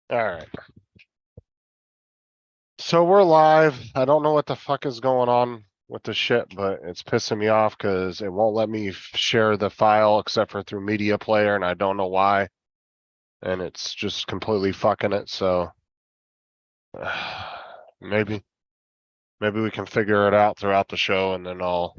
All right. So we're live. I don't know what the fuck is going on with the shit, but it's pissing me off because it won't let me share the file except for through Media Player, and I don't know why. And it's just completely fucking it. So maybe we can figure it out throughout the show, and then I'll.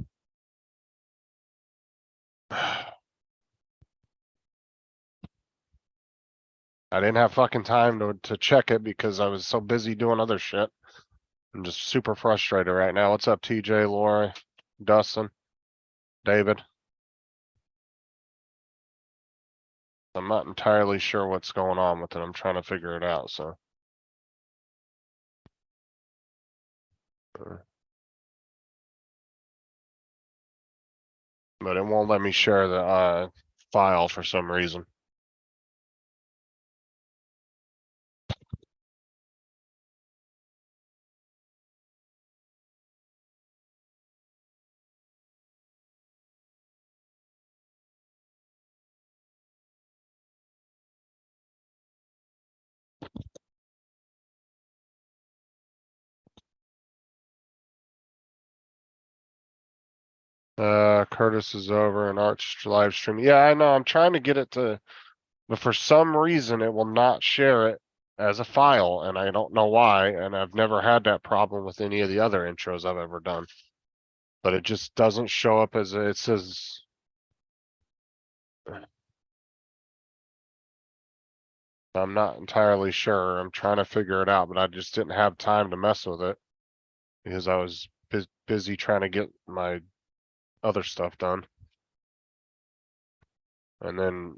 I didn't have fucking time to check it because I was so busy doing other shit. I'm just super frustrated right now. What's up, TJ, Lori, Dustin, David? I'm not entirely sure what's going on with it. I'm trying to figure it out, so. But it won't let me share the file for some reason. Curtis is over and Arch live stream. Yeah, I know. I'm trying to get it to, but for some reason it will not share it as a file, and I don't know why. And I've never had that problem with any of the other intros I've ever done. But it just doesn't show up as it says. I'm not entirely sure. I'm trying to figure it out, but I just didn't have time to mess with it because I was busy trying to get my other stuff done. And then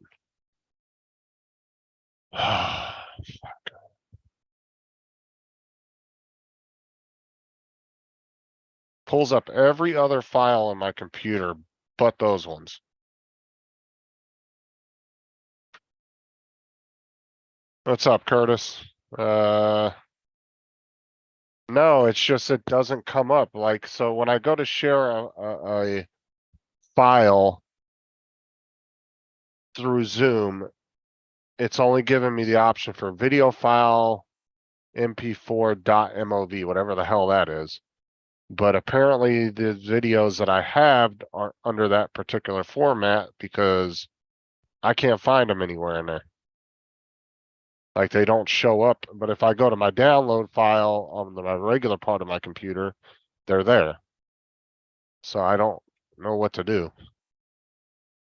pulls up every other file on my computer but those ones. What's up, Curtis? No, it's just it doesn't come up. Like, so when I go to share a file through Zoom, it's only giving me the option for video file mp4.mov, whatever the hell that is. But apparently the videos that I have aren't under that particular format because I can't find them anywhere in there. Like they don't show up, but if I go to my download file on my regular part of my computer, they're there. So I don't know what to do.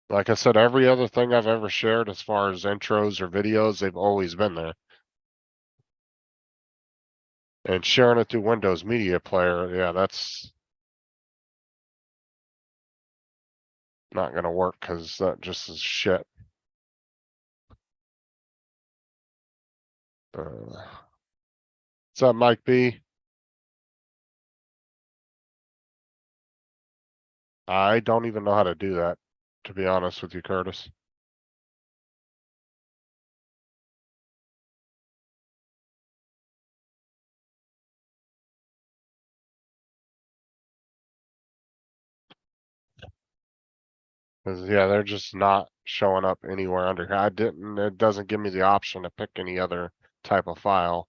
Like I said, every other thing I've ever shared as far as intros or videos, they've always been there. And sharing it through Windows Media Player, yeah, that's not gonna work because that just is shit. What's up, Mike B? I don't even know how to do that, to be honest with you, Curtis. Cause yeah, they're just not showing up anywhere under here. It doesn't give me the option to pick any other type of file.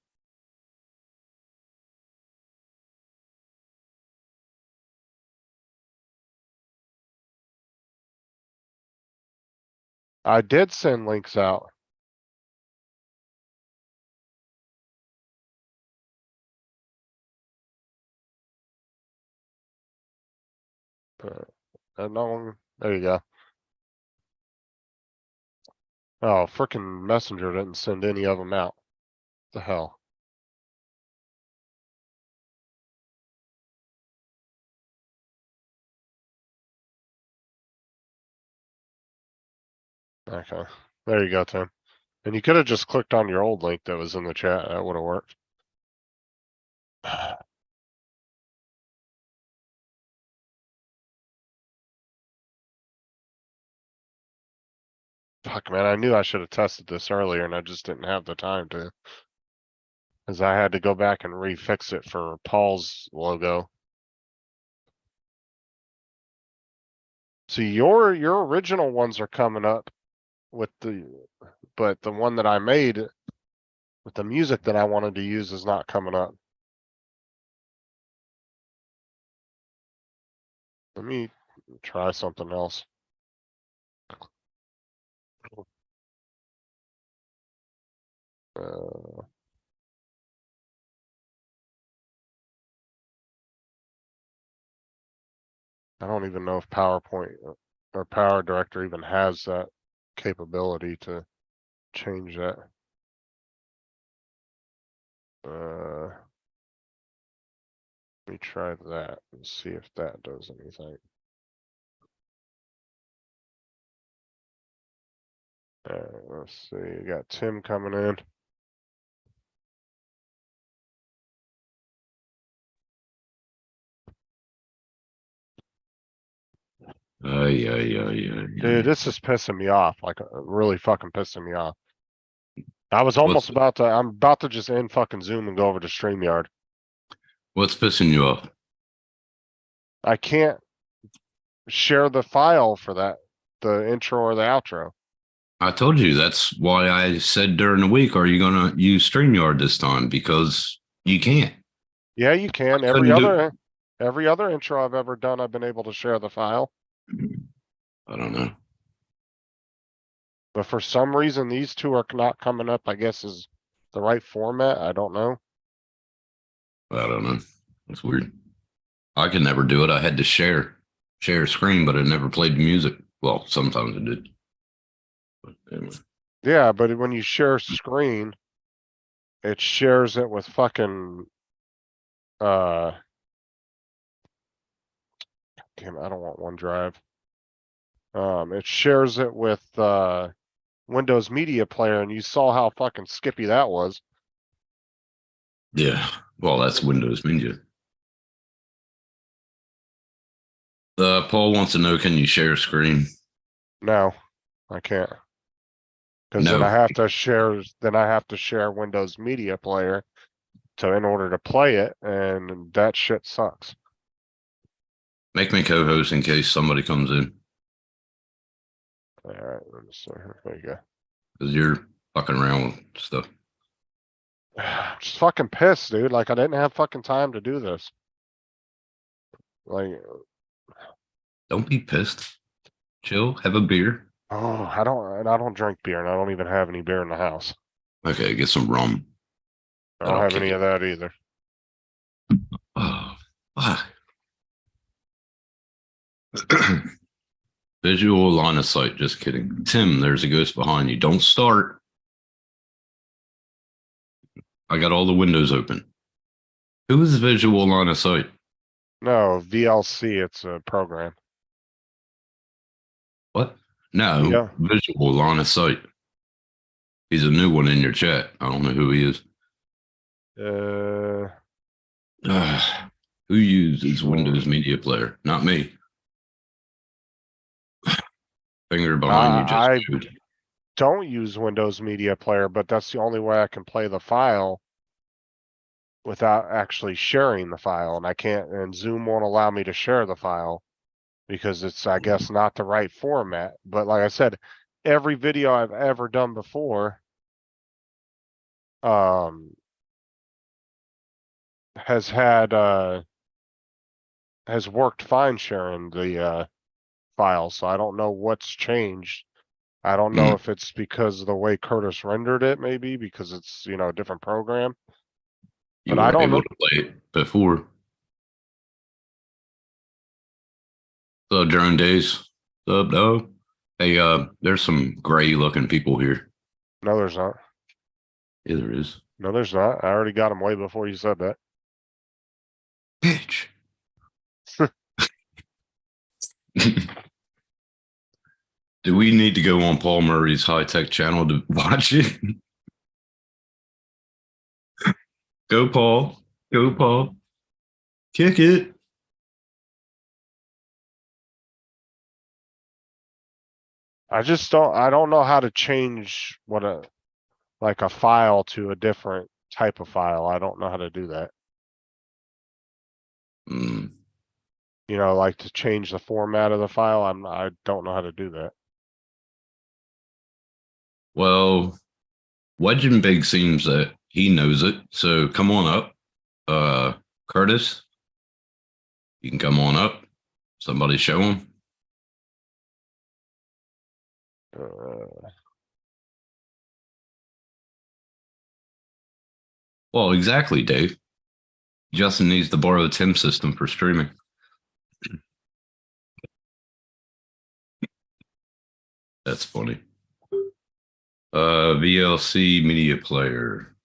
I did send links out. No one, there you go. Oh, frickin' Messenger didn't send any of them out. The hell? Okay, there you go, Tim. And you could have just clicked on your old link that was in the chat. That would have worked. Fuck, man, I knew I should have tested this earlier and I just didn't have the time to. Because I had to go back and refix it for Paul's logo. See, your original ones are coming up with but the one that I made But the music that I wanted to use is not coming up. Let me try something else. I don't even know if PowerPoint or Power Director even has that capability to change that. Let me try that and see if that does anything. Let's see, you got Tim coming in. Dude, this is pissing me off, like really fucking pissing me off. I was almost about to, I'm about to just end fucking Zoom and go over to StreamYard. What's pissing you off? I can't share the file for that, the intro or the outro. I told you that's why I said during the week, are you going to use StreamYard this time? Because you can't. Yeah, you can. Every other intro I've ever done, I've been able to share the file. I don't know. But for some reason, these two are not coming up, I guess is the right format. I don't know. I don't know. That's weird. I could never do it. I had to share a screen, but it never played the music. Well, sometimes it did. But anyway. Yeah, but when you share screen, it shares it with fucking damn it, I don't want OneDrive. It shares it with Windows Media Player, and you saw how fucking skippy that was. Yeah. Well, that's Windows Media. Paul wants to know, can you share a screen? No, I can't. Because No. then I have to share Windows Media Player in order to play it, and that shit sucks. Make me co-host in case somebody comes in. All right, let me see. There you go. Because you're fucking around with stuff. I'm just fucking pissed, dude. Like I didn't have fucking time to do this. Like, Don't be pissed. Chill. Have a beer. oh, I don't drink beer, and I don't even have any beer in the house. Okay, get some rum. I don't have any of that either. Oh, fuck. Visual line of sight. Just kidding. Tim, there's a ghost behind you. Don't start. I got all the windows open. Who is visual line of sight? No, VLC, it's a program. What? No, Yeah. visual line of sight. He's a new one in your chat. I don't know who he is. Who uses Windows Media Player? Not me. Finger behind you just I don't use Windows Media Player, but that's the only way I can play the file without actually sharing the file, and I can't, and Zoom won't allow me to share the file because it's, I guess, not the right format. But like I said, every video I've ever done before has worked fine sharing the file, so I don't know what's changed. I don't know if it's because of the way Curtis rendered it, maybe because it's, you know, a different program. You But I were don't able know. to play it before. What's up, Drone Days? What's up, dog? Hey, there's some gray looking people here. No, there's not. Yeah, there is. No, there's not. I already got him way before you said that. Bitch. Do we need to go on Paul Murray's high tech channel to watch it? Go, Paul. Go, Paul. Kick it. I don't know how to change like a file to a different type of file. I don't know how to do that. Mm. You know, like to change the format of the file. I don't know how to do that. Well, Wedge and Big seems that he knows it. So come on up. Curtis, you can come on up. Somebody show him. Well, exactly, Dave. Justin needs to borrow a Tim system for streaming. That's funny. VLC media player.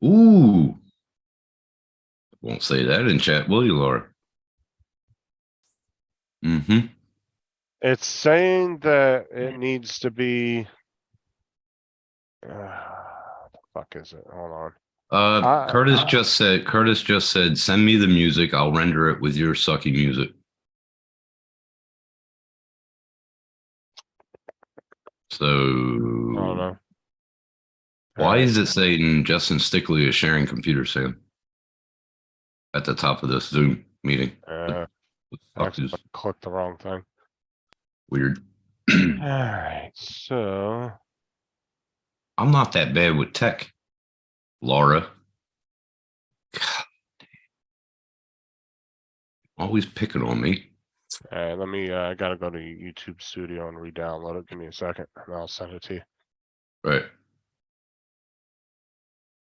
Ooh. Won't say that in chat, will you, Laura? Mm-hmm. It's saying that it needs to be. The fuck is it? Hold on. Curtis just said, send me the music. I'll render it with your sucky music. So I don't know. Why is it saying Justin Stickley is sharing computer, Sam? At the top of this Zoom meeting. I clicked the wrong thing. Weird. Alright, so I'm not that bad with tech, Laura. God. Always picking on me. let me I gotta go to YouTube Studio and re-download it. Give me a second and I'll send it to you. Right.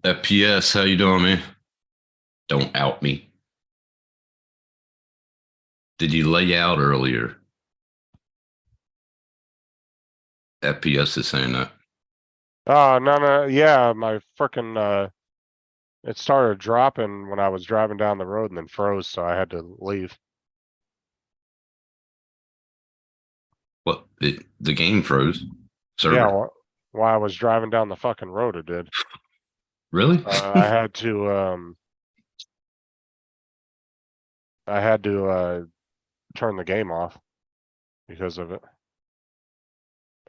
FPS, how you doing, man? Don't out me. Did you lay out earlier? FPS is saying that. Oh, no, yeah, my frickin' it started dropping when I was driving down the road and then froze, so I had to leave. What? The game froze? Server. Yeah, while I was driving down the fucking road, it did. Really? I had to turn the game off because of it.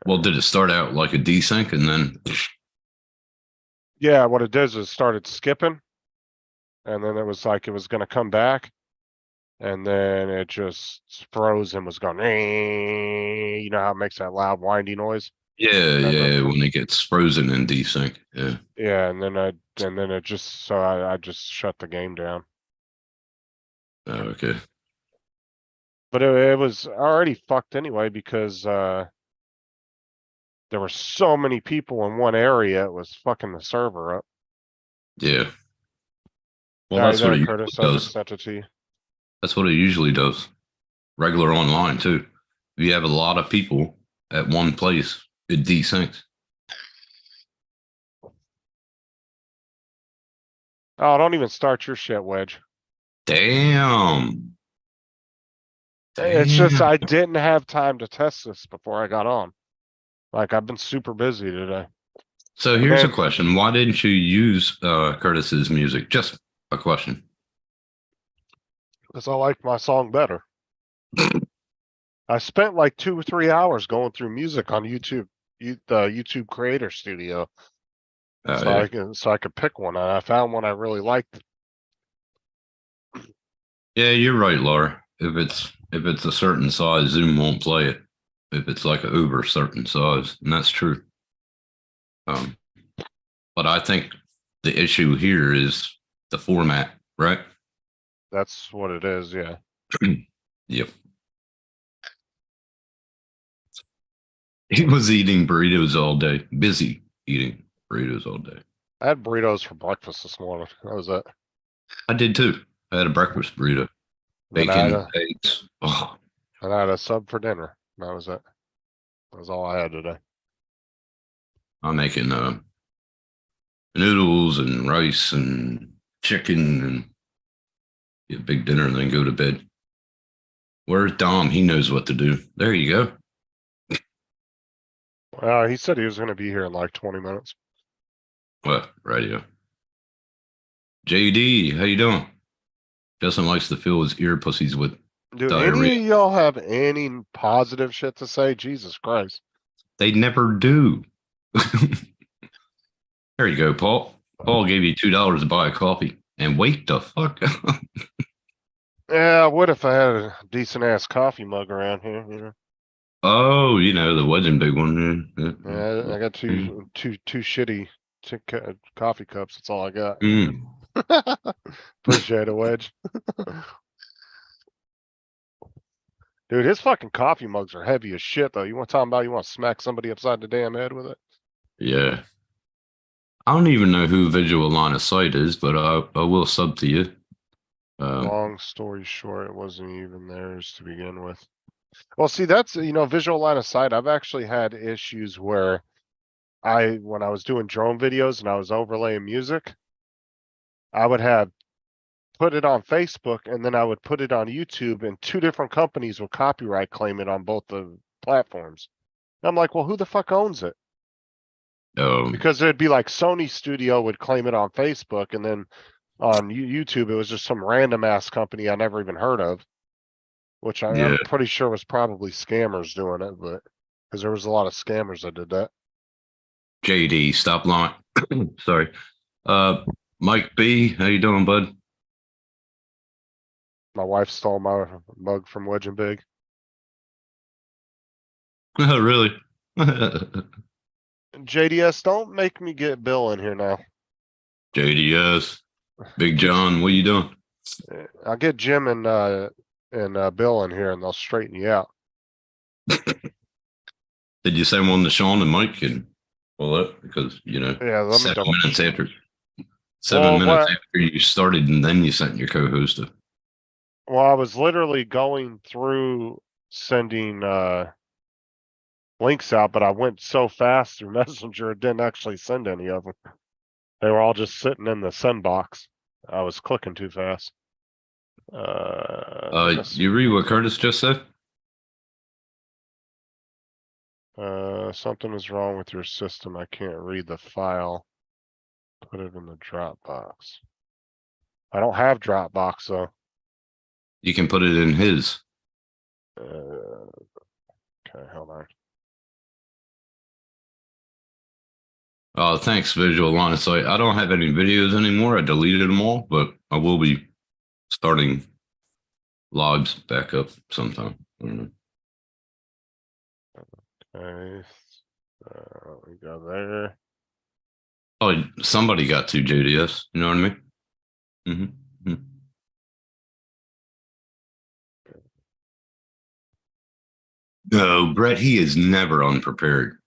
Well, did it start out like a desync and then? Yeah, what it does is it started skipping, and then it was like it was gonna come back, and then it just froze and was going. You know how it makes that loud windy noise? Yeah, when it gets frozen in desync. Yeah. Yeah, and then it just so I just shut the game down. Oh, okay. But it was already fucked anyway because there were so many people in one area. It was fucking the server up. Yeah. Well, that's what it Curtis, usually I does. just sent it to you. That's what it usually does. Regular online too. If you have a lot of people at one place, it desyncs. Oh, don't even start your shit, Wedge. Damn. It's just I didn't have time to test this before I got on. Like I've been super busy today. So here's a question. Why didn't you use Curtis's music? Just a question. Because I like my song better. I spent like 2 or 3 hours going through music on YouTube, the YouTube Creator Studio. So I could pick one, and I found one I really liked. Yeah, you're right, Laura. If it's a certain size, Zoom won't play it. If it's like an over certain size, and that's true. But I think the issue here is the format, right? That's what it is, yeah. Yep. He was eating burritos all day. Busy eating burritos all day. I had burritos for breakfast this morning. That was it. I did too. I had a breakfast burrito. Bacon, eggs. Oh. And I had a sub for dinner. That was it. That was all I had today. I'm making noodles and rice and chicken and get a big dinner and then go to bed. Where's Dom? He knows what to do. There you go. He said he was going to be here in like 20 minutes. What? Radio. JD, how you doing? Justin likes to fill his ear pussies with Do diarrhea. any of y'all have any positive shit to say? Jesus Christ. They never do. There you go, Paul. Paul gave you $2 to buy a coffee. And wake the fuck up. Yeah, what if I had a decent ass coffee mug around here? You know? Oh, the wedding big one. Yeah, I got two shitty coffee cups. That's all I got. Mm. Appreciate it, Wedge. Dude, his fucking coffee mugs are heavy as shit, though. You want to talk about you want to smack somebody upside the damn head with it? Yeah. I don't even know who Visual Line of Sight is, but I will sub to you. Long story short, it wasn't even theirs to begin with. Well, see, that's, visual line of sight. I've actually had issues where when I was doing drone videos and I was overlaying music, I would have put it on Facebook and then I would put it on YouTube and two different companies would copyright claim it on both the platforms. I'm like, well, who the fuck owns it? Because it'd be like Sony Studio would claim it on Facebook and then on YouTube, it was just some random ass company I never even heard of, which Yeah. I'm pretty sure was probably scammers doing it, but because there was a lot of scammers that did that. JD, stop lying. Sorry. Mike B, how you doing, bud? My wife stole my mug from Wedge and Big. Oh, really? JDS, don't make me get Bill in here now. JDS, Big John, what you doing? I'll get Jim and Bill in here and they'll straighten you out. Did you send one to Sean and Mike and all that? Because, Yeah, let me 7 double minutes check. after 7 Well, minutes what- after you started, and then you sent your co-host to. Well, I was literally going through sending links out, but I went so fast through Messenger, it didn't actually send any of them. They were all just sitting in the send box. I was clicking too fast. You read what Curtis just said? Something is wrong with your system. I can't read the file. Put it in the Dropbox. I don't have Dropbox though. You can put it in his. Okay, hold on. Oh, thanks, Visual Line of Sight. I don't have any videos anymore. I deleted them all, but I will be starting lives back up sometime. I don't know. Okay, we go there. Oh, somebody got to JDS. You know what I mean? Mm-hmm. No, Brett, he is never unprepared.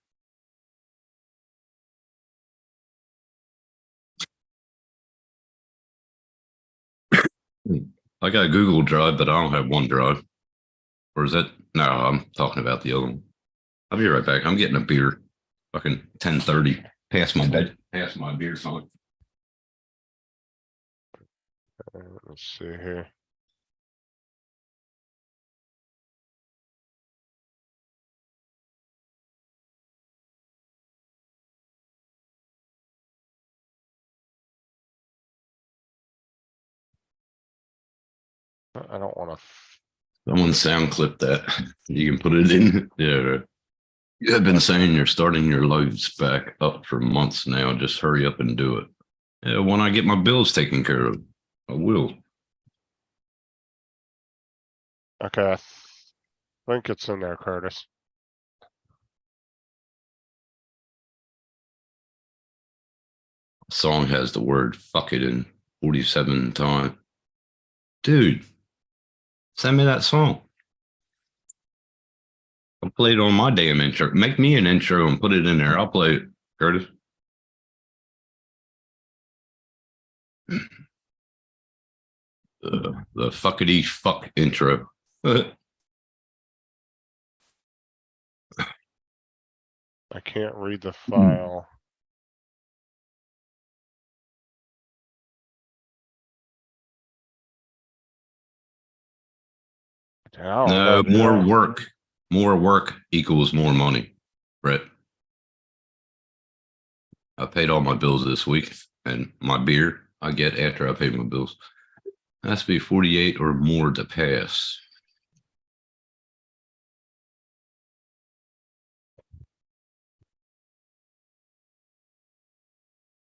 I got a Google Drive, but I don't have OneDrive. Or is that? No, I'm talking about the other one. I'll be right back. I'm getting a beer. Fucking 10:30. Past my bed. Past my beer time. Let's see here. I don't want to. Someone sound clip that. You can put it in. Yeah. You have been saying you're starting your lives back up for months now. Just hurry up and do it. Yeah, when I get my bills taken care of, I will. Okay, I think it's in there, Curtis. Song has the word fuck it in 47 times. Dude, send me that song. I'll play it on my damn intro. Make me an intro and put it in there. I'll play it, Curtis. The fuckity fuck intro. I can't read the file. No, more work. More work equals more money, Brett. I paid all my bills this week, and my beer I get after I pay my bills. It has to be 48 or more to pass.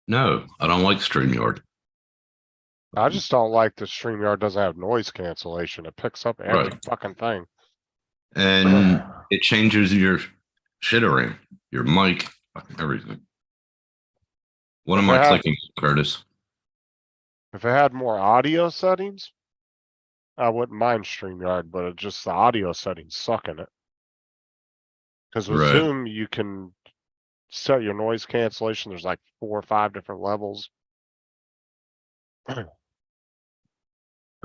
No, I don't like StreamYard. I just don't like the StreamYard doesn't have noise cancellation. It picks up every Right. fucking thing. And it changes your shit around, your mic, everything. What If am it I had- clicking, Curtis? If it had more audio settings, I wouldn't mind StreamYard, but it just the audio settings suck in it. Because with Right. Zoom, you can set your noise cancellation. There's like 4 or 5 different levels.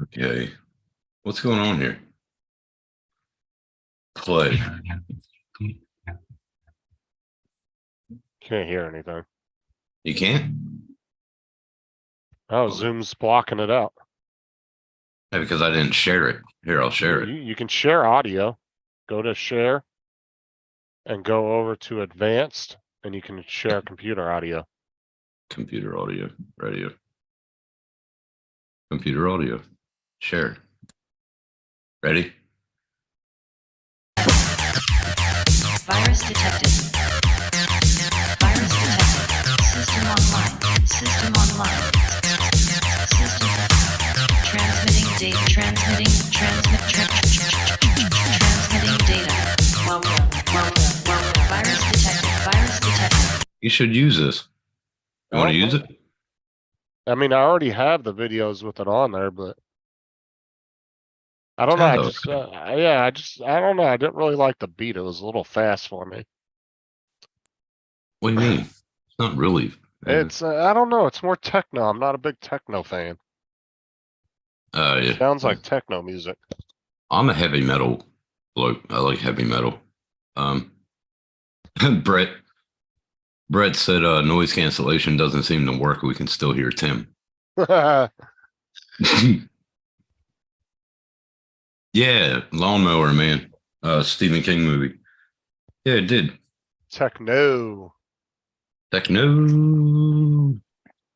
Okay. What's going on here? Play. Can't hear anything. You can't? Oh, Zoom's blocking it out. Yeah, because I didn't share it. Here, I'll share it. You can share audio. Go to share and go over to advanced and you can share computer audio. Computer audio, radio. Computer audio. Share. Ready? Virus detected. Virus detected. System online. System online. System. Transmitting data. Transmitting data. Welcome. Virus detected. Virus detected. You should use this. You want to use it? I mean, I already have the videos with it on there, but I don't know. I Oh. just, I don't know. I didn't really like the beat. It was a little fast for me. What do you mean? It's not really. It's, I don't know. It's more techno. I'm not a big techno fan. Yeah. Sounds like techno music. I'm a heavy metal bloke. I like heavy metal. Brett said noise cancellation doesn't seem to work. We can still hear Tim. Yeah, Lawnmower Man. Stephen King movie. Yeah, it did. Techno. Techno.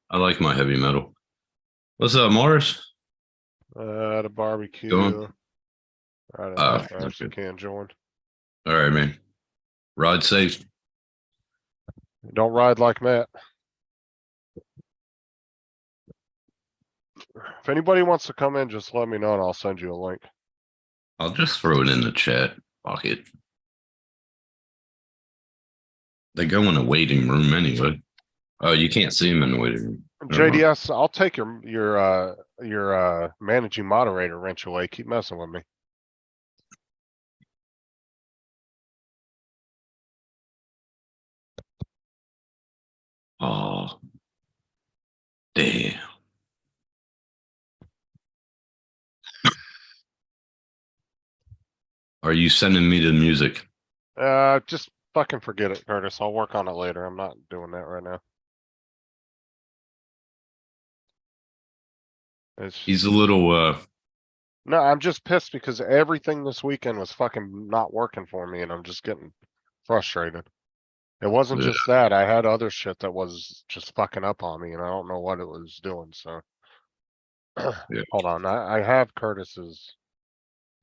I like my heavy metal. What's up, Morris? The barbecue. Going? Right Ah, Morris, okay. you can't join. All right, man. Ride safe. Don't ride like Matt. If anybody wants to come in, just let me know and I'll send you a link. I'll just throw it in the chat. Fuck it. They go in the waiting room anyway. Oh, you can't see them in the waiting room. Never mind. JDS, I'll take your managing moderator wrench away. Keep messing with me. Oh, damn. Are you sending me the music? Just fucking forget it, Curtis. I'll work on it later. I'm not doing that right now. He's a little No, I'm just pissed because everything this weekend was fucking not working for me and I'm just getting frustrated. It wasn't Yeah. just that. I had other shit that was just fucking up on me and I don't know what it was doing, so. Yeah. Hold on, I have Curtis's.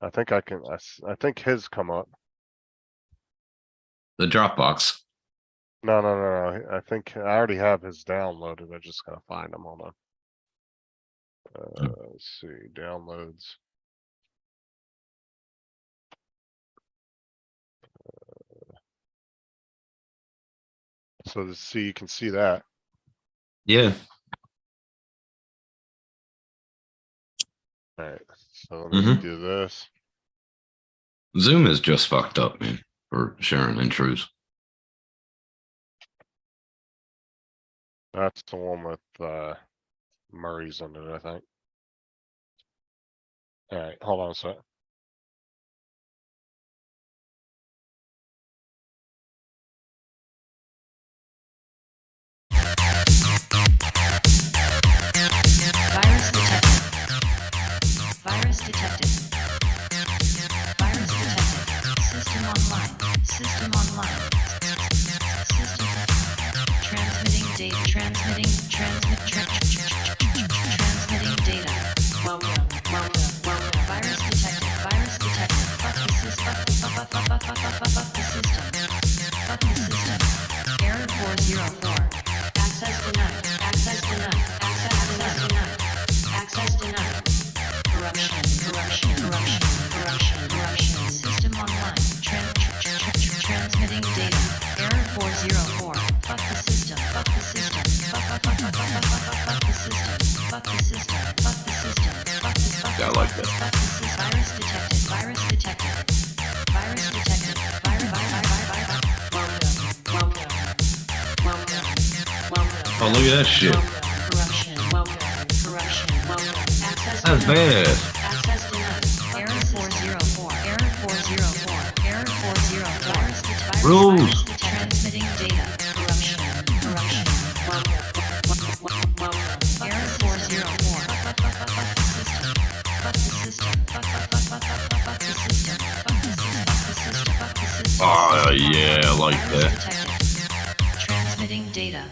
I think I can, I think his come up. the Dropbox. No. I think I already have his downloaded. I just gotta find him. Hold on. Let's see, downloads. So to see, you can see that. Yeah. Alright, so let me Mhm. do this. Zoom is just fucked up, man, for sharing intros. That's the one with Murray's in it, I think. Alright, hold on a sec. Virus detected. Virus detected. Virus detected. System online. System online. System. Transmitting data. Transmitting data. Welcome. Virus detected. Virus detected. Fuck the system. Fuck the system. Fuck the system. Error 404. Access denied. Access denied. Access denied. Corruption. System online. Transmitting data. Error 404. Fuck the system. Fuck the system. Fuck I like that. Virus detected. Virus detected. Virus detected. Welcome. Oh, look at that shit. Corruption. Corruption. Access That's denied. bad. Access denied. Error 404. Error 404. Error 404. Virus detected. Rules. Transmitting data. Corruption. Welcome. Error 404. Fuck the system. Fuck the system. Fuck the system. Fuck the system. Fuck the system. Oh, yeah, I like Virus that. detected. Transmitting data.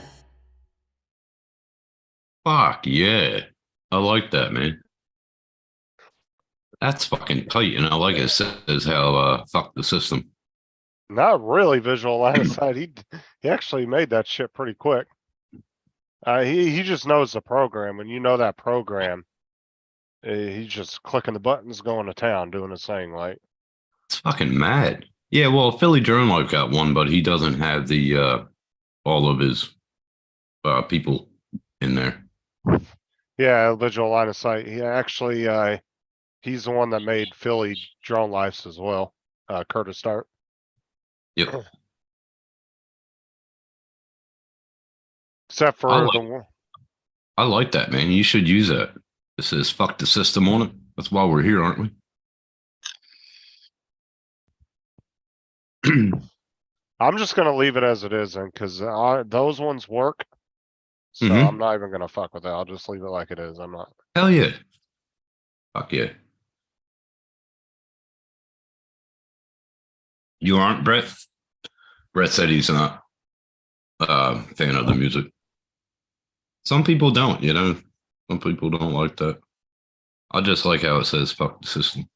Fuck yeah. I like that, man. That's fucking tight, and I like it says how fuck the system. Not really visual line of sight. He actually made that shit pretty quick. He just knows the program, and you know that program. He's just clicking the buttons, going to town, doing his thing. Like, It's fucking mad. Yeah, well, Philly Drone Life got one, but he doesn't have the all of his people in there. yeah, visual line of sight. He actually, he's the one that made Philly Drone Lives as well. Curtis Start. Yep. Except for I like- the one. I like that, man. You should use that. It says fuck the system on it. That's why we're here, aren't we? I'm just gonna leave it as it is, and because those ones work, so Mhm. I'm not even gonna fuck with it. I'll just leave it like it is. I'm not. Hell yeah. Fuck yeah. You aren't, Brett? Brett said he's not a fan of the music. Some people don't, you know. Some people don't like that. I just like how it says fuck the system.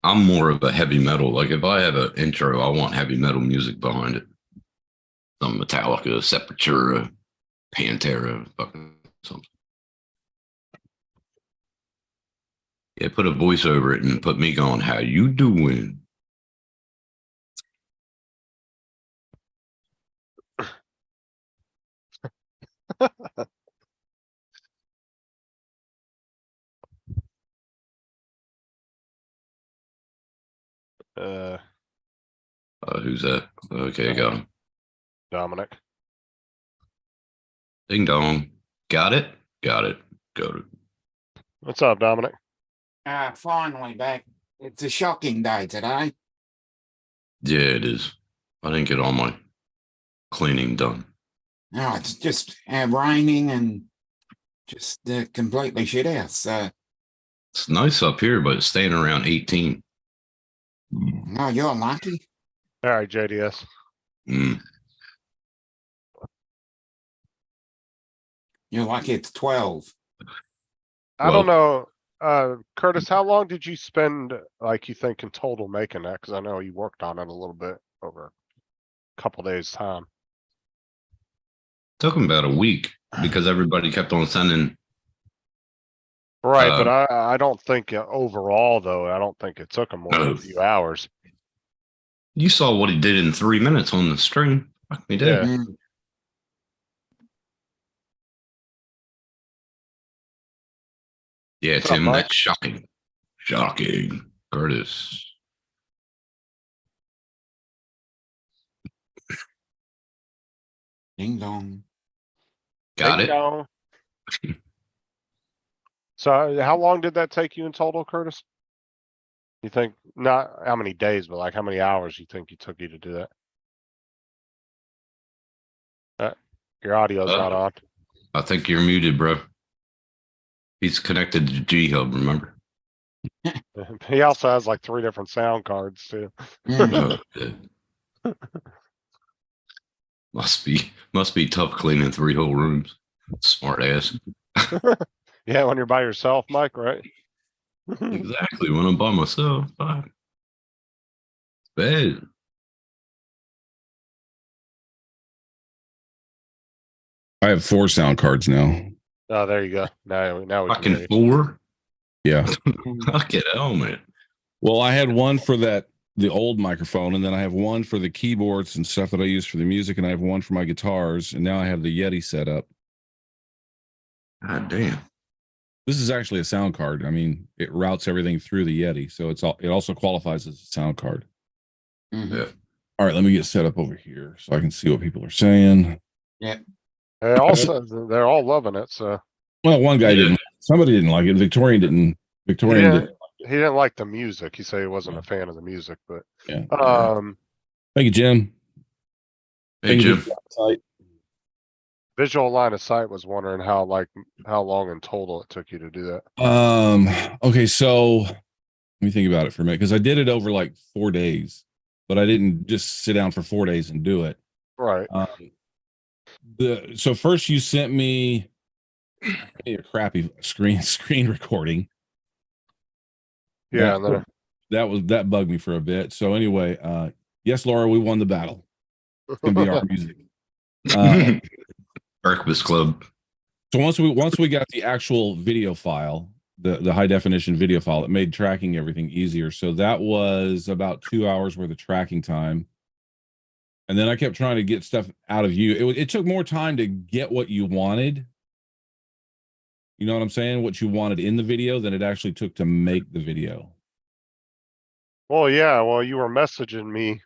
I'm more of a heavy metal. Like if I have an intro, I want heavy metal music behind it. Some Metallica, Sepultura, Pantera, fucking something. Yeah, put a voice over it and put me going, how you doing? Uh, Who's that? Okay, got him. Dominic. Ding dong. Got it? Got it. Got it. What's up, Dominic? Finally back. It's a shocking day today. Yeah, it is. I didn't get all my cleaning done. No, it's just raining and just completely shit house. It's nice up here, but it's staying around 18. No, you're lucky. All right, JDS. Mm. You're lucky it's 12. I don't know. Curtis, how long did you spend, like, you think in total making that? Because I know you worked on it a little bit over a couple days' time. Took them about a week because everybody kept on sending. Right, but I don't think overall though, I don't think it took him more than No. a few hours. You saw what he did in 3 minutes on the stream. Fuck, he did. Yeah. Mm. Yeah, What's up, Tim, Mike? that's shocking. Shocking. Curtis. Ding dong. Got Ding it? dong. So how long did that take you in total, Curtis? You think, not how many days, but like how many hours you think it took you to do that? Your audio's not on. I think you're muted, bro. He's connected to G Hub, remember? He also has like 3 different sound cards too. Mm. Yeah. Must be tough cleaning 3 whole rooms. Smart ass. Yeah, when you're by yourself, Mike, right? Exactly. When I'm by myself. Fuck. Bad. I have 4 sound cards now. Oh, there you go. Now we can Fucking hear you. 4. Yeah. Fuck it, hell, man. Well, I had one for the old microphone, and then I have one for the keyboards and stuff that I use for the music, and I have one for my guitars, and now I have the Yeti set up. God damn. This is actually a sound card. I mean, it routes everything through the Yeti, so it also qualifies as a sound card. Mhm. Yeah. All right, let me get set up over here so I can see what people are saying. They're all loving it. So Well, one guy Yeah. didn't. Somebody didn't like it. Victorian didn't. Victorian Yeah. didn't. he didn't like the music. He said he wasn't Yeah. a fan of the music, but Yeah. um, Thank you, Jim. Hey, Thank you, Jim. Jim. Visual Line of Sight was wondering how long in total it took you to do that. Okay, so let me think about it for a minute because I did it over like 4 days, but I didn't just sit down for 4 days and do it. Right. So first you sent me a crappy screen recording. Yeah. And then That bugged me for a bit. So anyway, yes, Laura, we won the battle. It's gonna be our music. Breakfast Club. So once we got the actual video file, the high definition video file, it made tracking everything easier. So that was about 2 hours worth of tracking time. And then I kept trying to get stuff out of you. It took more time to get what you wanted. You know what I'm saying? What you wanted in the video than it actually took to make the video. Well, yeah. Well, you were messaging me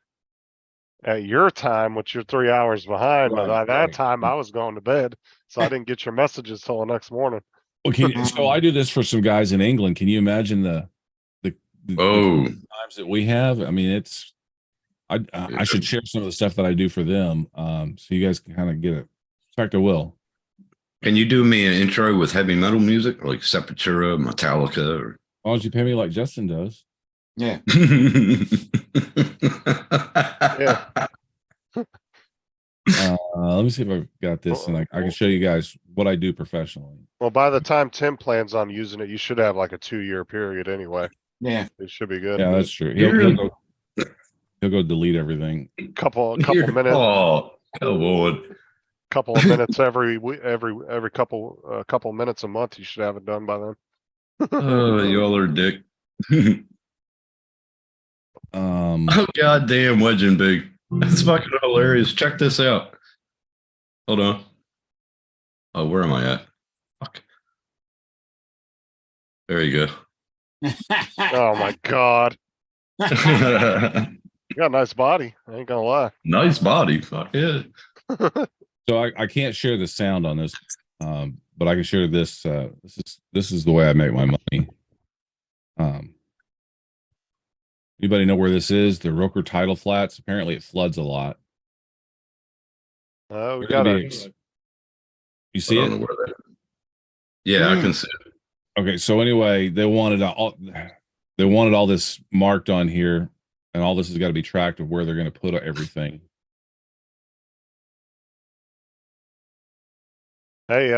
at your time, which you're 3 hours behind. But by that time, I was going to bed, so I didn't get your messages till the next morning. Well, so I do this for some guys in England. Can you imagine the Oh, times that we have? I mean, I should share some of the stuff that I do for them, so you guys can kind of get it. In fact, I will. can you do me an intro with heavy metal music like Sepultura, Metallica? Or... Why don't you pay me like Justin does? Yeah. Yeah. Let me see if I've got this, and I can show you guys what I do professionally. Well, by the time Tim plans on using it, you should have like a 2-year period anyway. Yeah. It should be good. Yeah, that's true. He'll go delete everything. couple minutes, Oh, come on. couple of minutes every couple minutes a month. You should have it done by then. Oh, y'all are dick. Oh, goddamn, Wedging Big. That's fucking hilarious. Check this out. Hold on. Oh, where am I at? Fuck. There you go. Oh my god, you got a nice body. I ain't gonna lie. Nice body. Fuck yeah. So I can't share the sound on this, but I can share this. This is the way I make my money. Anybody know where this is? The Roker Tidal Flats. Apparently, it floods a lot. We We're got gonna a be You see I don't know it? where that is. Yeah, I can see it. Okay, so anyway, they wanted all this marked on here, and all this has got to be tracked of where they're going to put everything. Hey,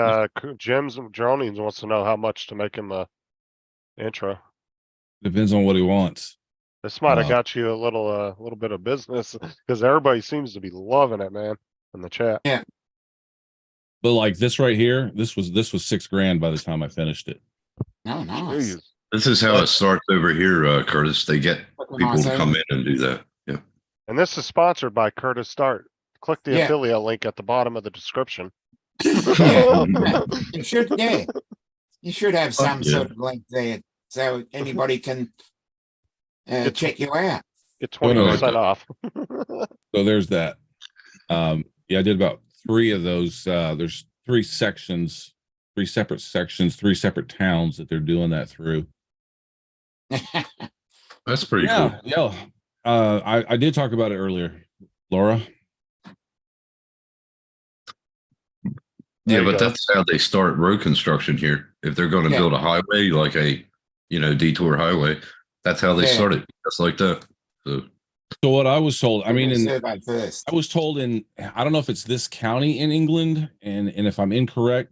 Jim's Dronings wants to know how much to make him a intro. Depends on what he wants. This might have got you a little bit of business because everybody seems to be loving it, man, in the chat. But like this right here, this was $6,000 by the time I finished it. Oh, nice. Jeez. This is how it starts over here, Curtis. They get Fucking people to awesome. come in and do that. Yeah. And this is sponsored by Curtis Start. Click the Yeah. affiliate link at the bottom of the description. You should, yeah. You should have some yeah. sort of link there so anybody can check you out. Get Oh, no, 20% off. So there's that. Yeah, I did about 3 of those. There's 3 sections, 3 separate sections, 3 separate towns that they're doing that through. That's pretty Yeah, cool. yeah. I did talk about it earlier, Laura. There Yeah, you but go. that's how they start road construction here. If they're going to Yeah. build a highway, like a, detour highway, that's how they Yeah. start it. Just like that. So So what I was told, I mean, Survey first. I was told I don't know if it's this county in England, and if I'm incorrect,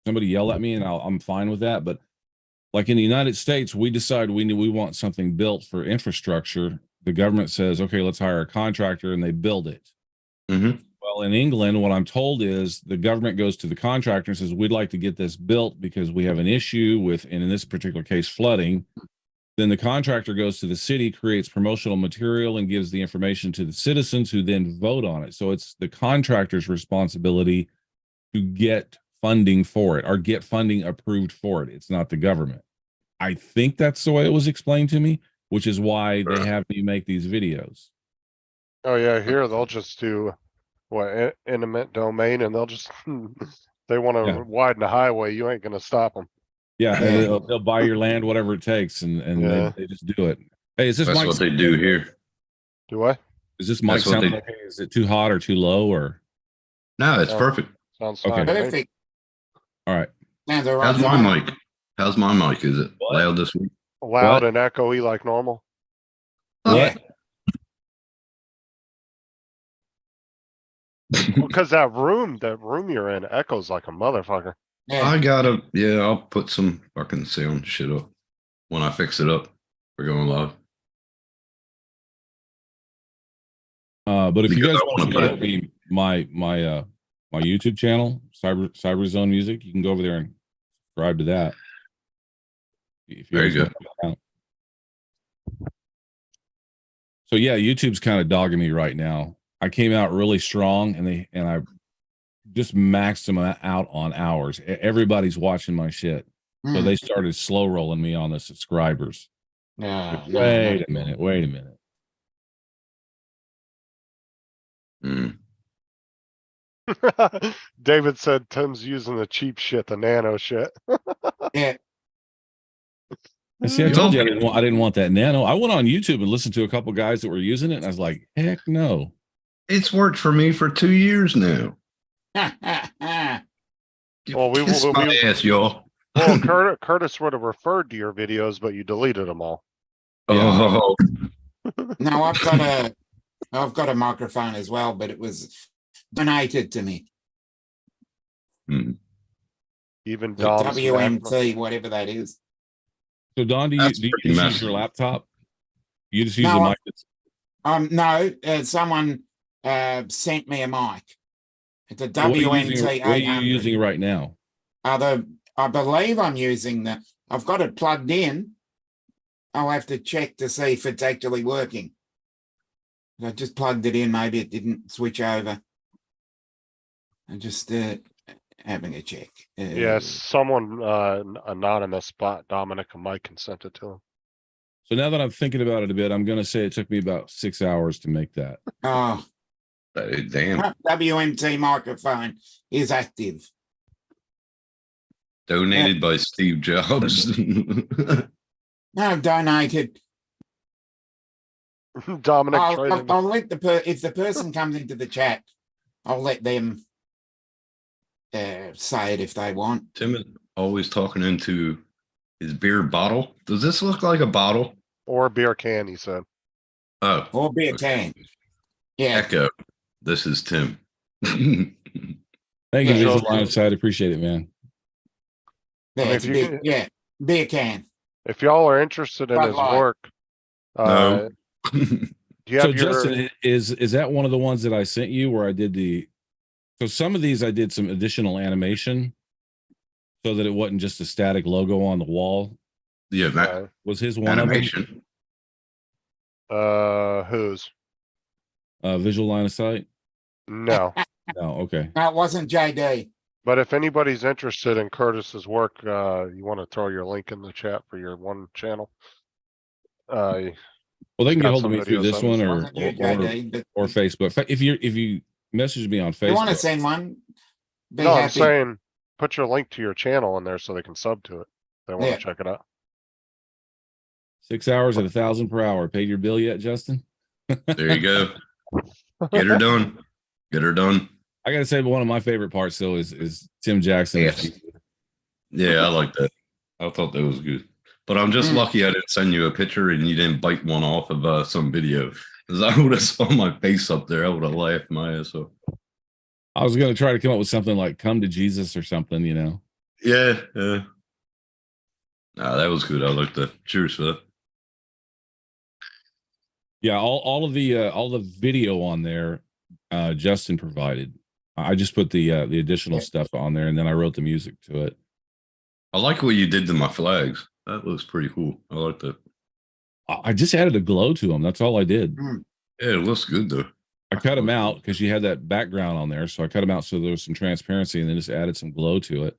somebody yell at me, and I'm fine with that. But like in the United States, we decide we want something built for infrastructure. The government says, okay, let's hire a contractor, and they build it. Mhm. Well, in England, what I'm told is the government goes to the contractor and says, we'd like to get this built because we have an issue with, and in this particular case, flooding. Then the contractor goes to the city, creates promotional material, and gives the information to the citizens who then vote on it. So it's the contractor's responsibility to get funding for it or get funding approved for it. It's not the government. I think that's the way it was explained to me, which is why they Right. have me make these videos. Oh yeah, here they'll just do what intimate domain, and they'll just they want to Yeah. widen the highway. You ain't gonna stop them. Yeah, and Yeah. they'll buy your land, whatever it takes, and Yeah. they just do it. Hey, is this That's mic what they do here. Do I? Is this mic That's what sound they- okay? Is it too hot or too low or? No, it's Oh. perfect. Sounds Okay. fine. to me. Perfect. All right. Now they're How's on my mic? How's my mic? Is it What? loud this week? Loud What? and echoey like normal. Yeah. Because that room you're in echoes like a motherfucker. Yeah. I gotta, yeah, I'll put some fucking sound shit up when I fix it up. We're going live. But if you Because guys I want wanna to put support me, my YouTube channel, Cyber Zone Music, you can go over there and subscribe to that. If There you guys wanna check it out. So yeah, YouTube's kind of dogging me right now. I came out really strong, and I just maxed them out on hours. Everybody's watching my shit, so Mm. they started slow rolling me on the subscribers. No, no, Wait no. a minute. Wait a minute. Mm. David said Tim's using the cheap shit, the nano shit. Yeah. And see, I You told know- you I didn't want that nano. I went on YouTube and listened to a couple guys that were using it, and I was like, heck no. It's worked for me for 2 years now. Well, we- Kiss we- my we- ass, y'all. Well, Curtis would have referred to your videos, but you deleted them all. Oh, No, I've got a microphone as well, but it was donated to me. Even The Dom's WMT, whatever that is. So Don, do you That's just pretty use messy. your laptop? You just use No, the I- mic. No, someone sent me a mic. It's a What are you WMT using, what are you 800. using right now? I believe I'm using I've got it plugged in. I'll have to check to see if it's actually working. I just plugged it in. Maybe it didn't switch over. I'm just having a check. Yes, someone anonymous bought Dominic a mic and sent it to him. So now that I'm thinking about it a bit, I'm going to say it took me about 6 hours to make that. Oh, damn. WMT microphone is active. Donated by Steve Jobs. No, donated. Dominic I'll traded. let if the person comes into the chat, I'll let them say it if they want. Tim is always talking into his beer bottle. Does this look like a bottle? Or a beer can, he said. Oh, Or be a okay. can. Yeah. Echo. This is Tim. Thank you, Yeah. Visual Line of Sight. Appreciate it, man. Yeah, I mean, it's if a you big, yeah, beer can. If y'all are interested in Bud his Light. work, No. do you So have your Justin, is that one of the ones that I sent you where I did so some of these I did some additional animation so that it wasn't just a static logo on the wall. Yeah, that Was his one animation. whose? of them? Visual Line of Sight? No. No, okay. No, it wasn't JD. But if anybody's interested in Curtis's work, you want to throw your link in the chat for your one channel. Well, they can get got hold of some me through videos this of it. one or Wasn't you, JD, but or Facebook. If you message me on if you want to Facebook, send one, be No, I'm happy. saying put your link to your channel in there so they can sub to it. They want Yeah. to check it out. 6 hours at 1,000 per hour. Paid your bill yet, Justin? There you go. Get her done. Get her done. I gotta say, one of my favorite parts though is Tim Jackson. Yes. Yeah, I like that. I thought that was good. But I'm just Mm. lucky I didn't send you a picture and you didn't bite one off of some video. Because I would have saw my face up there. I would have laughed my ass off. I was gonna try to come up with something like "Come to Jesus" or something, you know. Yeah, yeah. Nah, that was good. I like that. Cheers for that. Yeah, all the video on there, Justin provided. I just put the additional stuff on there, and then I wrote the music to it. I like what you did to my flags. That looks pretty cool. I like that. I just added a glow to them. That's all I did. Yeah, it looks good though. I cut them out because you had that background on there. So I cut them out so there was some transparency and then just added some glow to it.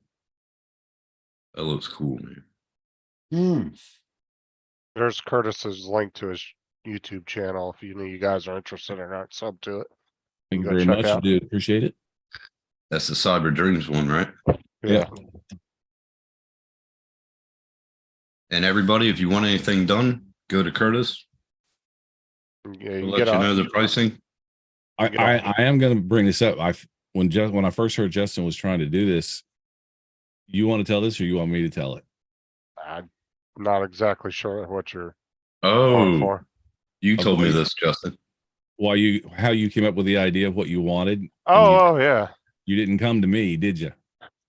That looks cool, man. Hmm. There's Curtis's link to his YouTube channel. If you guys are interested or not, sub to it. Thank you Go very check much. out. Dude, appreciate it. That's the Cyber Dreams one, right? Yeah. And everybody, if you want anything done, go to Curtis. Yeah, We'll you let get you know a, the pricing. I am going to bring this up. When I first heard Justin was trying to do this, you want to tell this or you want me to tell it? I'm not exactly sure what you're going Oh, for. you told me Avoid- this, Justin. How you came up with the idea of what you wanted? and Oh, yeah. you didn't come to me, did you?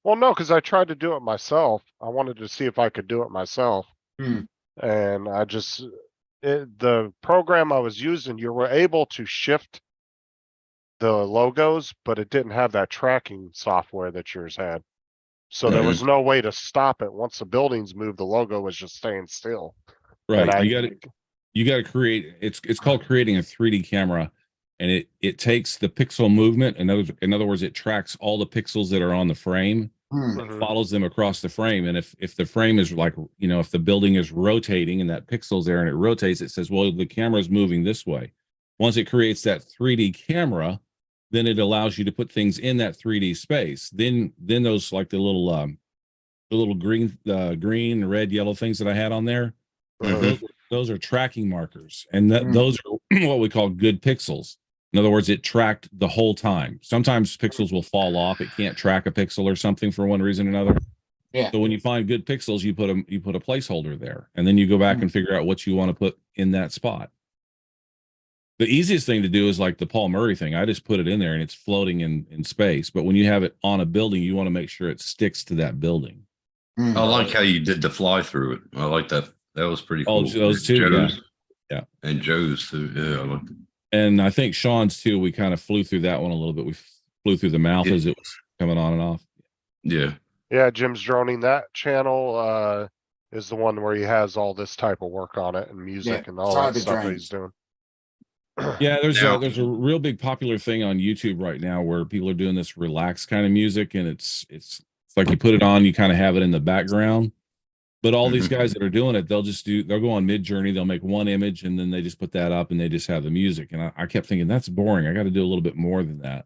Well, no, because I tried to do it myself. I wanted to see if I could do it myself. Hmm. And I just, the program I was using, you were able to shift the logos, but it didn't have that tracking software that yours had. So there was no way to stop it. Once the buildings moved, the logo was just staying still. Right. And You got to create. It's called creating a 3D camera, and it takes the pixel movement. In other words, it tracks all the pixels that are on the frame. Hmm. Mhm. Follows them across the frame, and if the frame is like, if the building is rotating and that pixel's there and it rotates, it says, well, the camera is moving this way. Once it creates that 3D camera, then it allows you to put things in that 3D space. Then those, like the little green, red, yellow things that I had on there, Mhm. those are tracking markers, and Mm. those are what we call good pixels. In other words, it tracked the whole time. Sometimes pixels will fall off. It can't track a pixel or something for one reason or another. Yeah. So when you find good pixels, you put a placeholder there, and then you go back and figure out what you want to put in that spot. The easiest thing to do is like the Paul Murray thing. I just put it in there and it's floating in space. But when you have it on a building, you want to make sure it sticks to that building. Hmm. I like how you did the fly through it. I like that. That was pretty Oh, cool. those two, yeah. Joe's. Yeah. And Joe's too. Yeah, I like it. And I think Sean's too. We kind of flew through that one a little bit. We flew through the mouth Yeah. as it was coming on and off. Yeah. Yeah, Jim's droning. That channel is the one where he has all this type of work on it and music and all that Cyber stuff that Dreams. he's doing. Yeah, there's Now- a real big popular thing on YouTube right now where people are doing this relaxed kind of music, and it's like you put it on, you kind of have it in the background. But all these guys that are doing it, they'll go on Midjourney, they'll make one image and then they just put that up and they just have the music. And I kept thinking that's boring. I got to do a little bit more than that.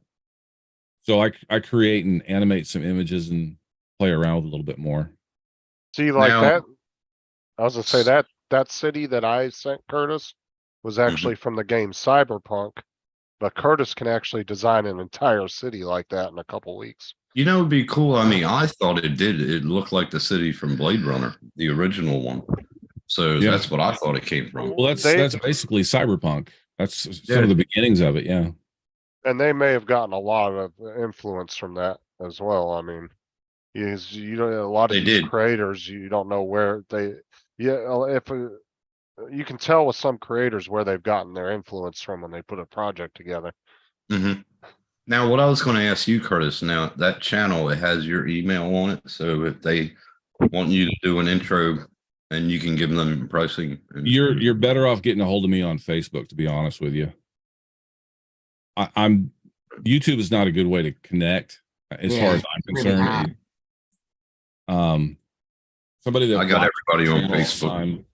So I create and animate some images and play around with a little bit more. See, like Now- that, I was gonna say that city that I sent Curtis was actually from the game Cyberpunk, but Curtis can actually design an entire city like that in a couple weeks. You know, it'd be cool. I mean, I thought it did. It looked like the city from Blade Runner, the original one. So Yeah. that's what I thought it came from. Well, that's basically Cyberpunk. That's some Yeah. of the beginnings of it. Yeah. And they may have gotten a lot of influence from that as well. I mean, you know, a lot of They these did. creators, you don't know where you can tell with some creators where they've gotten their influence from when they put a project together. Mhm. Now, what I was going to ask you, Curtis, now that channel, it has your email on it. So if they want you to do an intro and you can give them pricing. And, You're better off getting a hold of me on Facebook, to be honest with you. I'm YouTube is not a good way to connect as far as I'm really concerned. Somebody that I got watches everybody the on channel all the Facebook. time-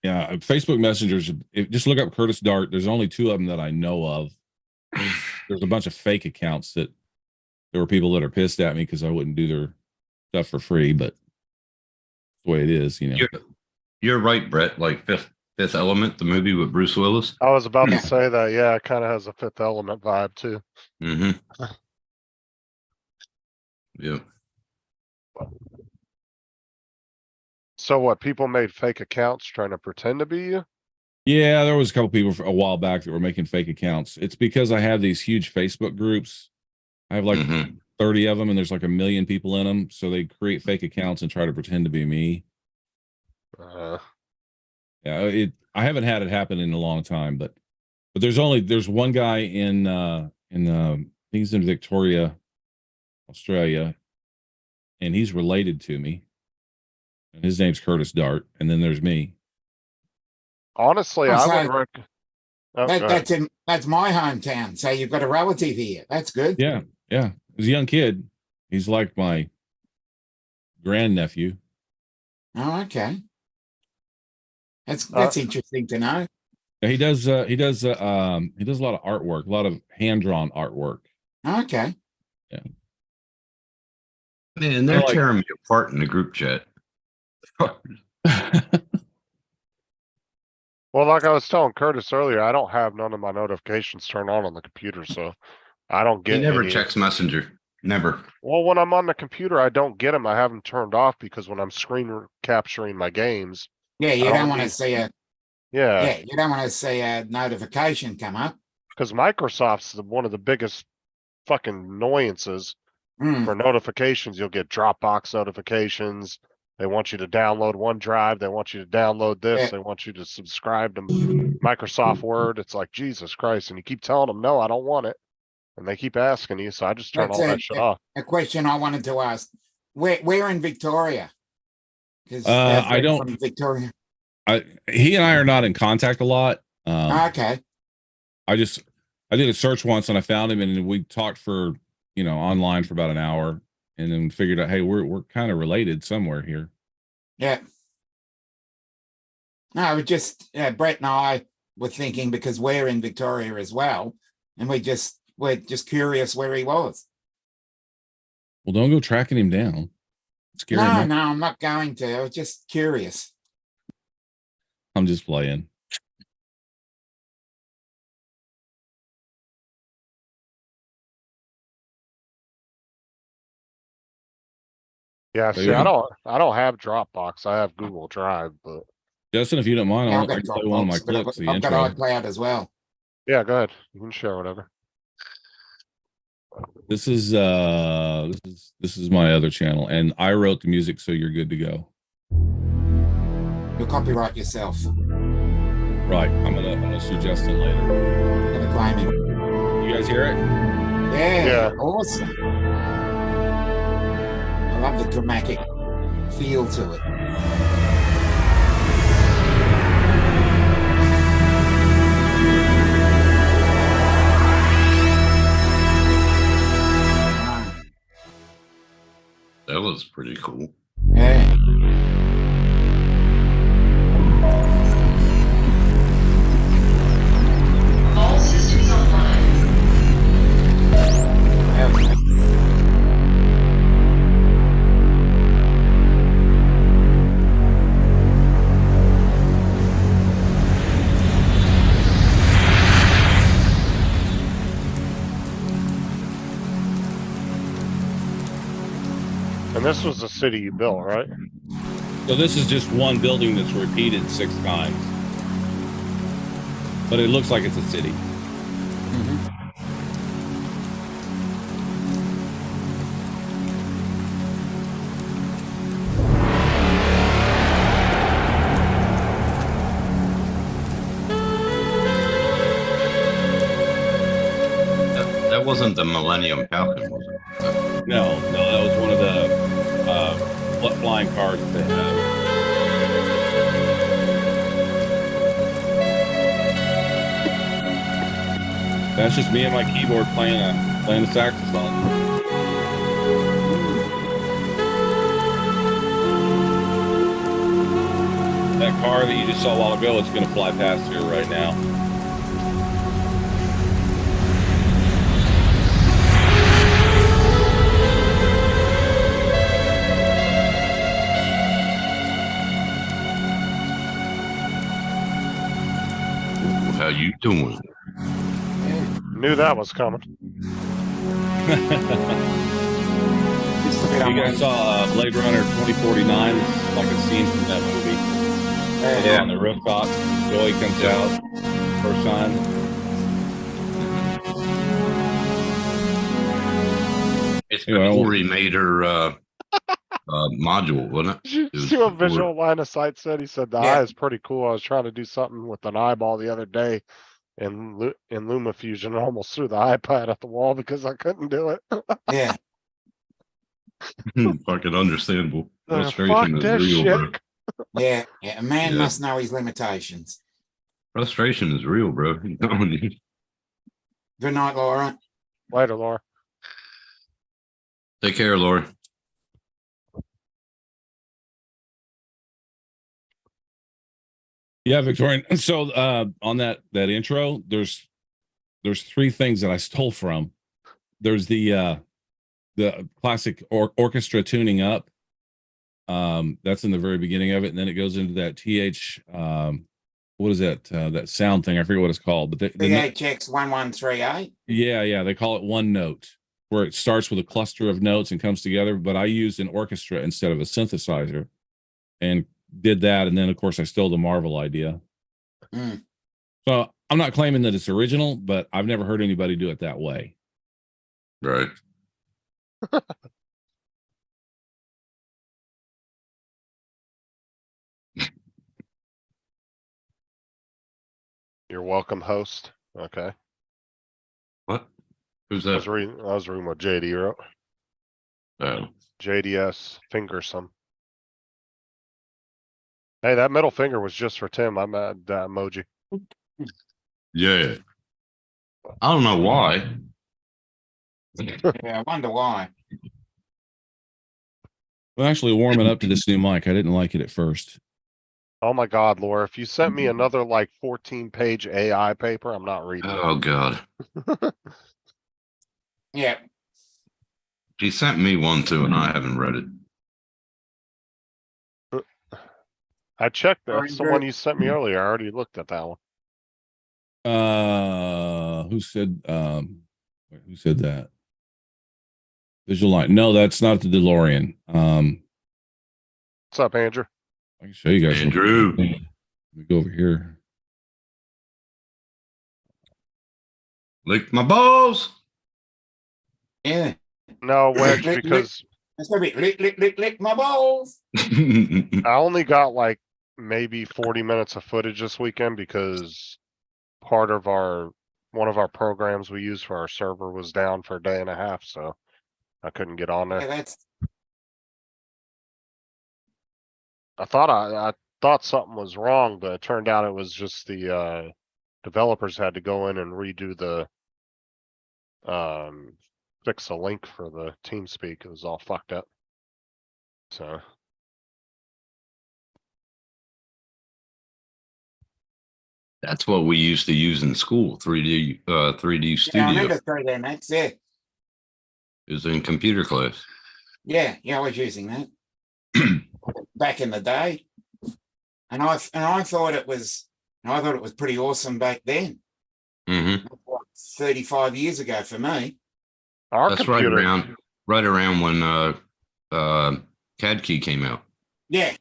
Yeah, Facebook messengers. Just look up Curtis Dart. There's only 2 of them that I know of. There's a bunch of fake accounts that there were people that are pissed at me because I wouldn't do their stuff for free, but it's the way it is, you know. You're right, Brett. Like Fifth Element, the movie with Bruce Willis. I was about Yeah. to say that, yeah, it kind of has a Fifth Element vibe too. Mm-hmm. Yeah. So what, people made fake accounts trying to pretend to be you? Yeah, there was a couple people a while back that were making fake accounts. It's because I have these huge Facebook groups. I have like Mhm. 30 of them, and there's like 1 million people in them. So they create fake accounts and try to pretend to be me. Uh, Yeah, I haven't had it happen in a long time, but there's one guy in I think he's in Victoria, Australia, and he's related to me. And his name's Curtis Dart, and then there's me. honestly, Oh, I sorry. would oh, go ahead. That's that's my hometown. So you've got a relative here. That's good. Yeah, yeah. He's a young kid. He's like my grandnephew. Oh, okay. That's interesting to know. Yeah, he does a lot of artwork, a lot of hand-drawn artwork. Okay. Man, they're I like- tearing me apart in the group chat. Well, like I was telling Curtis earlier, I don't have none of my notifications turned on the computer, so I don't He get never any. checks Messenger. Never. Well, when I'm on the computer, I don't get them. I have them turned off because when I'm capturing my games, Yeah, you I don't don't want to need- see a yeah, you don't want to see a notification come up. because Microsoft's one of the biggest fucking annoyances Mm, for notifications. You'll get Dropbox notifications. They want you to download OneDrive. They want you to download this. Yeah. They want you to subscribe to Microsoft Word. It's like, Jesus Christ. And you keep telling them, no, I don't want it. And they keep asking you. So I just turn That's all it, that shit off. a question I wanted to ask. Where in Victoria? Because I don't- from Victoria. He and I are not in contact a lot. Okay. I did a search once and I found him and we talked for, online for about an hour and then figured out, hey, we're kind of related somewhere here. Yeah. No, it just Brett and I were thinking because we're in Victoria as well, and we're just curious where he was. Well, don't go tracking him down. Scare No, him. no, I'm not going to. I was just curious. I'm just playing. Yeah, So see, you- I don't have Dropbox. I have Google Drive, but Justin, if you don't mind, Yeah, I'll I've got I can play one of my Dropbox, but clips, the I've got intro. iCloud as well. yeah, go ahead. You can share whatever. This is my other channel, and I wrote the music, so you're good to go. You'll copyright yourself. Right. I'm gonna sue Justin later. I'm gonna claim it. You guys hear it? Yeah, Yeah. awesome. I love the dramatic feel to it. Wow. That was pretty cool. Yeah. All systems online. Yeah. And this was the city you built, right? So this is just one building that's repeated 6 times, but it looks like it's a city. Mhm. That wasn't the Millennium Falcon, was it? No, that was one of the flying cars that they have. That's just me and my keyboard playing the saxophone. That car that you just saw a while ago, it's going to fly past here right now. How you doing? Knew that was coming. Just a bit You guys unlike- saw Blade Runner 2049. It's like a scene from that movie. They're on the rooftop. Joey comes out first time. It's Yeah, I before won't- he made her module, wasn't it? Did you It was see what before- Visual Line of Sight said? He said the Yeah. eye is pretty cool. I was trying to do something with an eyeball the other day in LumaFusion and almost threw the iPad at the wall because I couldn't do it. Yeah. Fucking understandable. Fuck Frustration is this real, shit. bro. Yeah. A man Yeah. must know his limitations. Frustration is real, bro. Good night, Laura. Later, Laura. Take care, Lori. Yeah, Victorian. So on that intro, there's three things that I stole from. There's the classic orchestra tuning up. That's in the very beginning of it, and then it goes into that what is that that sound thing? I forget what it's called, but the PHX 1138. yeah, they call it one note, where it starts with a cluster of notes and comes together. But I used an orchestra instead of a synthesizer, and did that, and then of course I stole the Marvel idea. Mm. So I'm not claiming that it's original, but I've never heard anybody do it that way. Right. You're welcome, host. Okay. What? Who's I was that? reading what JD wrote. Oh. JDS fingersome. Hey, that middle finger was just for Tim. I'm at that emoji. Yeah. I don't know why. Yeah, I wonder why. I'm actually warming up to this new mic. I didn't like it at first. Oh my God, Laura, if you sent me another like 14-page AI paper, I'm not reading Oh God. Yeah. He sent me one too, and I haven't read it. it. I checked. Sorry, That's the Drew. one you sent me earlier. I already looked at that one. Who said who said that? Visual line. No, that's not the DeLorean. What's up, Andrew? I can show you guys. Andrew. Let me go over here. Lick my balls. Yeah. No, Wedge, Lick, lick. because That's gonna be lick my balls. I only got like maybe 40 minutes of footage this weekend because part of one of our programs we use for our server was down for a day and a half, so I couldn't get on Yeah, there. that's I thought something was wrong, but it turned out it was just the developers had to go in and redo the fix the link for the TeamSpeak. It was all fucked up. So That's what we used to use in school. 3D yeah, I Studio remember 3D Max, yeah. is in computer class. Yeah, I was using that back in the day. And I thought it was pretty awesome back then. Mm-hmm. What, 35 years ago for me. our That's computer, right around when CAD Key came out. Yeah.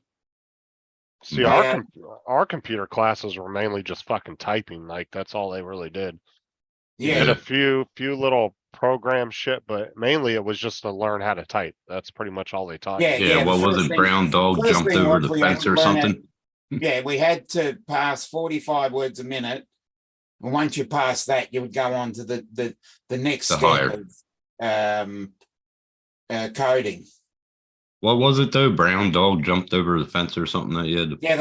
see, Yeah. our computer classes were mainly just fucking typing. Like that's all they really did. Yeah. Did Yeah. a few little program shit, but mainly it was just to learn how to type. That's pretty much all they taught. Yeah. you. Yeah, the what was first it? thing- Brown dog first jumped thing over was the we had fence to or learn how- something. Yeah, we had to pass 45 words a minute. And once you pass that, you would go on to the next The step higher. of coding. What was it though? Brown dog jumped over the fence or something that you had to. Yeah,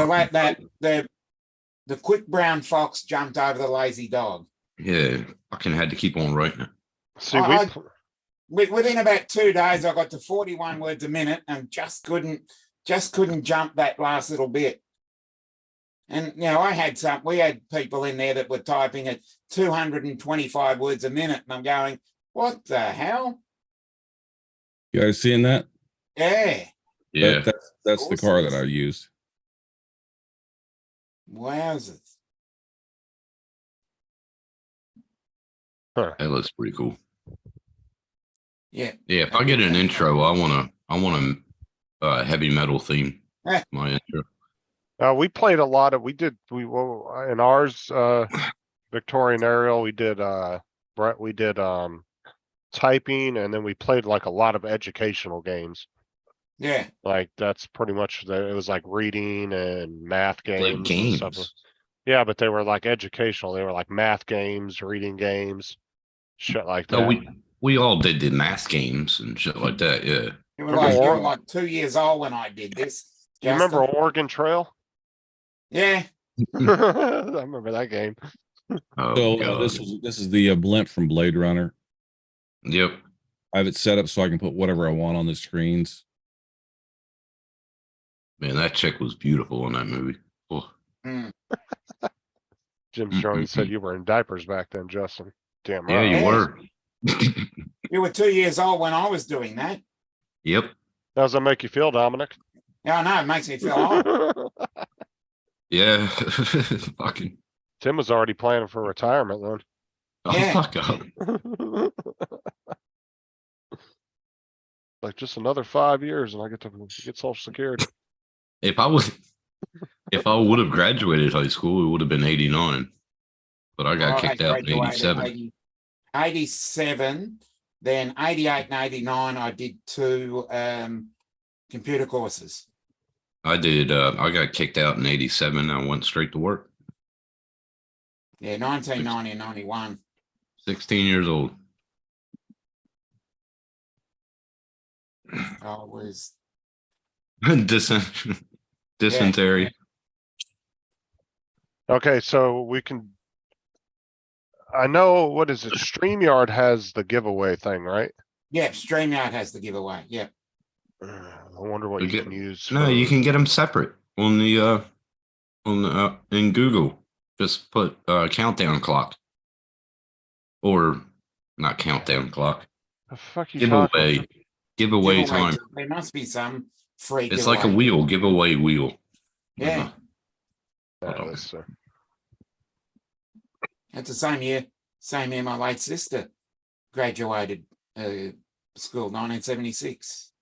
the quick brown fox jumped over the lazy dog. Yeah, fucking had to keep on writing it. See, I- Within about 2 days, I got to 41 words a minute and just couldn't jump that last little bit. And we had people in there that were typing at 225 words a minute, and I'm going, what the hell? You guys seeing that? Yeah, Yeah, That's the car that I used. wowzers. Huh. that looks pretty cool. Yeah, Yeah, if I get an intro, I want a heavy metal theme. Eh. My intro. we played a lot of, in ours, Victorian Aerial, we did typing, and then we played like a lot of educational games. yeah, Like that's pretty much it was like reading and math Like games. And stuff. games. Yeah, but they were like educational. They were like math games, reading games, shit like that. No, we all did the math games and shit like that. Yeah. you were like, Remember you were like 2 years old when I did this. Do you remember Justin. Oregon Trail? Yeah, I remember that game. Oh So god. this is the blimp from Blade Runner. Yep. I have it set up so I can put whatever I want on the screens. Man, that chick was beautiful in that movie. Oh. Mm. Jim Strong said Mm-mm-mm. you were in diapers back then, Justin. Damn Yeah, right. you Yeah. were. You were 2 years old when I was doing that. Yep. How does that make you feel, Dominic? Yeah, I know, it makes me feel old. Yeah. Fucking. Tim was already planning for retirement then. Oh, Yeah. fuck up. Like just another 5 years and I get to get social security. If I would have graduated high school, it would have been 89. But I got I kicked out in graduated 87. 87, then 88 and 89, I did 2 computer courses. I got kicked out in 87. I went straight to work. Yeah, 1990 and 91. 16 years old. I was, Dysentery. Okay, so we can. I know, what is it? StreamYard has the giveaway thing, right? yeah, StreamYard has the giveaway. Yeah. I wonder what You you get- can use. No, you for- can get them separate on the in Google. Just put countdown clock. Or not countdown clock. The fuck you talking? Giveaway time. There must be some free It's like a giveaway. wheel, giveaway wheel. Yeah, Yeah, Hold on. that's, it's the same year my late sister graduated school, 1976.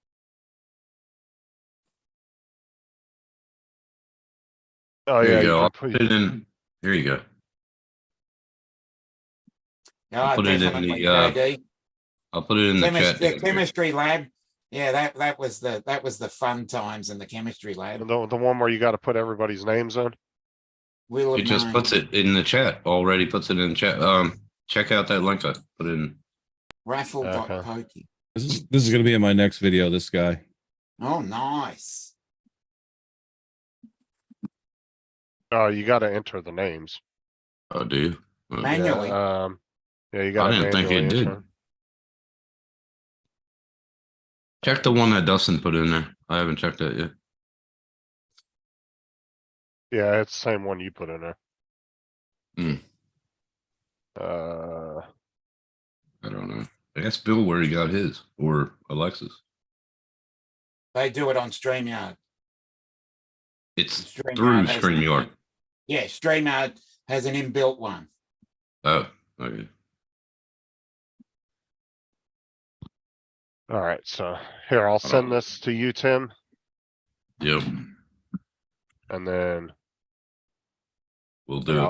Oh Here yeah, you you go. can I'll put, put it in. Here you go. Yeah, put it in definitely, the, JD. I'll put it in the chat. The chemistry lab. Yeah, that was the fun times in the chemistry lab. the one where you gotta put everybody's names in. Wheel of It just Nine. puts it in the chat. Already puts it in the chat. Check out that link I put in. Raffle.pokey. This is going to be in my next video. This guy. Oh, nice. Oh, you gotta enter the names. Oh, do you? Manually. Yeah, you gotta didn't think it manually did. enter. Check the one that Dustin put in there. I haven't checked that yet. Yeah, it's the same one you put in there. Hmm. I don't know. Ask Bill where he got his, or Alexis. They do it on StreamYard. It's StreamYard through has- StreamYard. Yeah, StreamYard has an inbuilt one. Oh, okay. Alright, so here, I'll send this to you, Tim, Yep, and then. we'll do it.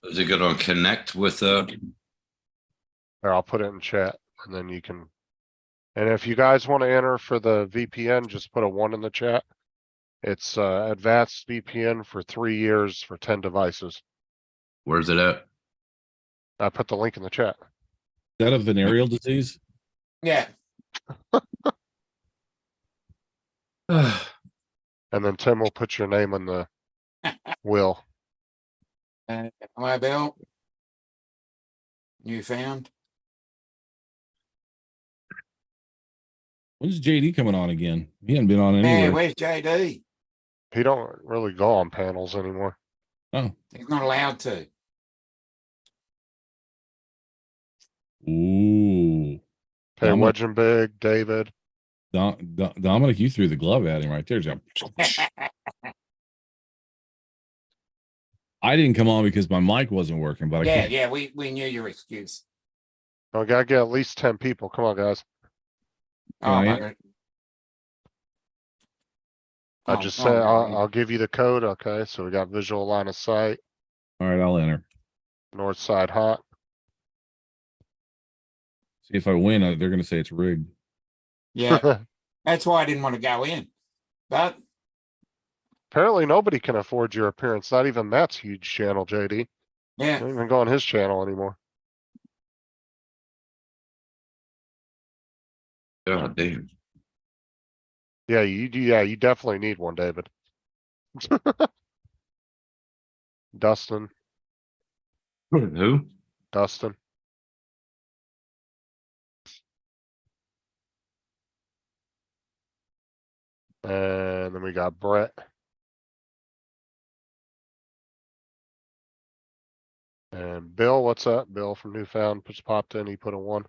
Is it good on Connect with Here, I'll put it in chat and then you can. And if you guys want to enter for the VPN, just put a 1 in the chat. It's advanced VPN for 3 years for 10 devices. where's it at? I put the link in the chat. Is that a venereal disease? Yeah. And then Tim will put your name in the will. Hi, Bill. You found? When's JD coming on again? He hadn't been on Yeah, anywhere. where's JD? He don't really go on panels anymore. Oh, He's not allowed to. ooh. Hey, Dominic. Wedging Big, David. Dominic, you threw the glove at him right there. Jim. I didn't come on because my mic wasn't working, but I Yeah, can't. yeah, we knew your excuse. I gotta get at least 10 people. Come on, guys. Oh, Right. bugger. I Oh, just oh, said, yeah. I'll give you the code. Okay, so we got visual line of sight, All right, I'll enter. north side hot. See if I win. They're going to say it's rigged. Yeah, that's why I didn't want to go in. But Apparently nobody can afford your appearance. Not even Matt's huge channel, JD. yeah, Don't even go on his channel anymore. God damn. Yeah, you definitely need one, David. Dustin, Who? Dustin. And then we got Brett. And Bill, what's up? Bill from Newfound just popped in. He put a 1.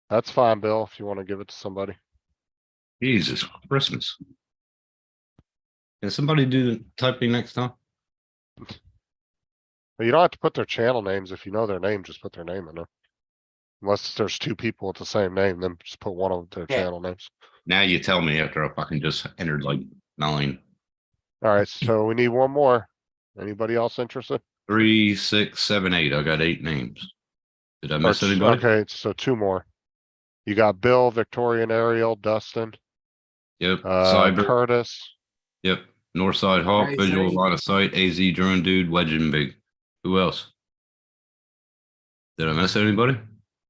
That's fine, Bill, if you want to give it to somebody. Jesus Christmas. Can somebody do the typing next time? But you don't have to put their channel names. If you know their name, just put their name in there. Unless there's 2 people with the same name, then just put one of their Yeah. channel names. Now you tell me after I fucking just entered like 9. Alright, so we need one more. Anybody else interested? 3, 6, 7, 8. I got 8 names. Did I Or miss t- anybody? Okay, so 2 more. You got Bill, Victorian Ariel, Dustin, Yep. Cyber. Curtis. Yep. Northside Hawk, AZ. Visual Line of Sight, AZ Drone Dude, Legend Big. Who else? Did I miss anybody?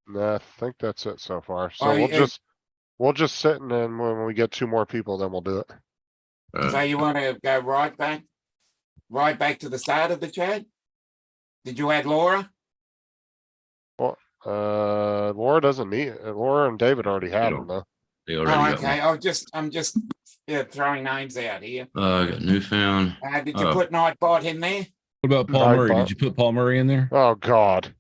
Nah, I think that's it so far. So Oh, we'll yeah. just sit and then when we get 2 more people, then we'll do it. So you want to go right back to the start of the chat? Did you add Laura? Laura doesn't need, Laura and David already have them though. They Oh, already got okay. one. I'm just throwing names out here. I got Newfound. Did you Oh. put Nightbot in there? What about Paul Nine Murray? bucks. Did you put Paul Murray in there? Oh, God.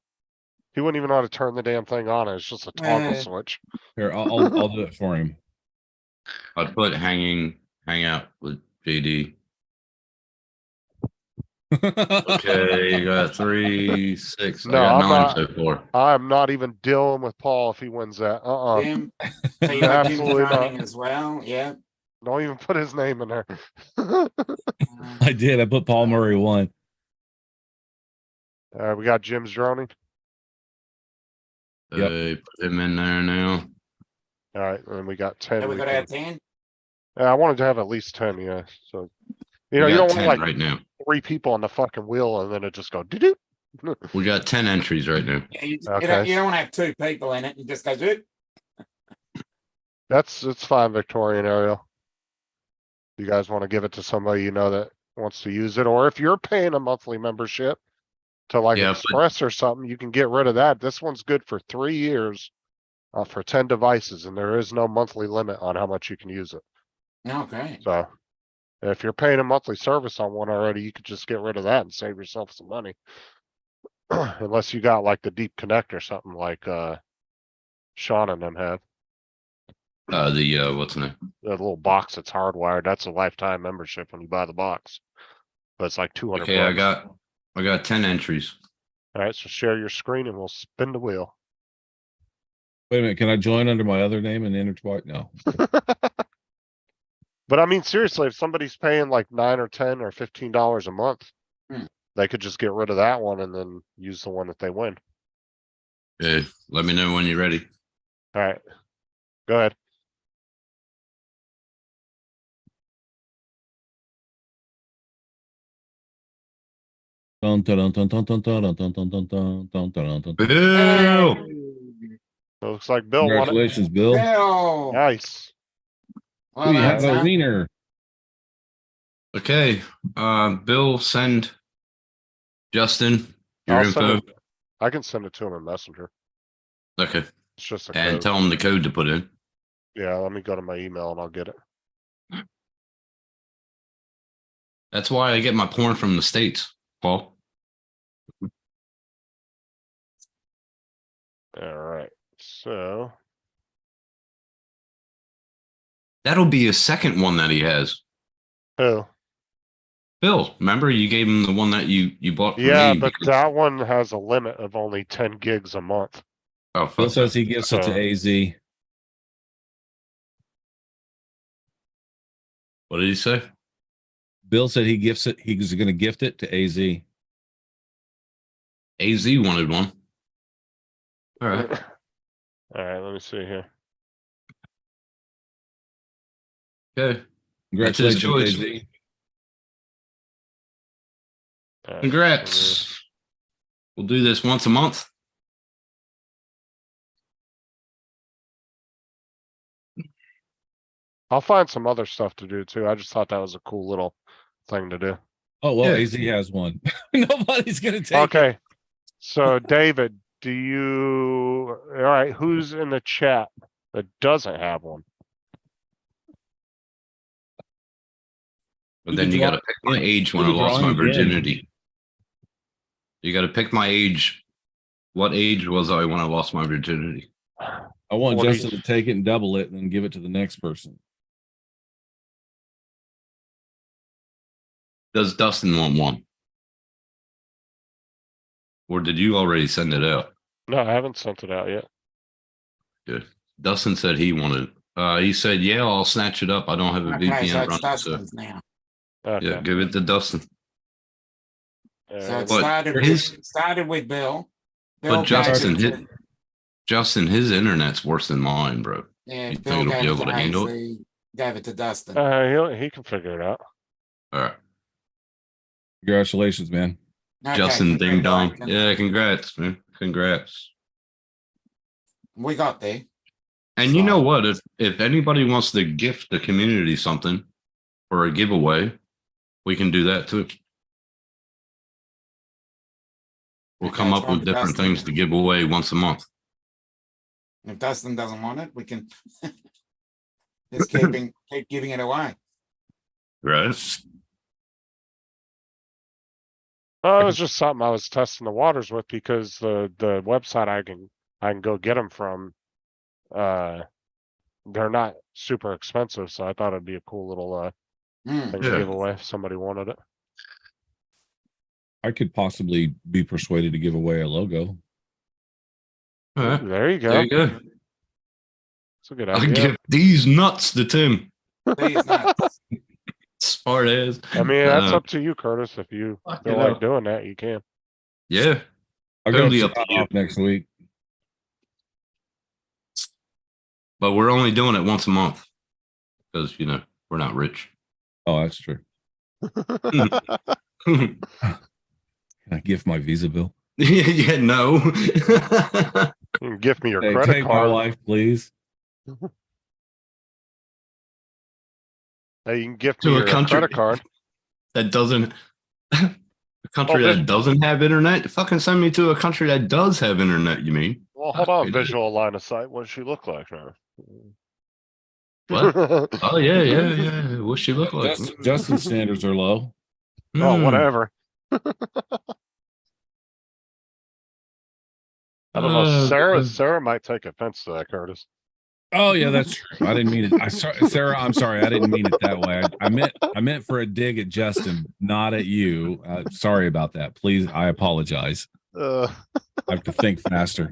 He wouldn't even know how to turn the damn thing on. It's just a toggle Uh, switch. Here, I'll do it for him. I'd put hang out with JD. Okay, you got 3, 6. No, I got I'm 9 not- so far. I'm not even dealing with Paul if he wins that. Jim. So you got Jim Absolutely running not. as well. Yeah. Don't even put his name in there. I did. I put Paul Murray 1. We got Jim's droning. Yep. Put him in there now. Alright, and we got 10. So we got can- our 10. Yeah, I wanted to have at least 10, yeah. So, you We know, you got don't want 10 like right now. 3 people on the fucking wheel and then it just go doo-doo. We got 10 entries right now. Yeah, you Okay. don't have 2 people in it. You just go, "Zoop." It's fine, Victorian Ariel. You guys want to give it to somebody you know that wants to use it, or if you're paying a monthly membership to like Yeah, but- Express or something, you can get rid of that. This one's good for 3 years for 10 devices, and there is no monthly limit on how much you can use it. Okay. So if you're paying a monthly service on one already, you could just get rid of that and save yourself some money. Unless you got like the Deep Connect or something like Sean and them have. What's the name? The little box that's hardwired, that's a lifetime membership when you buy the box. But it's like 200 Okay, I got 10 entries. All right, so share your screen and we'll spin the wheel. Wait a minute. Can I join under my other name and enter twice? No. But I mean, seriously, if somebody's paying like $9 or $10 or $15 a month, Hmm. they could just get rid of that one and then use the one that they win. Okay, let me know when you're ready. All right, go ahead. Dun, dun, dun, dun, dun, dun, dun, dun, dun, dun, dun, dun, dun, dun. Bill! So it looks like Bill won it. Congratulations, Bill. Bill. Nice. Well We done, had a son. wiener. Okay, Bill, send Justin your I'll send info. it- I can send it to him in Messenger. Okay, It's just a and code. tell him the code to put in. Yeah, let me go to my email and I'll get it. That's why I get my porn from the States, Paul. All right, so That'll be a second one that he has. who? Bill, remember you gave him the one that you bought from Yeah, me? but because- that one has a limit of only 10 gigs a month. Oh, Bill fuck says that. he gives it to So- AZ. What did he say? Bill said he gifts it. He's going to gift it to AZ. AZ wanted one. All right. All right, let me see here. Okay. That's his Congratulations, choice. AZ. All right, Congrats. We'll do this once a month. I'll find some other stuff to do too. I just thought that was a cool little thing to do. Oh well, Yeah. AZ has one. Nobody's gonna take it. Okay, so David, do you, all right, who's in the chat that doesn't have one? But Do then the you got to draw- pick my age when do I the lost my drawing again. virginity. You got to pick my age. What age was I when I lost my virginity? I want 40s. Justin to take it and double it, and then give it to the next person. Does Dustin want one? Or did you already send it out? No, I haven't sent it out yet. Good. Dustin said he wanted. He said, "Yeah, I'll snatch it up. I don't have a Okay, so VPN it's running." So Dustin's now. Okay. yeah, give it to Dustin. So Uh, it But started with Bill. But Bill gave Justin, it to- Justin, his internet's worse than mine, bro. yeah, you think Bill it'll be gave it able to to handle it? AZ, gave it to Dustin. he can figure it out. All right, Congratulations, man. Okay, Justin Ding Dong. congratulations. Yeah, congrats, man. Congrats. We got there. And you know what? If anybody wants to gift the community something for a giveaway, we can do that too. We'll Okay, come it's up on with different Dustin things then. to give away once a month. If Dustin doesn't want it, we can just keep giving it away. Right? Oh, it was just something I was testing the waters with because the website I can go get them from, they're not super expensive, so I thought it'd be a cool little Hmm. thing Yeah. to give away if somebody wanted it. I could possibly be persuaded to give away a logo. All right. There you go. There you go. It's a good I'll idea. give these nuts to Tim. These nuts. Smart ass. I mean, that's Uh, up to you, Curtis. If you Fuck feel it like up. doing that, you can. Yeah. I'll Totally go up to you. off next week. But we're only doing it once a month because, we're not rich. Oh, that's true. yeah, Can I give my Visa bill? no. You can give me your Hey, credit take my card. life, please. Hey, you can gift To me a your country. credit card. That doesn't. A country Oh, that doesn't have internet? Fucking send me to a country that does have internet, you mean? Well, hold Ah, on. it is. Visual line of sight. What does she look like now? What? Oh, yeah. What's she look like? Justin's standards are low. Oh, Hmm. whatever. I don't know. Sarah might take offense to that, Curtis. Oh yeah, that's true. I didn't mean it. Sarah, I'm sorry. I didn't mean it that way. I meant for a dig at Justin, not at you. Sorry about that. Please, I apologize. Uh, I have to think faster.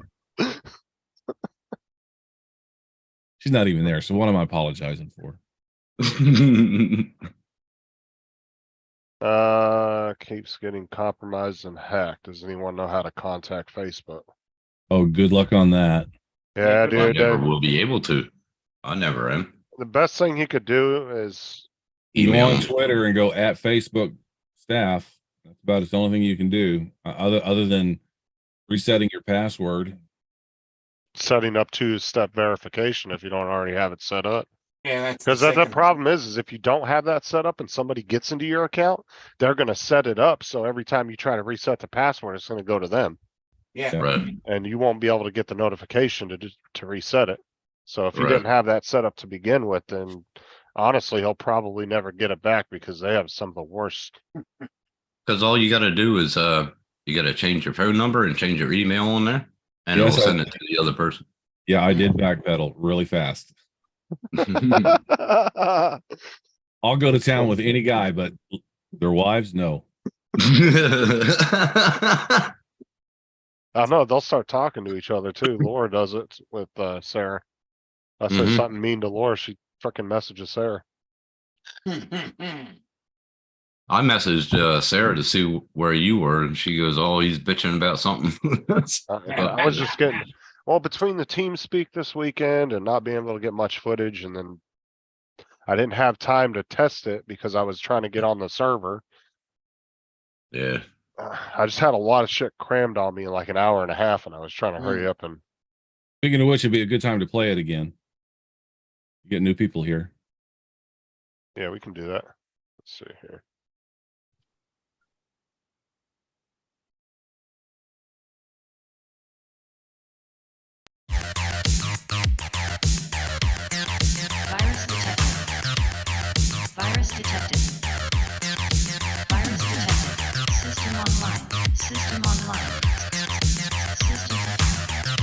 She's not even there. So what am I apologizing for? keeps getting compromised and hacked. Does anyone know how to contact Facebook? Oh, good luck on that. Yeah, I dude. never will be able to. I never am. The best thing he could do is You go Email on them. Twitter and go at Facebook staff. That's about the only thing you can do. Other than resetting your password. setting up two-step verification if you don't already have it set up. Yeah, that's Because the problem is if you don't have that set up and somebody gets into your account, they're going to set it up. So every time you try to reset the password, it's going to go to them Yeah, Right. and you won't be able to get the notification to reset it. So if you Right. didn't have that set up to begin with, then honestly, he'll probably never get it back because they have some of the worst. Because all you got to do is you got to change your phone number and change your email on there, and Yes, it'll send it to the other person. Yeah, I did backpedal really fast. I I'll go to town with any guy, but their wives, no. know they'll start talking to each other too. Laura does it with Sarah. I say Mhm. something mean to Laura, she freaking messages Sarah. I messaged Sarah to see where you were, and she goes, "Oh, he's bitching about something." I was just getting, well, between the team speak this weekend and not being able to get much footage, and then I didn't have time to test it because I was trying to get on the server. Yeah. I just had a lot of shit crammed on me in like an hour and a half, and I was trying to hurry up and Speaking of which, it'd be a good time to play it again. You get new people here. Yeah, we can do that. Let's see here. Virus detected. Virus detected. Virus detected. System online. System online. System.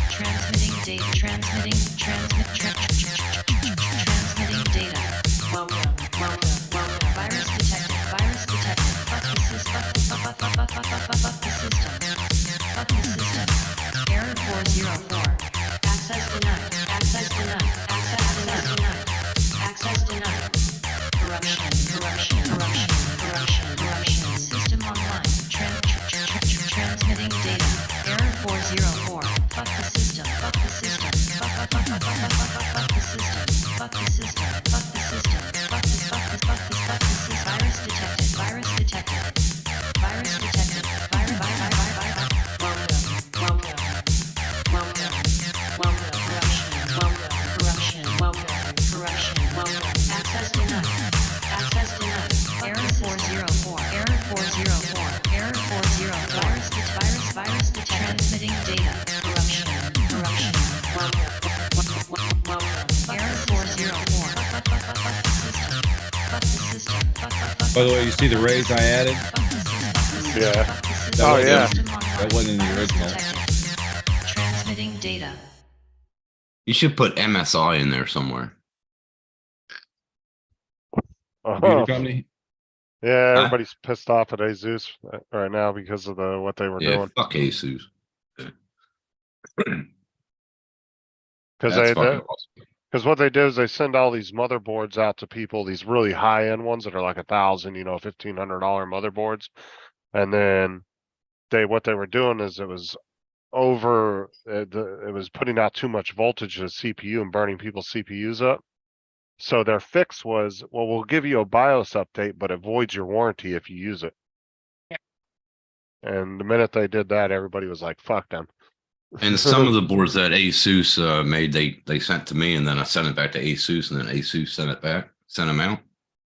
Transmitting data. Transmitting data. Welcome. Virus detected. Virus detected. Fuck the system. Fuck the system. Fuck the system. Error 404. Access denied. Access denied. Access denied. Access denied. Corruption. System online. Transmitting data. Error 404. Fuck the system. Fuck the system. Fuck the system. Fuck the system. Fuck the system. Virus detected. Virus detected. Virus detected. Welcome. Access denied. Access denied. Error 404. Error 404. Error 40. Virus transmitting data. Corruption. Welcome. Error 404. Fuck the system. By the way, you see the raise I added? Yeah. That Oh, wasn't- yeah. That wasn't in the original. Transmitting data. You should put MSI in there somewhere. Computer Oh, company? yeah, everybody's pissed off at Asus right now because of what they were Yeah, doing. fuck Asus. Because That's fucking awesome. because what they do is they send all these motherboards out to people, these really high end ones that are like $1,000, $1,500 motherboards, and then what they were doing is it was it was putting out too much voltage to the CPU and burning people's CPUs up. So their fix was, well, we'll give you a BIOS update, but it voids your warranty if you use it. And the minute they did that, everybody was like, fuck them. And some of the boards that Asus made, they sent to me, and then I sent it back to Asus, and then Asus sent them out.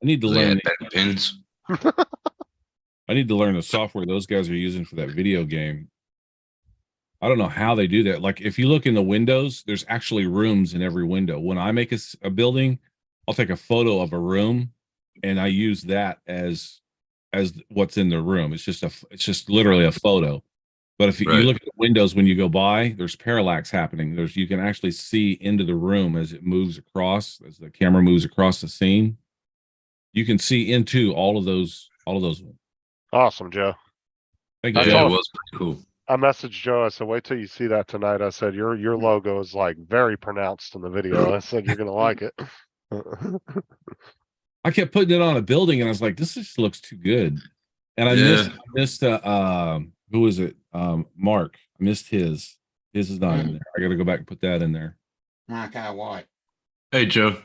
I need to They learn. had bad pins. I need to learn the software those guys are using for that video game. I don't know how they do that. Like if you look in the windows, there's actually rooms in every window. When I make a building, I'll take a photo of a room and I use that as what's in the room. It's just literally a photo. But if you Right. look at the windows when you go by, there's parallax happening. You can actually see into the room as it moves across, as the camera moves across the scene. You can see into all of those. Awesome, Joe. Thank I you, Yeah, saw it it. was pretty cool. I messaged Joe. I said, wait till you see that tonight. I said, your logo is like very pronounced in the video. I said, you're going to like it. I kept putting it on a building and I was like, this just looks too good. And I Yeah. missed who was it? Mark. I missed his. His is not in there. I gotta go back and put that in there. Mark R. White. Hey, Joe.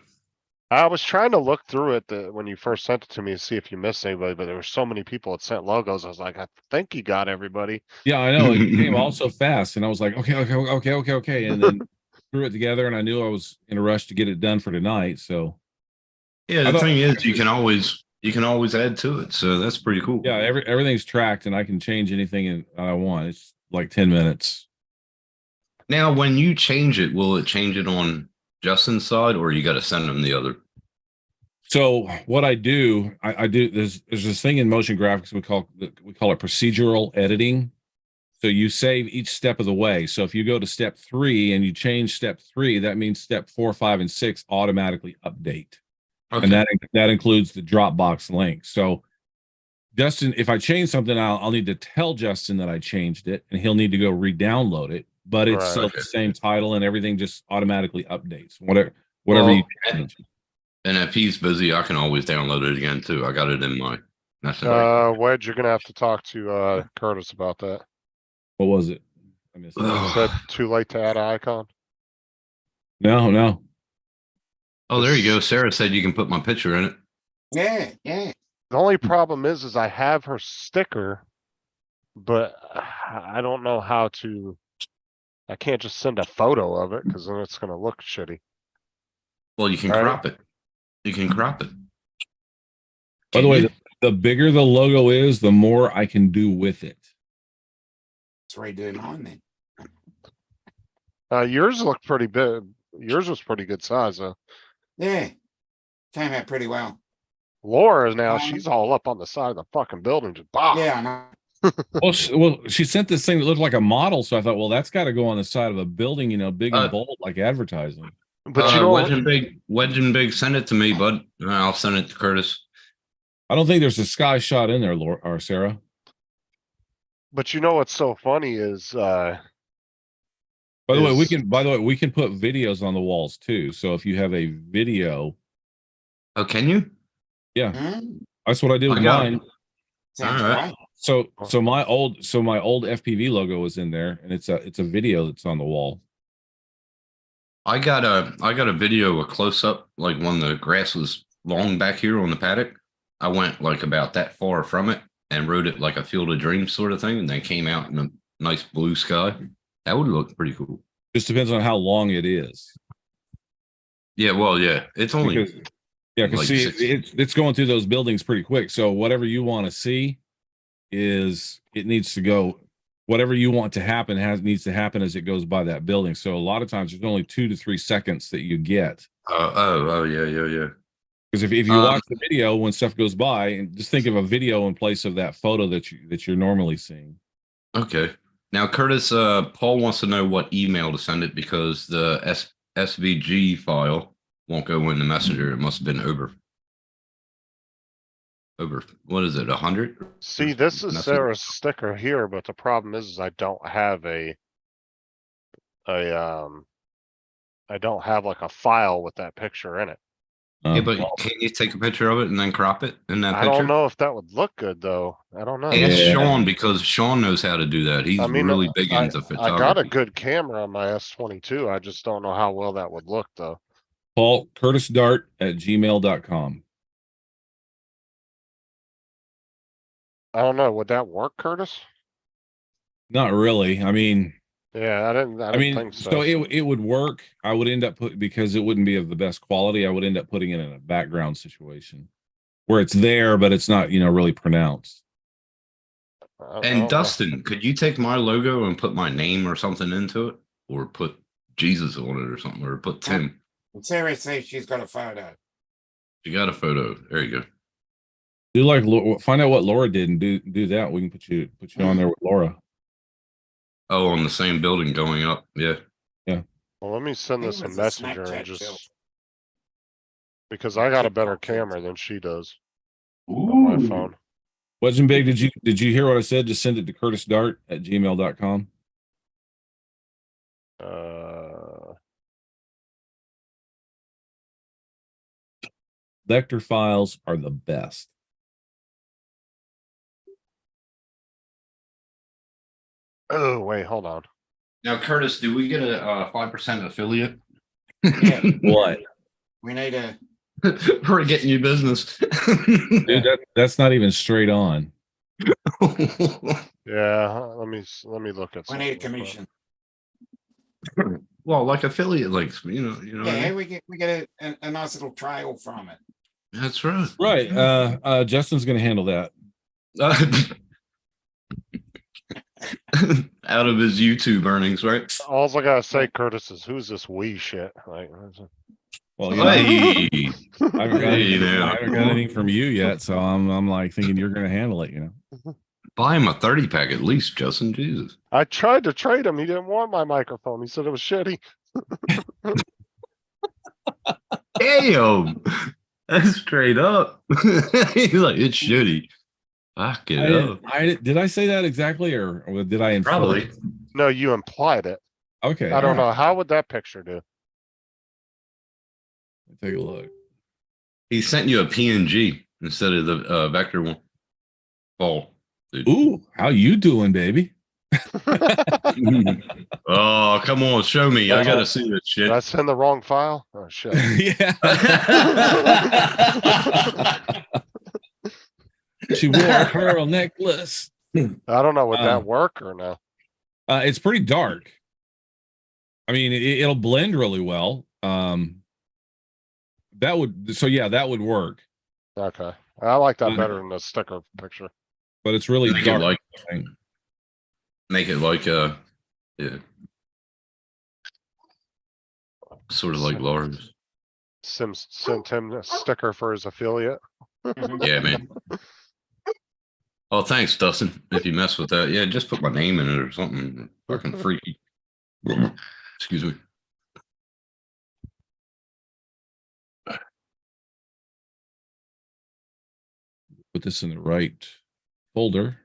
I was trying to look through it when you first sent it to me to see if you missed anybody, but there were so many people that sent logos. I was like, I think you got everybody. Yeah, I know. It came all so fast, and I was like, okay. And then threw it together, and I knew I was in a rush to get it done for tonight. So Yeah, I the thought- thing is, you can always add to it, so that's pretty cool. yeah, everything's tracked, and I can change anything I want. It's like 10 minutes. Now, when you change it, will it change it on Justin's side, or you got to send him the other? So what I do, I do there's this thing in motion graphics we call it procedural editing. So you save each step of the way. So if you go to step 3 and you change step 3, that means step 4, 5, and 6 automatically update. Okay. And that includes the Dropbox link. So Justin, if I change something, I'll need to tell Justin that I changed it, and he'll need to go re-download it. But it's Right, still okay. the same title, and everything just automatically updates. Whatever Well, you change. And if he's busy, I can always download it again too. I got it in my. That's Wedge, you're going to have to talk to Curtis about that. What was it? I missed it. You said too late to add an icon. No. Oh, there you go. Sarah said you can put my picture in it. Yeah. The only problem is I have her sticker, but I don't know how to. I can't just send a photo of it because then it's going to look shitty. Well, you can Right. crop it. You can crop it. By the Can way, you? the bigger the logo is, the more I can do with it. Let's redo mine then. Yours looked pretty big. Yours was pretty good size though. Yeah. Came out pretty well. Laura now, Um, she's all up on the side of the fucking building, just bah. Yeah, I know. Well, she sent this thing that looked like a model, so I thought, well, that's got to go on the side of a building, you know, big and bold, like advertising. But you know, Wedge and Big, send it to me, bud. And I'll send it to Curtis. I don't think there's a sky shot in there, Laura or Sarah. but you know what's so funny is, By the way, is- we can put videos on the walls too. So if you have a video, Oh, can you? that's what I did with I got mine. it. Sounds All right. great. So my old FPV logo is in there, and it's a video that's on the wall. I got a video, a close up, like when the grass was long back here on the paddock. I went like about that far from it and rode it like a Field of Dreams sort of thing, and then came out in a nice blue sky. That would look pretty cool. Just depends on how long it is. Yeah, well, yeah, it's only Because, yeah, because like see, it's going through those buildings pretty quick. So whatever you want to see is it needs to go. Whatever you want to happen needs to happen as it goes by that building. So a lot of times there's only 2 to 3 seconds that you get. yeah. Because if you watch the video when stuff goes by, and just think of a video in place of that photo that you're normally seeing. Okay. Now, Curtis, Paul wants to know what email to send it because the SVG file won't go in the messenger. It must have been over what is it, 100? see, this is Nothing. Sarah's sticker here, but the problem is I don't have I don't have like a file with that picture in it. Yeah, but can't you take a picture of it and then crop it in that I picture? don't know if that would look good though. I don't know. Ask Yeah. Sean because Sean knows how to do that. He's I mean, really big I into got a photography. good camera on my S22. I just don't know how well that would look though. Paul curtisdart@gmail.com. I don't know. Would that work, Curtis? Not really. I mean, Yeah, I didn't think so. so it would work. I would end up because it wouldn't be of the best quality. I would end up putting it in a background situation where it's there, but it's not, really pronounced. I don't And know. Dustin, could you take my logo and put my name or something into it? Or put Jesus on it or something, or put Tim. Sarah says she's got a photo. You got a photo. There you go. Do like find out what Laura did and do that. We can put you on there with Laura. Oh, on the same building going up. Yeah. Well, let me send I this think in it was a Messenger and Snapchat just filter. because I got a better TikTok filter. camera than she does on my phone. Wasn't big. Did you hear what I said? Just send it to curtisdart@gmail.com. Vector files are the best. Oh, wait, hold on. Now, Curtis, do we get a 5% affiliate? Yeah. What? We need a We're getting you business. Dude, that's not even straight on. Yeah, let me look at we need a something real quick. commission. Well, like affiliate links, you know. What I Yeah, mean? we get a nice little trail from it. That's right. Right. Justin's gonna handle that. Out of his YouTube earnings, right? All I gotta say, Curtis, is who's this we shit? Like, Well, Hey, I haven't got Hey, anything, now. I haven't got anything from you yet, so I'm like thinking you're gonna handle it, buy him a 30 pack at least, Justin. Jesus. I tried to trade him. He didn't want my microphone. He said it was shitty. Damn. That's straight up. He's like, it's shitty. Fuck it up. Did I say that exactly, or did I infer Probably. it? No, you implied it. Okay. I don't all know. How would that picture do? right. Take a look. He sent you a PNG instead of the vector one. Paul. Dude. Ooh, how you doing, baby? Oh, come on, show me. I gotta see this shit. Did I send the wrong file? Oh shit. Yeah. She wore a pearl necklace. I don't know. Would that work or no? It's pretty dark. I mean, it'll blend really well. That would work. Okay. I like that Uh, better than the sticker picture. but it's really Make it dark. like, I think. make it like, yeah, sort of like Lars. Sims sent him a sticker for his affiliate. Yeah, man. Oh, thanks, Dustin. If you mess with that, yeah, just put my name in it or something. Fucking freaky. Excuse me. Put this in the right folder.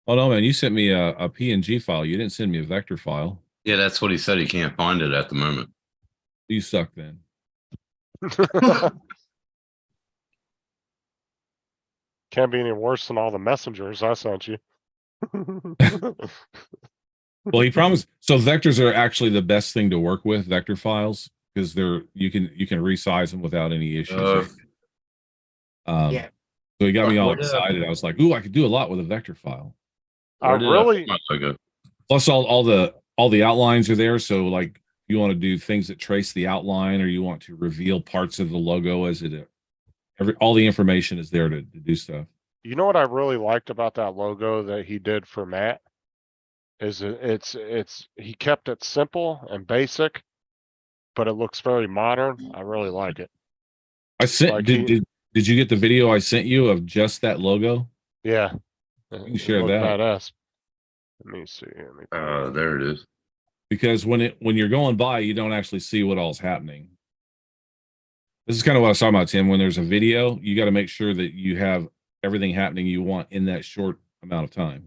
Oh no, man, you sent me a PNG file. You didn't send me a vector file. Yeah, that's what he said. He can't find it at the moment. You suck then. Can't be any worse than all the messengers I sent you. Well, he promised. So vectors are actually the best thing to work with, vector files, because you can resize them without any issues. Yeah. So he got me all What, excited. I was like, "Ooh, I could do a lot with a vector file." I where did really, find my logo? Plus, all the outlines are there. So, like, you want to do things that trace the outline, or you want to reveal parts of the logo as it. All the information is there to do stuff. you know what I really liked about that logo that he did for Matt? Is he kept it simple and basic, but it looks very modern. I really like it. I sent. Like Did you get the video I sent you of just that logo? Yeah. You can share It looked that. Badass. Let me see. There it is. Because when you're going by, you don't actually see what all's happening. This is kind of what I was talking about, Tim. When there's a video, you got to make sure that you have everything happening you want in that short amount of time.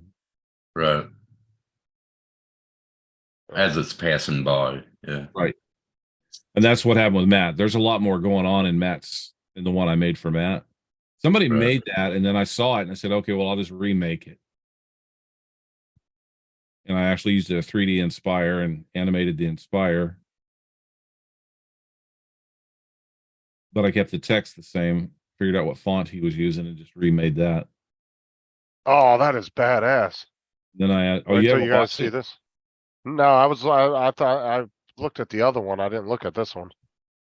Right. As it's passing by. Yeah. Right. And that's what happened with Matt. There's a lot more going on in the one I made for Matt. Somebody Right. made that, and then I saw it and I said, okay, well, I'll just remake it. And I actually used a 3D Inspire and animated the Inspire. But I kept the text the same, figured out what font he was using, and just remade that. Oh, that is badass. Then I Wait till you guys watched see it? this. No, I thought I looked at the other one. I didn't look at this one.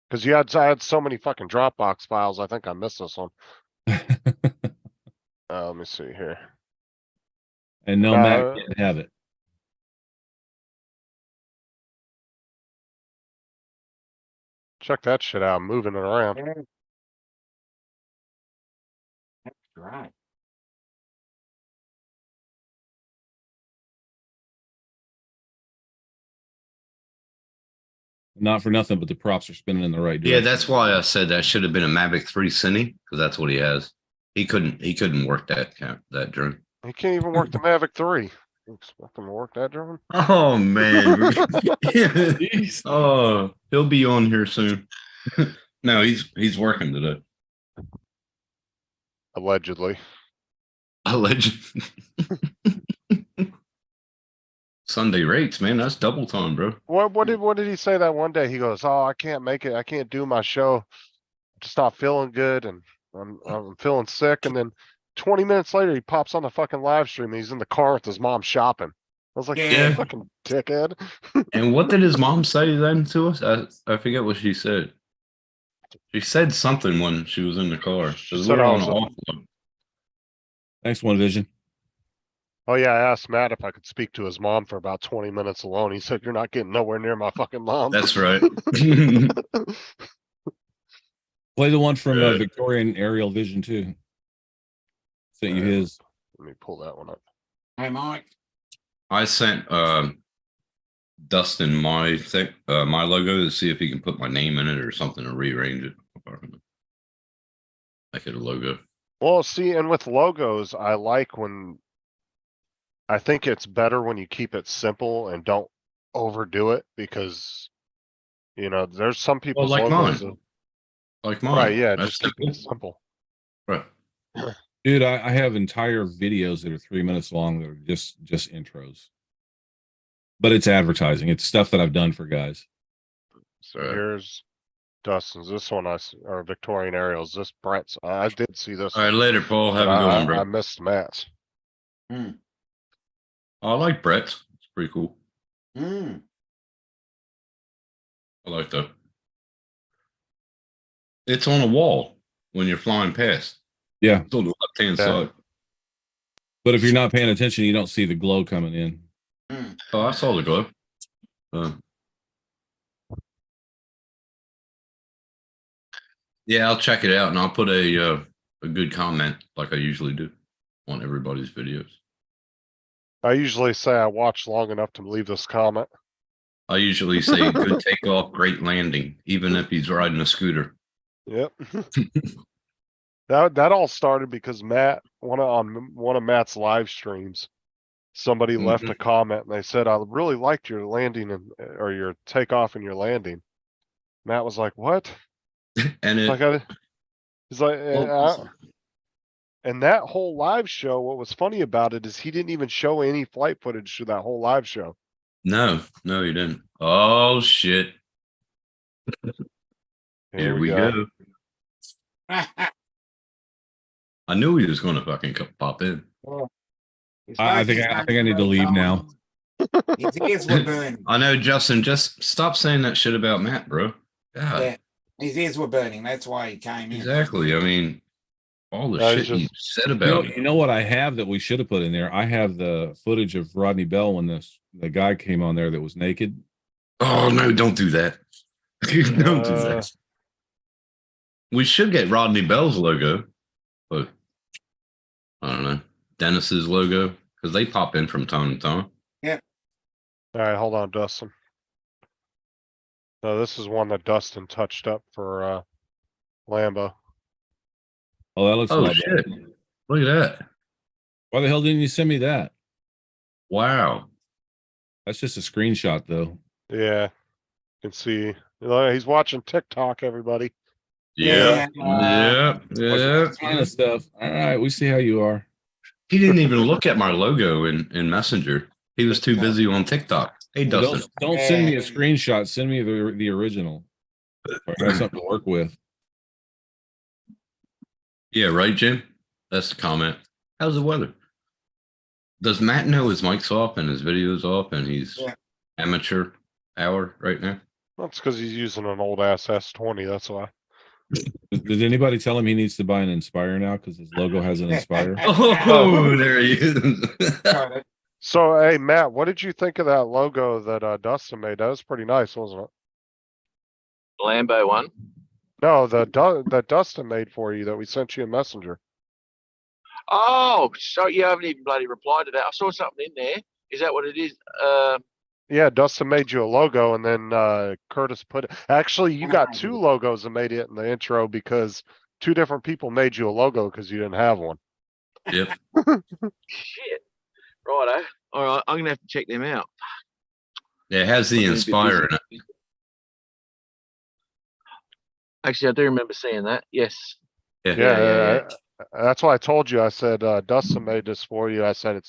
Cause I had so many fucking Dropbox files. I think I missed this one. Let me see here. And no, Matt can't have it. Check that shit out. I'm moving it around. That's right. Not for nothing, but the props are spinning in the right direction. Yeah, that's why I said that should have been a Mavic 3 Cine, because that's what he has. He couldn't work that drone. He can't even work the Mavic 3. You expect him to work that drone? Oh man. Oh, he'll be on here soon. No, he's working today. Allegedly. Alleged. Sunday rates, man. That's double time, bro. What did he say that one day? He goes, "Oh, I can't make it. I can't do my show. Just not feeling good, and I'm feeling sick." And then 20 minutes later, he pops on the fucking live stream. And he's in the car with his mom shopping. I was like, Yeah. "You fucking dickhead." And what did his mom say then to us? I forget what she said. She said something when she was in the car. She 'Cause said we're I on was offload. Thanks, One Vision. Oh yeah, I asked Matt if I could speak to his mom for about 20 minutes alone. He said, "You're not getting nowhere near my fucking mom." That's right. Play the one from Right. Victorian Aerial Vision too. Sent you his. Let me pull that one up. Hey, Mike. I sent Dustin my my logo to see if he can put my name in it or something to rearrange it. Make it a logo. Well, see, and with logos, I like I think it's better when you keep it simple and don't overdo it because, there's some people's like logos. mine. Like mine. Right, yeah, That's just keep it simple. simple. Right. Dude, I have entire videos that are 3 minutes long that are just intros. But it's advertising. It's stuff that I've done for guys. So Right. here's Dustin's. This one or Victorian Aerials. This Brett's. I did see this. All right, later, Paul. Have but a good one, I bro. missed Matt's. I like Brett's. It's pretty cool. Mm. I like that. It's on a wall when you're flying past. Yeah. It's on the left hand Yeah. side. But if you're not paying attention, you don't see the glow coming in. Oh, I saw the glow. Yeah, I'll check it out and I'll put a good comment like I usually do on everybody's videos. I usually say I watched long enough to leave this comment. I usually say good takeoff, great landing, even if he's riding a scooter. Yep. That all started because Matt, on one of Matt's live streams, somebody left a comment and they said, I really liked your landing or your takeoff and your landing. Matt was like, what? And it, Like, he's like, well, and that whole live show, what was funny about it is he didn't even show any flight footage to that whole live show. no, you didn't. Oh shit. Here we go. I knew he was going to fucking pop in. I think I need to leave now. His ears were burning. I know, Justin. Just stop saying that shit about Matt, bro. God, Yeah, his ears were burning. That's why he came in. exactly. I mean, all the No, it's shit you said You about you know what I have that we should have put in there? I have the footage of Rodney Bell when the guy came on there that was naked. Oh no, don't do that. Don't do that. We should get Rodney Bell's logo, but I don't know, Dennis's logo, because they pop in from time to time. All right, hold on, Dustin. No, this is one that Dustin touched up for Lambo. Oh, that looks a Oh lot shit. better. Look at that. Why the hell didn't you send me that? Wow. That's just a screenshot though. Yeah, you can see he's watching TikTok, everybody. Yeah. Yeah. Yeah. Kind of stuff. All right, we see how you are. He didn't even look at my logo in Messenger. He was too busy on TikTok. Hey, Dustin. Don't send me a screenshot. Send me the original. I got something to work with. Yeah, right, Jim? That's the comment. How's the weather? Does Matt know his mic's off and his video's off and he's amateur hour right now? That's because he's using an old ass S20. That's why. Did anybody tell him he needs to buy an Inspire now because his logo has an Inspire? Oh, there he is. So, hey, Matt, what did you think of that logo that Dustin made? That was pretty nice, wasn't it? Lambo one. No, that Dustin made for you that we sent you a messenger. Oh, so you haven't even bloody replied to that. I saw something in there. Is that what it is? Yeah, Dustin made you a logo, and then Curtis put it. Actually, you got two logos and made it in the intro because two different people made you a logo because you didn't have one. Yep. Shit. Righto. All right, I'm gonna have to check them out. Yeah, it has the I'm gonna be Inspire in busy. it. Actually, I do remember seeing that. Yes. Yeah. That's why I told you. I said Dustin made this for you. I said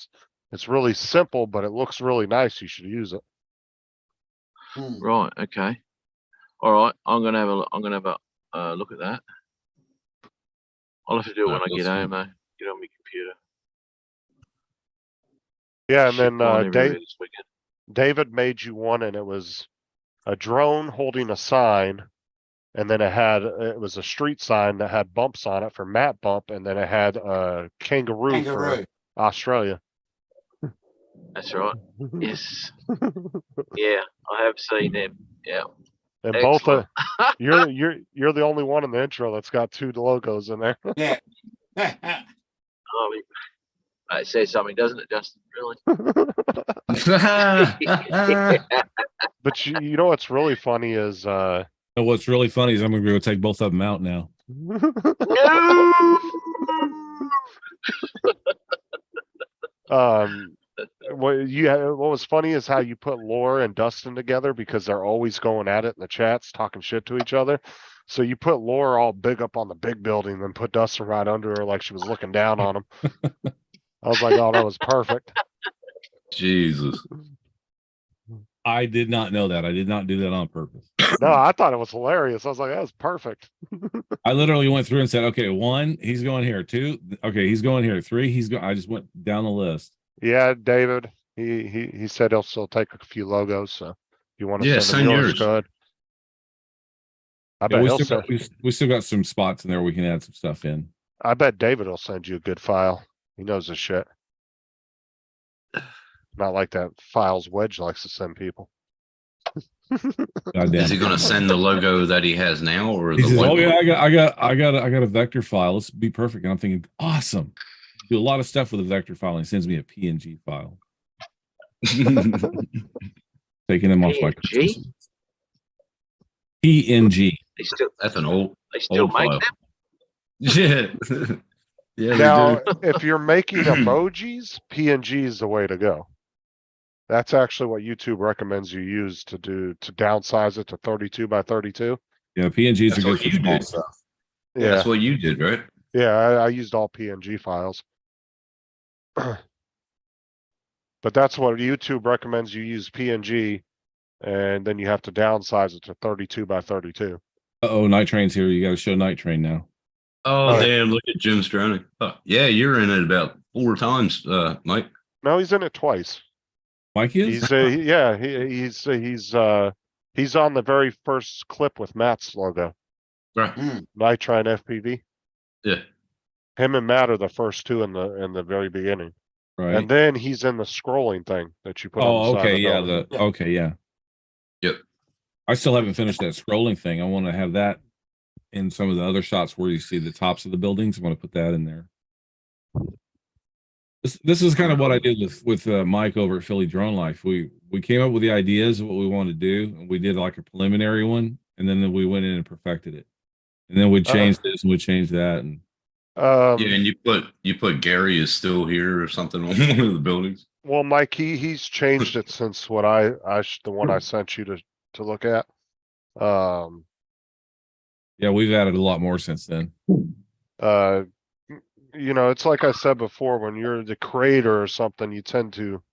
it's really simple, but it looks really nice. You should use it. Right. Okay. All right. I'm gonna have a look at that. I'll have to do it when I get home. Get on my computer. Yeah, and Shit then flying everywhere this weekend. David made you one, and it was a drone holding a sign, and then it was a street sign that had bumps on it for Matt Bump, and then it had a kangaroo. For Australia. That's right. Yes. Yeah, I have seen them. Yeah. And Excellent. both you're the only one in the intro that's got two logos in there. Yeah. Oh, it says something, doesn't it, Justin? Really? But you know what's really funny is And what's really funny is I'm going to go take both of them out now. what was funny is how you put Laura and Dustin together because they're always going at it in the chats, talking shit to each other. So you put Laura all big up on the big building, then put Dustin right under her like she was looking down on him. I was like, oh, that was perfect. Jesus. I did not know that. I did not do that on purpose. No, I thought it was hilarious. I was like, that was perfect. I literally went through and said, okay, 1, he's going here. 2, okay, he's going here. 3, he's going. I just went down the list. Yeah, David. He said he'll still take a few logos. So if you want to Yeah, send send him yours, yours. good. I Yeah, bet we he'll still send, got, we still got some spots in there we can add some stuff in. I bet David will send you a good file. He knows his shit. Not like that files Wedge likes to send people. Goddamn. Is he going to send the logo that he has now, or He the says, one? "Oh yeah, I got a vector file. Let's be perfect." And I'm thinking, awesome. Do a lot of stuff with a vector file, and he sends me a PNG file. Taking them off my PNG? PNG. They still That's an old make file. them. Yeah. Yeah, Now, they do. if you're making emojis, PNG is the way to go. That's actually what YouTube recommends you use to downsize it to 32 by 32. Yeah, PNGs That's are good what for you small did. stuff. Yeah, That's what you did, right? yeah, I used all PNG files. But that's what YouTube recommends you use PNG, and then you have to downsize it to 32 by 32. Oh, Night Train's here. You got to show Night Train now. Oh, yeah. damn. Look at Jim's drowning. Oh, yeah, you're in it about 4 times, Mike. No, he's in it twice. Mike is? Yeah, he's on the very first clip with Matt's logo, Right. Nitrine FPV. Yeah. Him and Matt are the first two in the very beginning. Right. And then he's in the scrolling thing that you put on the Oh, side okay. of the Yeah. building. Okay. Yeah. Yep. I still haven't finished that scrolling thing. I want to have that in some of the other shots where you see the tops of the buildings. I want to put that in there. This is kind of what I did with Mike over at Philly Drone Life. We came up with the ideas of what we wanted to do, and we did like a preliminary one, and then we went in and perfected it. And then we changed this and we changed that, and Yeah, and you put Gary is still here or something on one of the buildings. well, Mike, he's changed it since what the one I sent you to look at. yeah, we've added a lot more since then. You know, it's like I said before, when you're the creator or something, you tend to,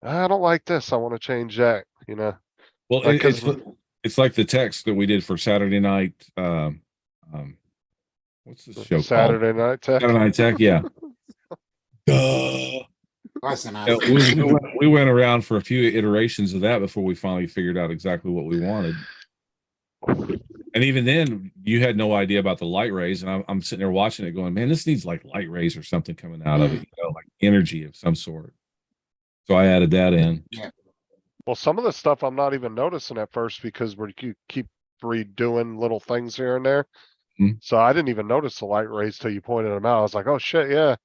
I don't like this, I want to change that, you know. Well, Like, it's like the text that we did for Saturday night. What's this show Saturday Night Tech. called? Saturday Night Tech. Yeah. Duh. Close enough. Yeah, we went around for a few iterations of that before we finally figured out exactly what we wanted. And even then, you had no idea about the light rays, and I'm sitting there watching it, going, "Man, this needs like light rays or something coming out of it, like energy of some sort." So I added that in. Well, some of the stuff I'm not even noticing at first because you keep redoing little things here and there. So I didn't even notice the light rays till you pointed them out. I was like, "Oh shit, yeah,"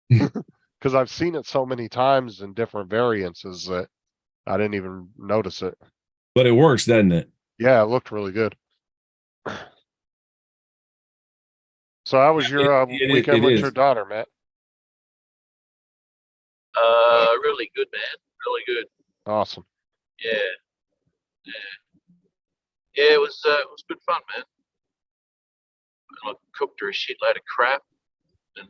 because I've seen it so many times in different variances that I didn't even notice it. But it works, doesn't it? Yeah, it looked really good. So how was your weekend with your daughter, Matt? Really good, man. Really good. Awesome. Yeah. Yeah, it was good fun, man. I cooked her a shitload of crap, and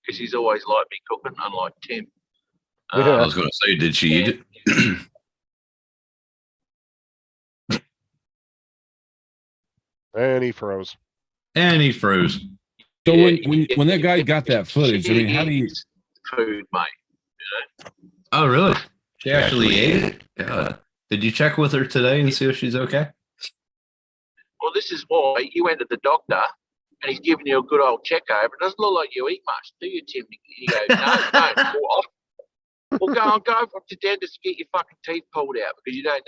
because he's always liked me cooking, unlike Tim. I was going to say, did she eat it? And he froze. And he froze. So when that guy got that footage, I mean, how do you? Food, mate. Oh, really? She actually ate it? God. Did you check with her today and see if she's okay? Well, this is why you went to the doctor and he's giving you a good old check over. It doesn't look like you eat much, do you, Tim? You go, no. Well, go to the dentist to get your fucking teeth pulled out because you don't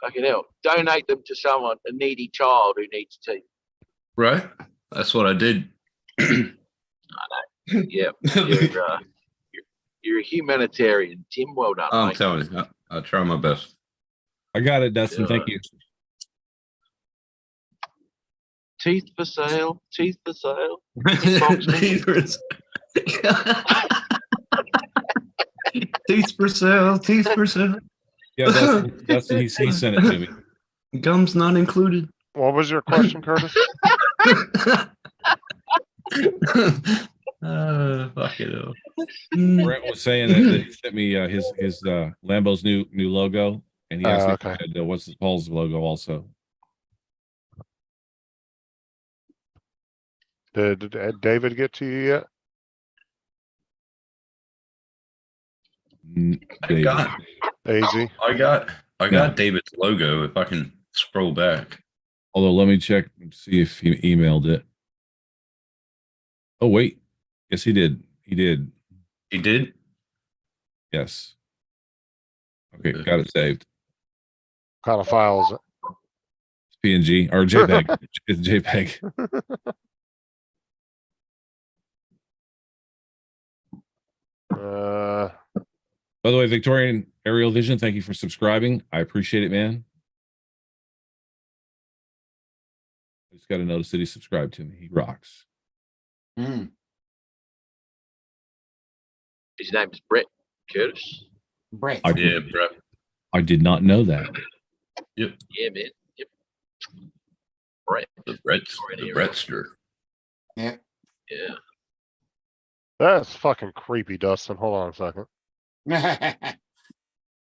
fucking hell. Donate them to someone, a needy child who needs teeth. Right? That's what I did. Yeah. You're a humanitarian, Tim. Well done, I'm mate. telling you, I'll try my best. I got it, Dustin. Thank you. Teeth for sale. Teeth for sale. Teeth for sale. Teeth for sale. Yeah, Dustin, he sent it to me. Gums not included. What was your question, Curtis? Fuck it up. Brent was saying that he sent me his Lambo's new logo, and he asked me if I had, what's Paul's logo also. Did David get to you yet? David. AZ? I got David's logo. If I can scroll back. Although let me check and see if he emailed it. Oh wait, yes he did. He did. He did. Yes. Okay, got it saved. What kind of file is it? It's PNG or JPEG. It's JPEG. By the way, Victorian Aerial Vision, thank you for subscribing. I appreciate it, man. I just got to notice that he subscribed to me. He rocks. Mm. His name's Brett Curtis. Brett. Yeah, Brett. I did not know that. Yep. Yeah, man. Yep. Brett. The Brettster. Yeah. That's fucking creepy, Dustin. Hold on a second.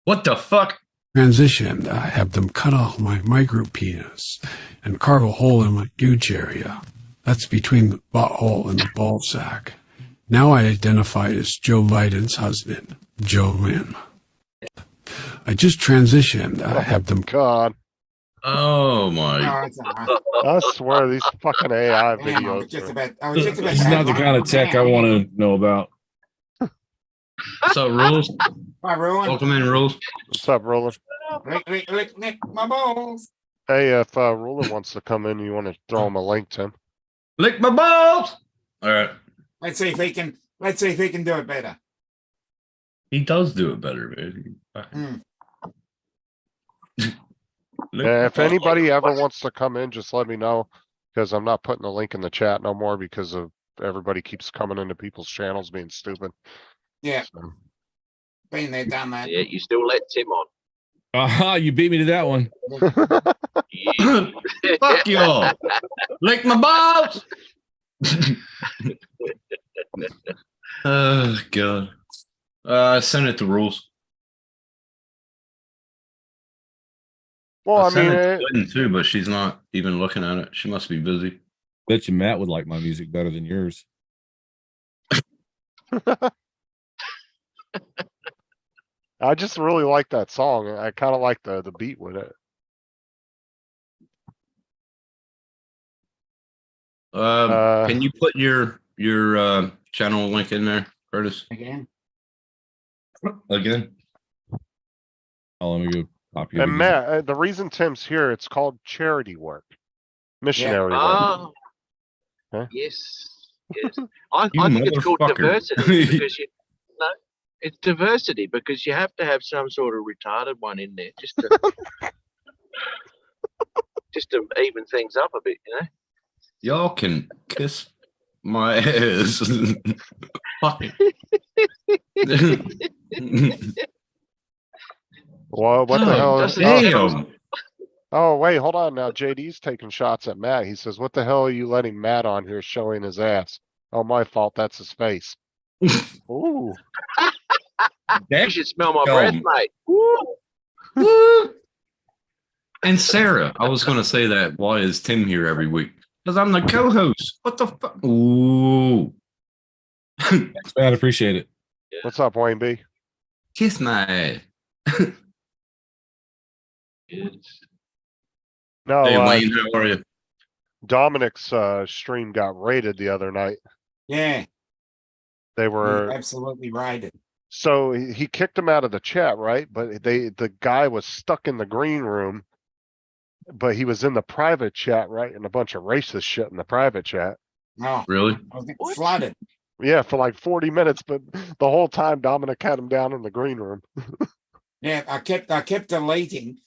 What the fuck? Transitioned, I have them cut off my micro penis and carve a hole in my gooch area. That's between the butthole and the ball sack. Now I identify as Joe Biden's husband, Joe Lynn. I just transitioned, I have them. God, Oh my! Oh, it's all right. I swear these fucking AI Damn, I was videos. just are- about. I was just about. This is to not the have kind of one. tech I Damn. want to know about. What's up, Rules? Hi, Rowan. Welcome in, Rules. What's up, Roland? Lick my balls. Hey, if Roland wants to come in, you want to throw him a link, Tim? Lick my balls. All right. Let's see if he can. Let's see if he can do it better. He does do it better, man. Mm. Lick Yeah, my if balls. anybody ever wants to come in, just let me know, because I'm not putting the link in the chat no more because of everybody keeps coming into people's channels being stupid. Yeah, So, been there, done that. Yeah, you still let Tim on. Aha, you beat me to that one. Yeah. Fuck y'all. Lick my balls. Oh god. Send it to Rules. well, I sent mean, it to Lynn too, but she's not even looking at it. She must be busy. Bet you Matt would like my music better than yours. I just really like that song. I kind of like the beat with it. Can you put your channel link in there, Curtis? Again. Again? Oh, let me go copy it. And Matt, the reason Tim's here, it's called charity work, missionary work. Ah. Huh? Yes. Yes. I You think it's called motherfucker. diversity because it's diversity because you have to have some sort of retarded one in there just to even things up a bit, you know. Y'all can kiss my ass. Fuck it. Well, what the hell? Dustin, Damn. Oh, wait, hold on now. JD's taking shots at Matt. He says, what the hell are you letting Matt on here showing his ass? Oh, my fault. That's his face. Ooh. You should smell my breath, Dumb. mate. Woo. And Sarah, I was going to say that. Why is Tim here every week? Because I'm the co-host. What the fuck? Ooh. Thanks, Matt. Appreciate it. What's up, Wayne B? Kiss my ass. Yes. No, Hey, Wayne, how are you? Dominic's stream got raided the other night. Yeah. They were Absolutely right. so he kicked him out of the chat, right? But the guy was stuck in the green room, but he was in the private chat, right? And a bunch of racist shit in the private chat. Oh, Really? I was getting What? flooded. Yeah, for like 40 minutes, but the whole time Dominic had him down in the green room. Yeah, I kept deleting.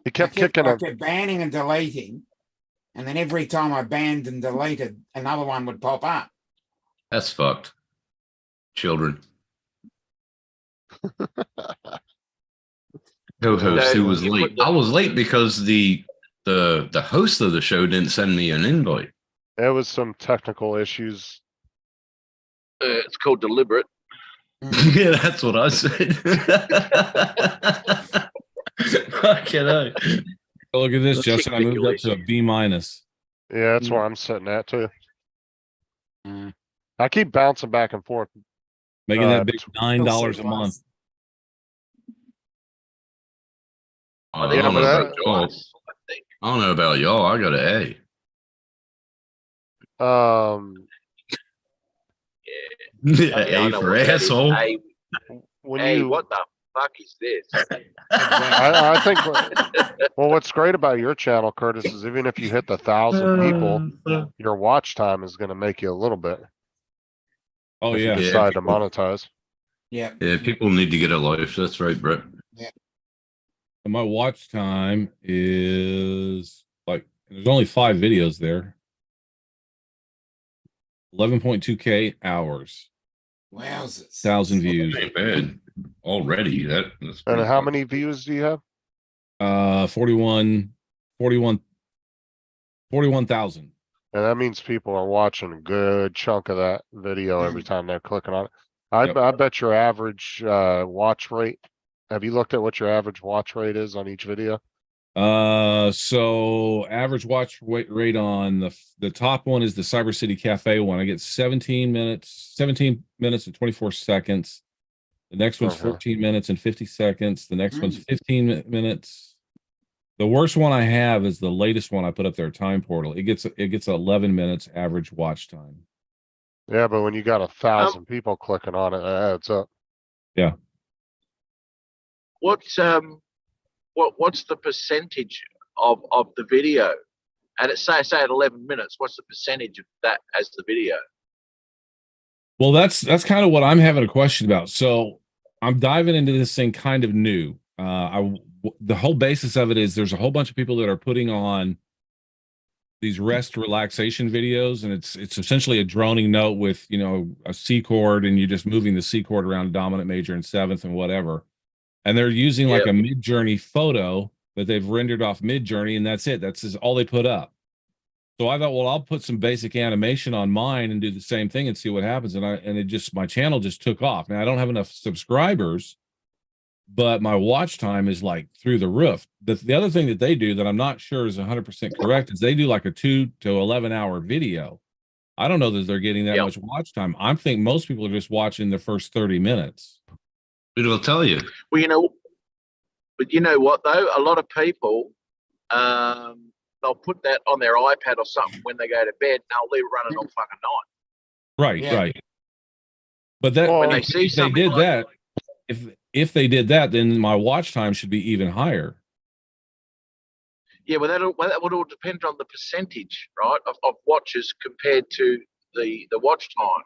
He kept kicking I him. kept banning and deleting. And then every time I banned and deleted, another one would pop up. That's fucked. Children. Co-host who was You late. put the- I was late because the host of the show didn't send me an invite. There was some technical issues. It's called deliberate. Yeah, that's what I said. Fucking hell. Oh, look at this, Let's Justin. I take moved up to a regulation. B minus. Yeah, that's where I'm sitting at too. I keep bouncing back and forth. Making that big between- $9 a month. I think don't but know that- about y'all. I think. I don't know about y'all. I got an A. Yeah, I A know for what that is. asshole. When Hey, you, what the fuck is this? I think, well, what's great about your channel, Curtis, is even if you hit the 1,000 people, your watch time is gonna make you a little bit. Oh If you yeah. decide to people- monetize. Yeah. Yeah, people need to get a life. That's right, Brett. And my watch time is like there's only 5 videos there. 11.2K hours, Wowzers. 1,000 views. Ain't bad already. That's And pretty how good. many views do you have? 41,000. And that means people are watching a good chunk of that video every time they're clicking on it. Yep. I bet your average watch rate. Have you looked at what your average watch rate is on each video? So average watch rate on the top one is the Cyber City Cafe one. I get 17 minutes and 24 seconds. The next one's Uh-huh. 14 minutes and 50 seconds. The next one's 15 minutes. The worst one I have is the latest one I put up there, Time Portal. It gets 11 minutes average watch time. Yeah, but when you got 1,000 people clicking on it, that adds up. What's the percentage of the video? And it's say at 11 minutes. What's the percentage of that as the video? Well, that's kind of what I'm having a question about. So I'm diving into this thing kind of new. The whole basis of it is there's a whole bunch of people that are putting on these rest relaxation videos, and it's essentially a droning note with a C chord, and you're just moving the C chord around dominant, major, and seventh, and whatever. And they're using like a Mid-Journey photo that they've rendered off Mid-Journey, and that's it. That's all they put up. So I thought, well, I'll put some basic animation on mine and do the same thing and see what happens. And my channel just took off. Now I don't have enough subscribers, but my watch time is like through the roof. The other thing that they do that I'm not sure is 100% correct is they do like a 2 to 11 hour video. I don't know that they're getting that much watch time. I think most people are just watching the first 30 minutes. It'll tell you. Well, but you know what though? A lot of people, they'll put that on their iPad or something when they go to bed, and they'll leave it running all fucking night. Right, Yeah. right. But that Well, When they if see they something did like that, if they did that, then my watch time should be even higher. Yeah, well, that would all depend on the percentage, right, of watches compared to the watch time.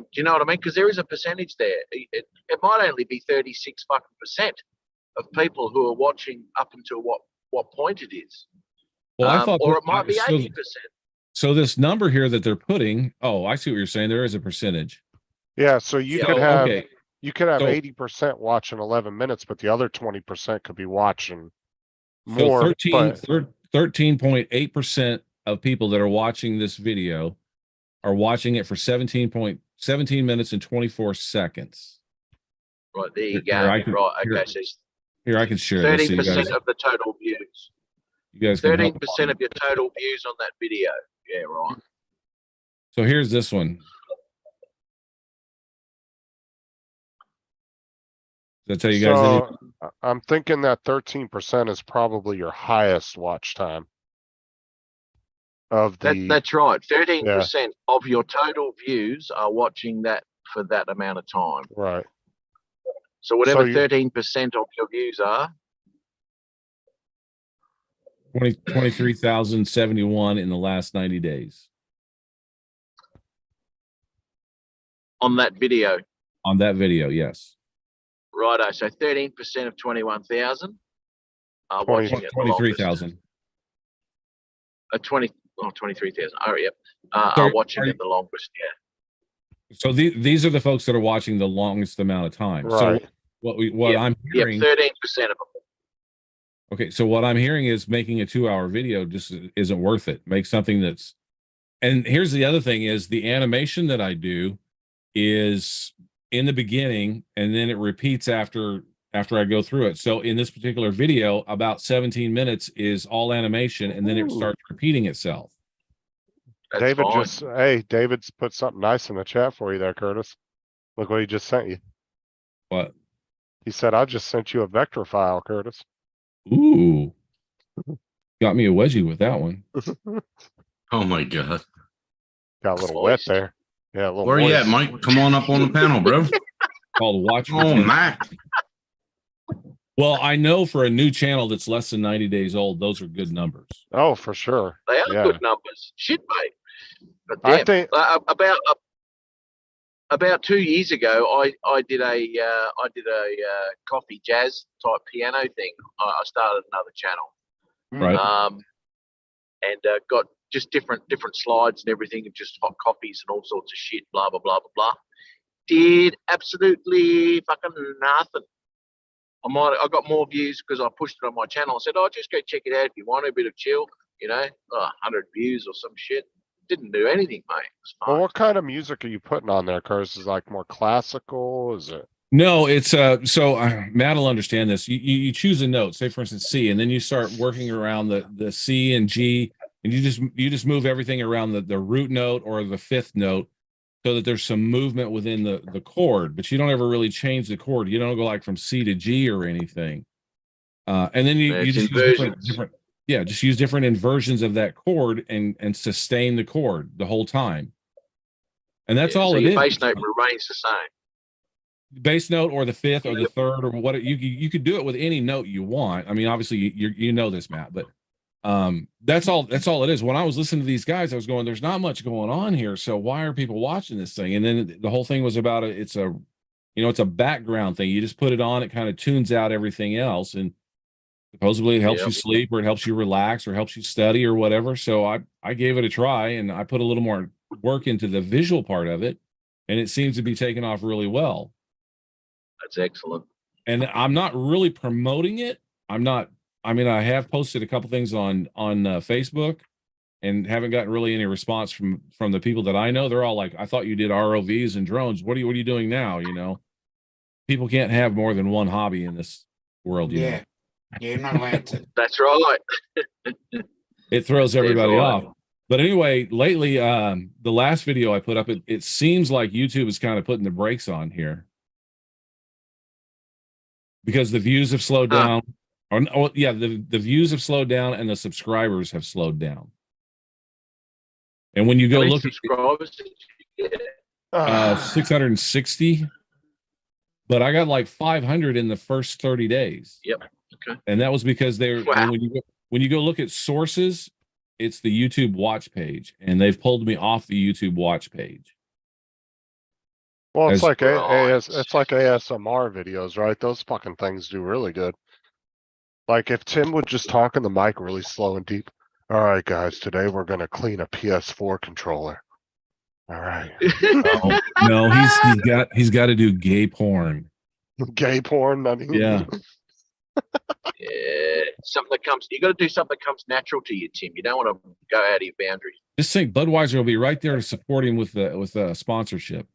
Do you know what I mean? Because there is a percentage there. It might only be 36% of people who are watching up until what point it is. Well, I thought, or it might be so- 80%. So this number here that they're putting, oh, I see what you're saying. There is a percentage. Yeah, so you Yeah, could So, have okay. you could have So- 80% watching 11 minutes, but the other 20% could be watching So more. 13.8% of people that are watching this video are watching it for 17 minutes and 24 seconds. Right, there you Here, go. I can- Right, okay, here- so it's Here, I can share this. So you 13% guys, of the total views. you guys can help 13% along. of your total views on that video. Yeah, right. So here's this one. Did I tell you guys any? So I'm thinking that 13% is probably your highest watch time of the, That's right. 13% of your total views are watching that for that amount of time. right. So whatever you- 13% of your views are, 23,071 in the last 90 days on that video. on that video. Yes. Righto. So 13% of 21,000 are 20 watching it. the longest. 23,000. 23,000. Oh, yep. So Are watching are it the longest. Yeah. So these are the folks that are watching the longest amount of time. Right. So what Yep, I'm Yep. hearing. 13% of them. Okay, so what I'm hearing is making a 2-hour video just isn't worth it. Make something that's, and here's the other thing is the animation that I do is in the beginning and then it repeats after I go through it. So in this particular video, about 17 minutes is all animation and then it Ooh. starts repeating itself. That's David fine. hey, David's put something nice in the chat for you there, Curtis. Look what he just sent you. What? He said, I just sent you a vector file, Curtis. Ooh. Got me a wedgie with that one. Oh my god. Got a little wet Moist. there. Yeah, a little Where you at, moist. Mike? Come on up on the panel, bro. Called Watch Oh, Potential. Mac. Well, I know for a new channel that's less than 90 days old, those are good numbers. Oh, for sure. They are Yeah. good numbers. Shit, mate. But I damn, think- about 2 years ago, I did a coffee jazz type piano thing. I started another channel. Right. And got just different slides and everything, and just hot coffees and all sorts of shit. Blah blah blah blah blah. Did absolutely fucking nothing. I got more views because I pushed it on my channel. I said, "Oh, just go check it out if you want a bit of chill." 100 views or some shit. Didn't do anything, mate. It was Well, fine. what kind of music are you putting on there, Curtis? Is it like more classical? Is it? No, it's Matt will understand this. You choose a note, say for instance C, and then you start working around the C and G, and you just move everything around the root note or the fifth note so that there's some movement within the chord, but you don't ever really change the chord. You don't go like from C to G or anything. And then you It's just use inversions. just use different inversions of that chord and sustain the chord the whole time. And that's all so it your is. bass note remains the same. Bass note or the fifth or the third or what you could do it with any note you want. I mean, obviously you know this, Matt, but that's all it is. When I was listening to these guys, I was going, there's not much going on here, so why are people watching this thing? And then the whole thing was about it's a background thing. You just put it on, it kind of tunes out everything else, and supposedly it helps you sleep or it helps you relax or helps you study or whatever. So I gave it a try, and I put a little more work into the visual part of it, and it seems to be taking off really well. That's excellent. And I'm not really promoting it. I have posted a couple things on Facebook and haven't gotten really any response from the people that I know. They're all like, I thought you did ROVs and drones. What are you doing now? People can't have more than one hobby in this world. Yeah. You're not allowed to. That's right. It throws everybody right. off. But anyway, lately, the last video I put up, it seems like YouTube is kind of putting the brakes on here because the views have slowed down. The views have slowed down and the subscribers have slowed down. And when you go How many look at subscribers did you get? 660, but I got like 500 in the first 30 days. Yep. Okay. And that was because Wow. when you go look at sources, it's the YouTube watch page, and they've pulled me off the YouTube watch page. Well, it's As- like Right. it's like ASMR videos, right? Those fucking things do really good. Like if Tim would just talk in the mic really slow and deep. All right, guys, today we're gonna clean a PS4 controller. All right. No, he's got to do gay porn. Gay porn. I mean, Yeah. Yeah, you got to do something that comes natural to you, Tim. You don't want to go out of your boundaries. Just think Budweiser will be right there to support him with a sponsorship.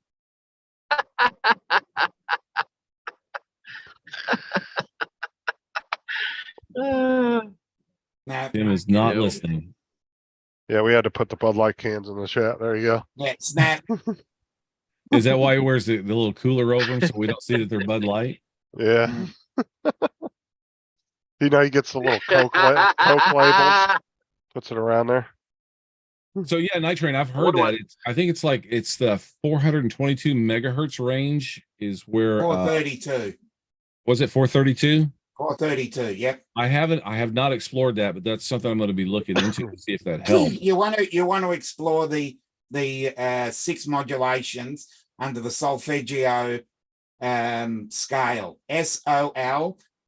No, Tim is not Yeah. listening. Yeah, we had to put the Bud Light cans in the chat. There you go. yeah, snap. Is that why he wears the little cooler over him so we don't see that they're Bud Light? Yeah. He gets the little Coke labels, puts it around there. So yeah, Night Train, I've heard What do that. I think it's like it's the 422 megahertz range is where 432. was it 432? 432. Yep. I have not explored that, but that's something I'm going to be looking into to see if that helps. You want to explore the 6 modulations under the solfeggio scale.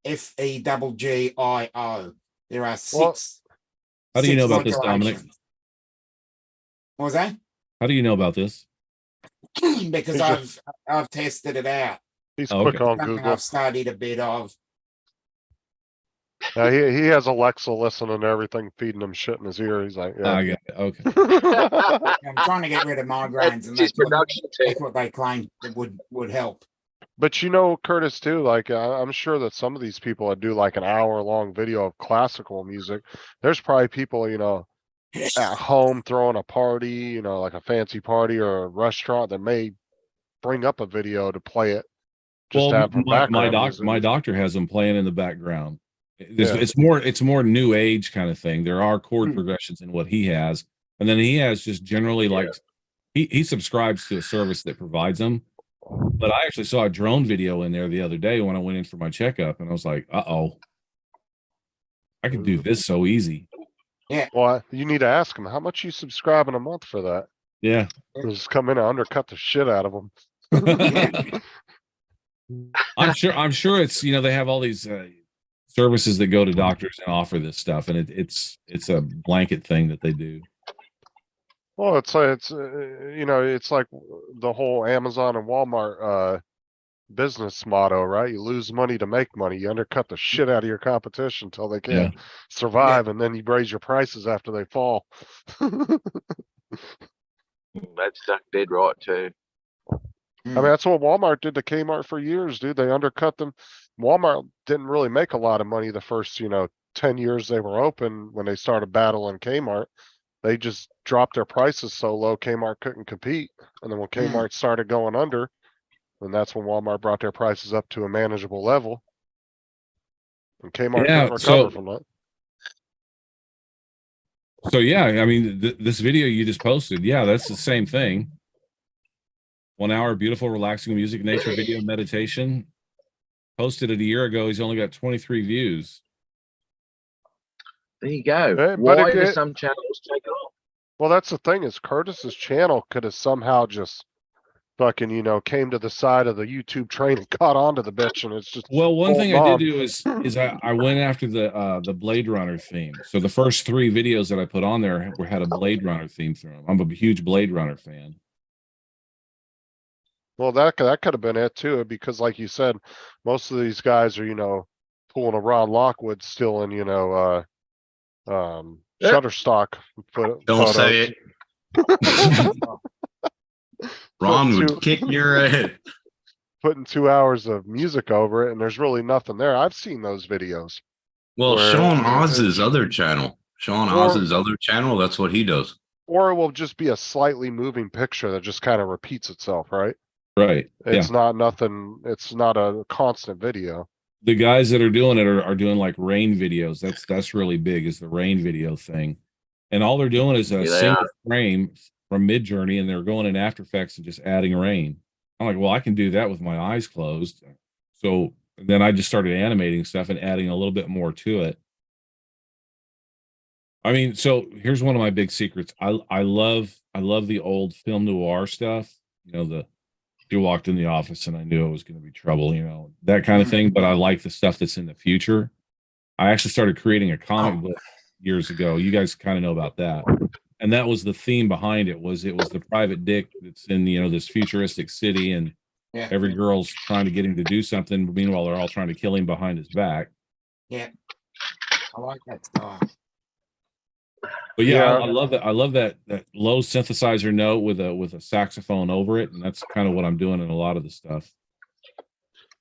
SOLFEGGIO. There are 6. How do you 6 know about this, Dominic? modulations. What was that? How do you know about this? Because He's I've tested it out. He's Oh, quick okay. on Something Google. I've studied a bit of. He has Alexa listening to everything, feeding him shit in his ear. He's like, I yeah. got it. Okay. I'm trying to get rid of migraines, and That's his that's what, production team. that's what they claim that would help. But Curtis, too, like I'm sure that some of these people that do like an hour-long video of classical music, there's probably people, at home throwing a party, you know, like a fancy party or a restaurant that may bring up a video to play it. Just to Well, have for background music. my doctor has them playing in the background. Yeah. It's more new age kind of thing. There are chord Hmm. progressions in what he has, and then he has just generally like he subscribes to a service that provides them. But I actually saw a drone video in there the other day when I went in for my checkup, and I was like, "Uh-oh, I could do this so easy." Well, you need to ask him how much you subscribing a month for that. Yeah. Just come in and undercut the shit out of them. I'm sure it's, you know, they have all these services that go to doctors and offer this stuff, and it's a blanket thing that they do. Well, it's you know, it's like the whole Amazon and Walmart business motto, right? You lose money to make money. You undercut the shit out of your competition until they can't survive, and then you raise your prices after they fall. That's stuck dead right too. I mean, that's what Walmart did to Kmart for years, dude. They undercut them. Walmart didn't really make a lot of money the first, you know, 10 years they were open when they started battling Kmart. They just dropped their prices so low Kmart couldn't compete. And then when Kmart started going under, then that's when Walmart brought their prices up to a manageable level. And Kmart Yeah, couldn't so- recover from that. So yeah, I mean, this video you just posted, yeah, that's the same thing. 1 hour, beautiful, relaxing music, nature video meditation. Posted it a year ago. He's only got 23 views. There you go. But Why do it- some channels take off? Well, that's the thing is Curtis's channel could have somehow just fucking, you know, came to the side of the YouTube train and caught onto the bitch, and it's just Well, one thing I holding did do is I went after the Blade Runner theme. So the first 3 videos that I put on there had a Blade Runner theme through them. I'm a huge Blade Runner fan. Well, that could have been it too, because like you said, most of these guys are, you know, pulling a Ron Lockwood stealing, you know, Yeah. Shutterstock Don't say it. Ron would two- kick your ass. putting 2 hours of music over it, and there's really nothing there. I've seen those videos. Well, Where- Sean Oz's other channel. Sean Or- Oz's other channel, that's what he does. Or it will just be a slightly moving picture that just kind of repeats itself, right? Right. Yeah. It's not nothing, it's not a constant video. The guys that are doing it are doing like rain videos. That's really big, is the rain video thing. And all they're doing is a Yeah, they single are. frame from Midjourney, and they're going in After Effects and just adding rain. I'm like, well, I can do that with my eyes closed. So then I just started animating stuff and adding a little bit more to it. I mean, so here's one of my big secrets. I love the old film noir stuff. You know, you walked in the office and I knew it was going to be trouble, you know, that kind of thing. But I like the stuff that's in the future. I actually started creating a comic book years ago. You guys kind of know about that. And that was the theme behind it was the private dick that's in, you know, this futuristic city, and Yeah. every girl's trying to get him to do something. Meanwhile, they're all trying to kill him behind his back. Yeah. I like that style. But yeah, Yeah. I love that. I love that low synthesizer note with a saxophone over it, and that's kind of what I'm doing in a lot of the stuff.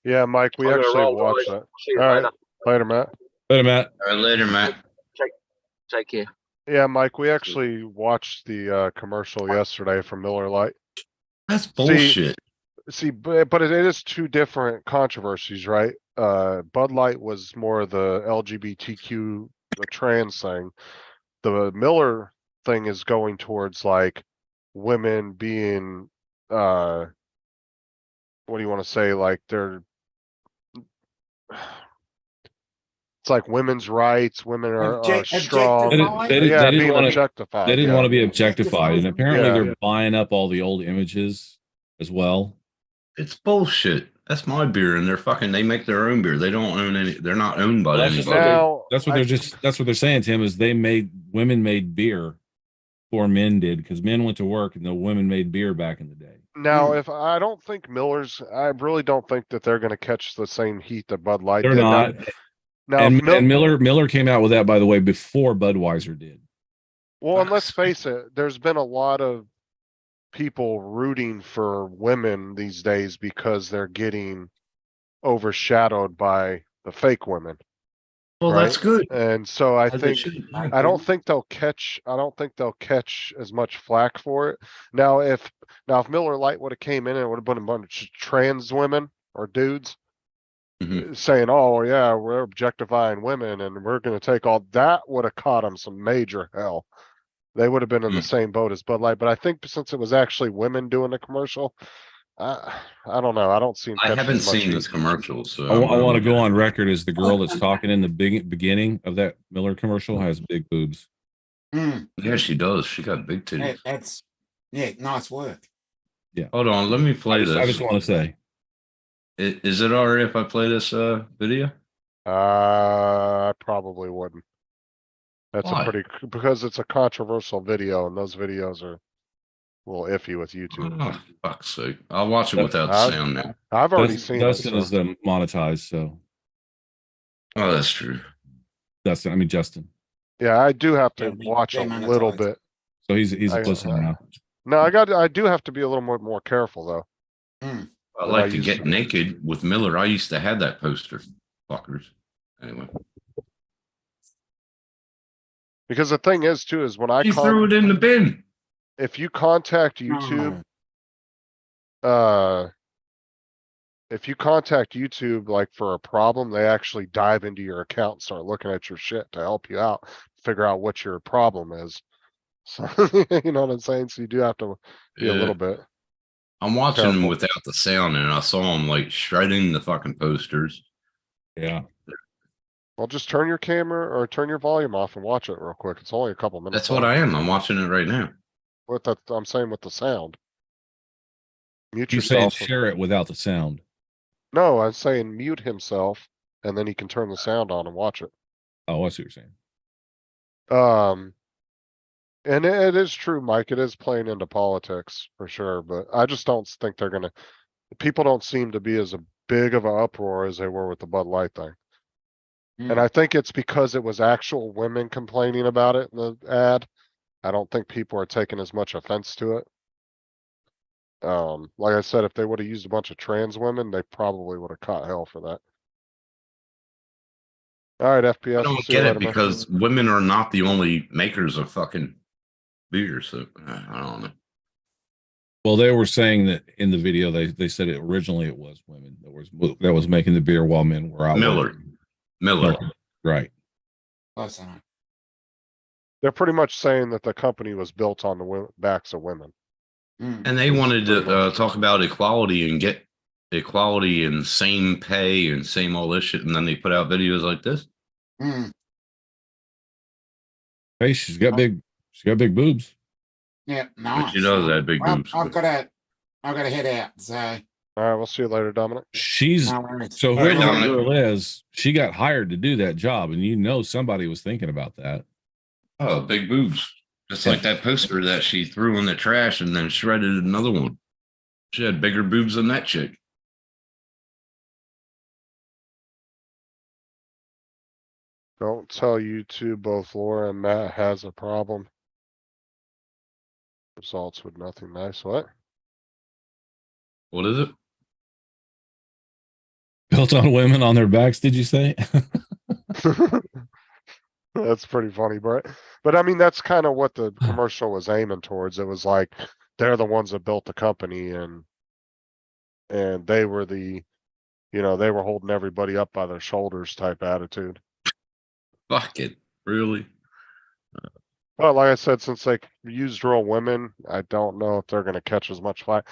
Yeah, Mike, we I'm gonna actually roll, watched guys. that. See you All right. later. Later, Matt. But Matt, All right, later, Matt. Take care. Yeah, Mike, we actually watched the commercial yesterday from Miller Lite. That's bullshit. See, but it is 2 different controversies, right? Bud Light was more the LGBTQ, the trans thing. The Miller thing is going towards like women being, what do you want to say? Like they're, it's like women's rights. Women are strong. Objectified? They Yeah, didn't being wanna- objectified. they didn't yeah. want to be objectified, and apparently Yeah. they're buying up all the old images as well. It's bullshit. That's my beer, and they make their own beer. They don't own any. They're not owned by Well, that's just anybody. Now, That's what that's what they're saying, Tim, is women made beer before men did, because men went to work and the women made beer back in the day. Now, if I don't think I really don't think that they're going to catch the same heat that Bud Light They're did. not. Now, And, if Mil- Miller came out with that, by the way, before Budweiser did. well, and let's face it, there's been a lot of people rooting for women these days because they're getting overshadowed by the fake women. Well, that's right? good. And so I As they think, should. I don't think they'll catch as much flack for it. Now, if Miller Lite would have came in and it would have been a bunch of trans women or dudes Mhm. saying, oh yeah, we're objectifying women and we're gonna take all, that would have caught them some major hell. They would have been in the Mm. same boat as Bud Light, but I think since it was actually women doing the commercial, I don't know. I don't see him I catching haven't as much seen heat. these commercials, so I want to I'm- go on record as the girl that's talking in the beginning of that Miller commercial has big boobs. Mm, Yeah, she does. She got big titties. that's, yeah, nice work. Hold on, let me play I this. just want to say, Is it alright if I play this video? I probably wouldn't. That's Why? because it's a controversial video and those videos are a little iffy with YouTube. Oh, fuck's sake. I'll watch it That- without I- sound now. I've already seen Dustin it. is So. monetized, so Oh, that's true. Justin. Yeah, I do have to Yeah, we watch a demonetized. little bit. So he's I- listening now. No, I do have to be a little more careful though. Mm, I But like I to used get to- naked with Miller. I used to have that poster. Fuckers. Anyway. Because the thing is too, is when I He threw it in the bin. if you contact YouTube, if you contact YouTube like for a problem, they actually dive into your account and start looking at your shit to help you out, figure out what your problem is. So, you know what I'm saying? So you do have to be a Yeah. little bit. I'm watching him Careful. without the sound, and I saw him like shredding the fucking posters. Yeah. Well, just turn your camera or turn your volume off and watch it real quick. It's only a couple minutes. That's what I am. I'm watching it right now. With that, I'm saying with the sound. Mute He's saying yourself. share it without the sound. No, I'm saying mute himself and then he can turn the sound on and watch it. Oh, I see what you're saying. And it is true, Mike. It is playing into politics for sure, but I just don't think they're gonna. People don't seem to be as big of an uproar as they were with the Bud Light thing. And I think it's because it was actual women complaining about it in the ad. I don't think people are taking as much offense to it. Like I said, if they would have used a bunch of trans women, they probably would have caught hell for that. All right, FPS. I don't see you get later, it man. because women are not the only makers of fucking beer. So I don't know. Well, they were saying that in the video they said it originally it was women that was making the beer while men were out. Miller. working. Miller. Right. close enough. They're pretty much saying that the company was built on the backs of women. Mm, And they wanted pretty to talk about equality and get equality and same pay and same all this shit. And then they put out videos like this. mm, Hey, she's got big boobs. yeah, But nice. she does have big Well, boobs. I've got to head out. So All right, we'll see you later, Dominic. She's no worries. so All right, whoever that Dominic. girl is, she got hired to do that job, and you know somebody was thinking about that. Oh, big boobs. Just like that poster that she threw in the trash and then shredded another one. She had bigger boobs than that chick. Don't tell YouTube both Laura and Matt has a problem. Results with nothing nice. What? What is it? Built on women on their backs, did you say? That's pretty funny, but I mean, that's kind of what the commercial was aiming towards. It was like, they're the ones that built the company and they were they were holding everybody up by their shoulders type attitude. Fuck it. Really? But like I said, since they used real women, I don't know if they're going to catch as much flack.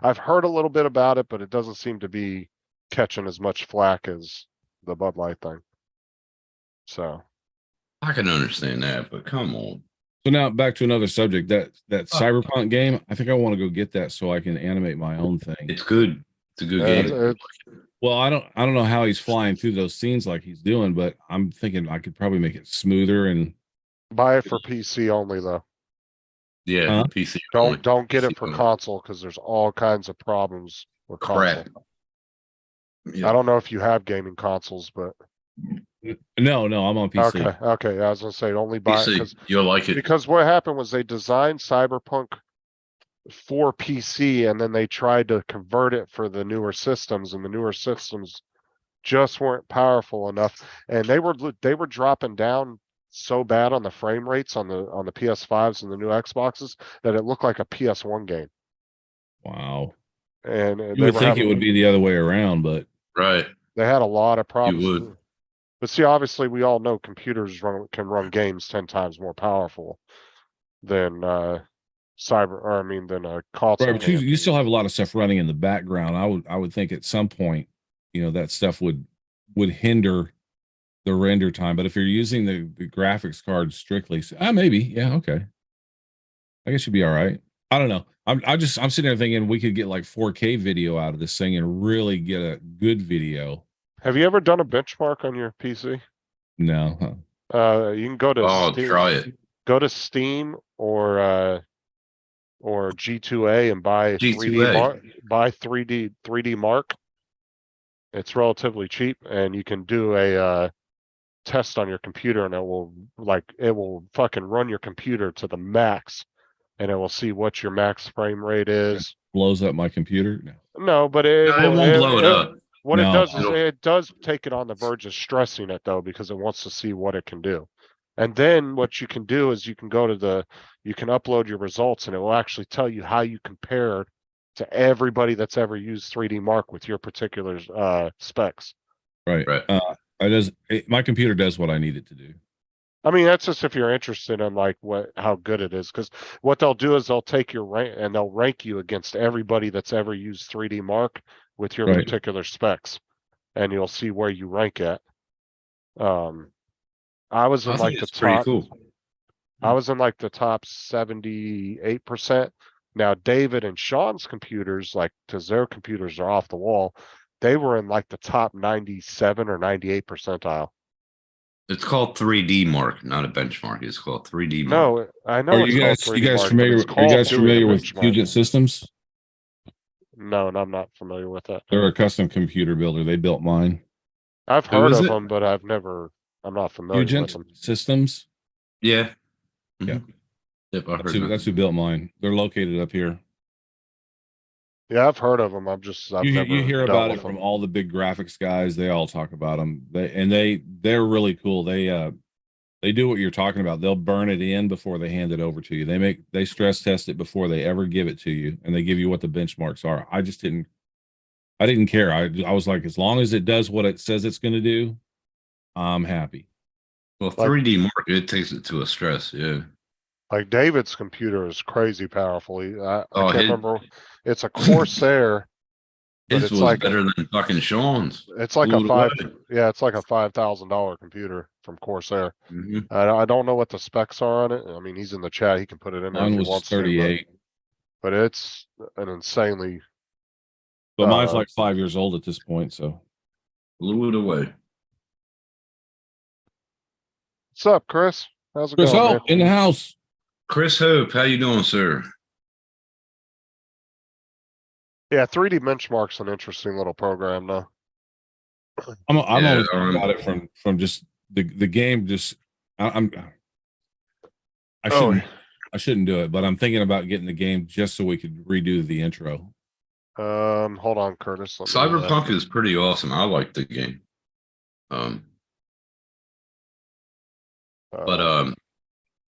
I've heard a little bit about it, but it doesn't seem to be catching as much flack as the Bud Light thing. So. I can understand that, but come on. So now back to another subject. That Cyberpunk game, I think I want to go get that so I can animate my own thing. It's good. It's a good Yeah, game. Well, I don't know how he's flying through those scenes like he's doing, but I'm thinking I could probably make it smoother and Buy it for PC only though. Yeah, Huh? PC. only. Don't get it PC for only. console because there's all kinds of problems with Crap. console. Yeah. I don't know if you have gaming consoles, but no, I'm on PC. okay. I was gonna say only buy it PC, you'll like it. because what happened was they designed Cyberpunk for PC and then they tried to convert it for the newer systems and the newer systems just weren't powerful enough, and they were dropping down so bad on the frame rates on the PS5s and the new Xboxes that it looked like a PS1 game. Wow. And You they would were think it having, would be the other way around, but Right. they had a lot of problems. would. But see, obviously, we all know computers can run games 10 times more powerful than console. right, but you still have a lot of stuff running in the background. I would think at some point, that stuff would hinder the render time. But if you're using the graphics card strictly, maybe, yeah, okay. I guess you'd be all right. I don't know. I'm sitting there thinking we could get like 4K video out of this thing and really get a good video. Have you ever done a benchmark on your PC? No. Huh? You can go to Oh, Steam, try it. go to Steam or G2A and buy 3D. buy 3D Mark. It's relatively cheap, and you can do a test on your computer, and it will fucking run your computer to the max, and it will see what your max frame rate is. Blows up my computer? No. No, but It won't blow it up. What No. it does is it does take it on the verge of stressing it though, because it wants to see what it can do. And then what you can do is you can upload your results, and it will actually tell you how you compare to everybody that's ever used 3D Mark with your particular specs. Right. Right. My computer does what I need it to do. I mean, that's just if you're interested in like how good it is, because what they'll do is they'll take your rank and they'll rank you against everybody that's ever used 3D Mark with your Right. particular specs, and you'll see where you rank at. I was in I like think the it's pretty top. cool. I was in like the top 78%. Now David and Sean's computers, like, because their computers are off the wall, they were in like the top 97 or 98 percentile. It's called 3D Mark, not a benchmark. It's called 3D Mark. No, I know. Are it's you called guys 3D Mark, but familiar? it's Are you called guys doing a familiar with benchmark. Puget Systems? No, and I'm not familiar with that. They're a custom computer builder. They built mine. I've Who heard is of it? them, but I'm not familiar with Puget them. Systems. Yeah. Yeah. Mhm. Yep, I heard That's who built mine. They're located up here. Yeah, I've heard of them. I've never You hear dealt about with it from them. all the big graphics guys. They all talk about them. They're really cool. They do what you're talking about. They'll burn it in before they hand it over to you. They stress test it before they ever give it to you, and they give you what the benchmarks are. I didn't care. I was like, as long as it does what it says it's going to do, I'm happy. Well, 3D Mark, it takes it to a stress. Yeah. Like David's computer is crazy powerful. I Oh, can't remember. It's a Corsair, but His it's was like better than fucking Sean's. it's like a Blew it away. it's like a $5,000 computer from Corsair. Mhm. I don't know what the specs are on it. I mean, he's in the chat. He can put it in there if Mine he was wants 38, to, but it's an insanely. but mine's Uh, like 5 years old at this point. So Blew it away. What's up, Chris? How's it Chris going, Hope in the house. Chris Hope, how you doing, sir? Yeah, 3D Benchmark's an interesting little program, though. I'm Yeah, only thinking about it from just the game. Just I shouldn't do it, but I'm thinking about getting the game just so we could redo the intro. Hold on, Curtis. Let me, Cyberpunk is pretty awesome. I like the game. But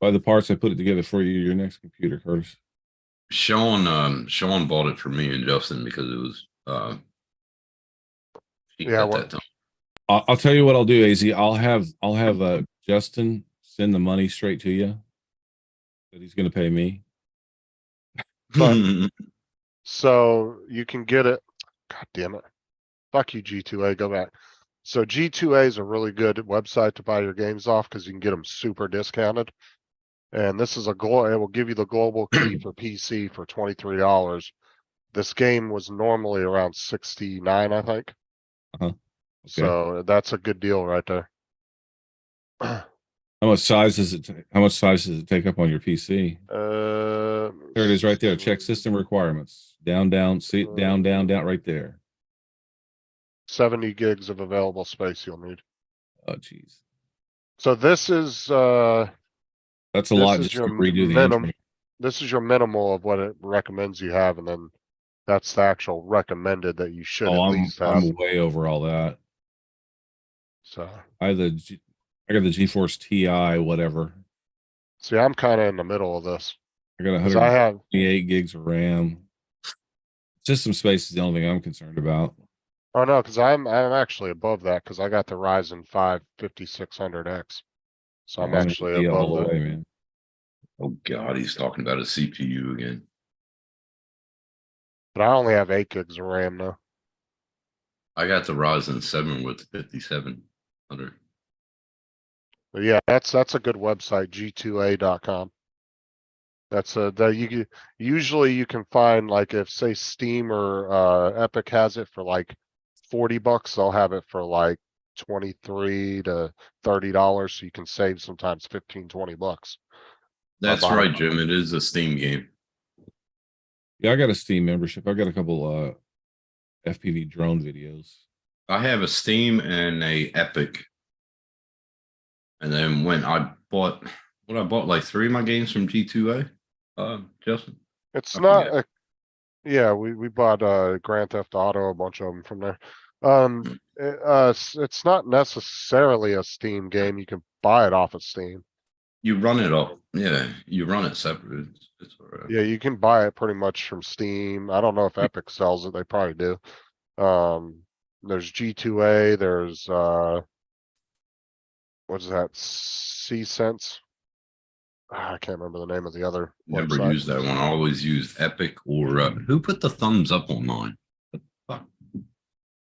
By the parts I put it together for you, your next computer, Curtis. Sean bought it for me and Justin because it was cheap Yeah, at well- that time. I'll tell you what I'll do, Az. I'll have Justin send the money straight to you that he's going to pay me. But- So you can get it. God damn it. Fuck you, G2A. Go back. So G2A is a really good website to buy your games off because you can get them super discounted. And this is it will give you the global key for PC for $23. This game was normally around 69, I think. Uh-huh. Okay. So that's a good deal right there. How much size does it? How much size does it take up on your PC? There it is, right there. Check system requirements. Down. See it down, right there. 70 gigs of available space you'll need. Oh, geez, So this is that's a This lot is just to your redo the minimum- intro. this is your minimal of what it recommends you have, and then that's the actual recommended that you should Oh, at least have. I'm way over all that. So, I got the GeForce TI, whatever. see, I'm kind of in the middle of this. I got 'Cause I have, 128 gigs of RAM. System space is the only thing I'm concerned about. oh no, because I'm actually above that because I got the Ryzen 5 5600X. So I'm I'm actually NVIDIA above all the that. way, man. Oh God, he's talking about a CPU again. But I only have 8 gigs of RAM now. I got the Ryzen 7 with 5700. But yeah, that's a good website, g2a.com. That's usually you can find like if say Steam or Epic has it for like $40, they'll have it for like 23 to $30, so you can save sometimes 15, $20. That's bottom right, line. Jim. It is a Steam game. Yeah, I got a Steam membership. I got a couple FPV drone videos. I have a Steam and a Epic. And then when I bought like 3 of my games from G2A, Justin. It's I not forget. yeah, we bought Grand Theft Auto, a bunch of them from there. It's not necessarily a Steam game. You can buy it off of Steam. You run it off. Yeah, you run it separate. It's all right. Yeah, you can buy it pretty much from Steam. I don't know if Epic sells it. They probably do. There's G2A, there's what's that? C-Sense. I can't remember the name of the other Never website. use that one. I always use Epic or who put the thumbs up on mine? What the fuck?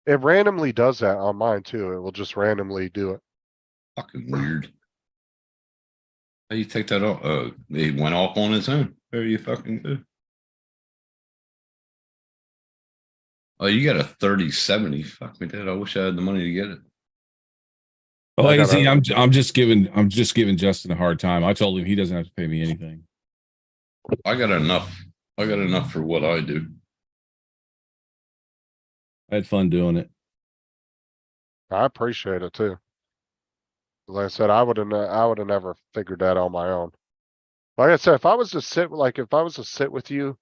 It randomly does that on mine too. It will just randomly do it. Fucking weird. How you take that off? It went off on its own. Very you fucking good. Oh, you got a 3070. Fuck me, dead. I wish I had the money to get it. Oh, I AZ, gotta- I'm just giving Justin a hard time. I told him he doesn't have to pay me anything. I got enough. I got enough for what I do. I had fun doing it. I appreciate it too. Like I said, I would have never figured that on my own. Like I said, if I was to sit with you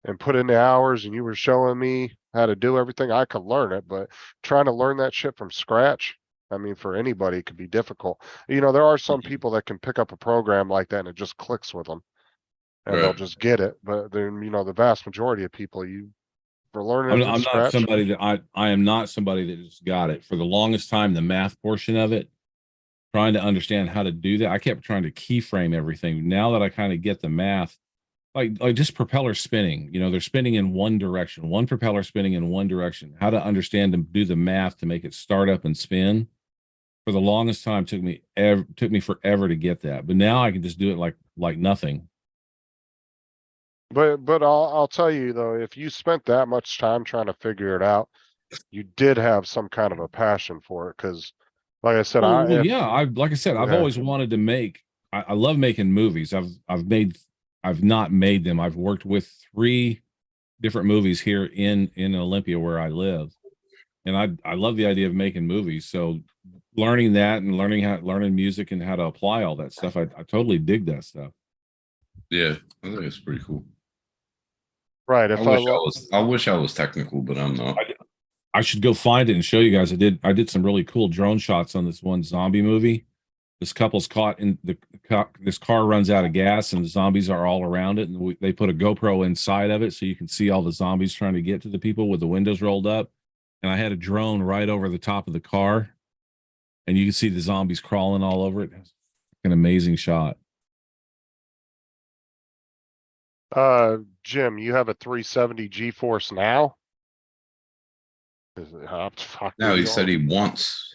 and put in the hours and you were showing me how to do everything, I could learn it, but trying to learn that shit from scratch, I mean, for anybody, it could be difficult. You know, there are some people that can pick up a program like that and it just clicks with them. And they'll Right. just get it. But then, you know, the vast majority of people, for learning it from I'm not scratch. somebody that I am not somebody that just got it. For the longest time, the math portion of it, trying to understand how to do that, I kept trying to keyframe everything. Now that I kind of get the math, like just propeller spinning, you know, they're spinning in one direction, one propeller spinning in one direction. How to understand and do the math to make it start up and spin. For the longest time, took me forever to get that, but now I can just do it like nothing. But I'll tell you though, if you spent that much time trying to figure it out, you did have some kind of a passion for it. Cause like I said, Well, yeah, like I said, I've Yeah. always wanted to make. I love making movies. I've not made them. I've worked with 3 different movies here in Olympia where I live, and I love the idea of making movies. So learning that and learning music and how to apply all that stuff, I totally dig that stuff. Yeah, I think it's pretty cool. right. If I wish I was technical, but I'm not. I should go find it and show you guys. I did some really cool drone shots on this one zombie movie. This couple's caught in this car runs out of gas and the zombies are all around it. And they put a GoPro inside of it so you can see all the zombies trying to get to the people with the windows rolled up. And I had a drone right over the top of the car and you can see the zombies crawling all over it. It's an amazing shot. Jim, you have a 370 GeForce now? Fuck, No, dude, he said he wants.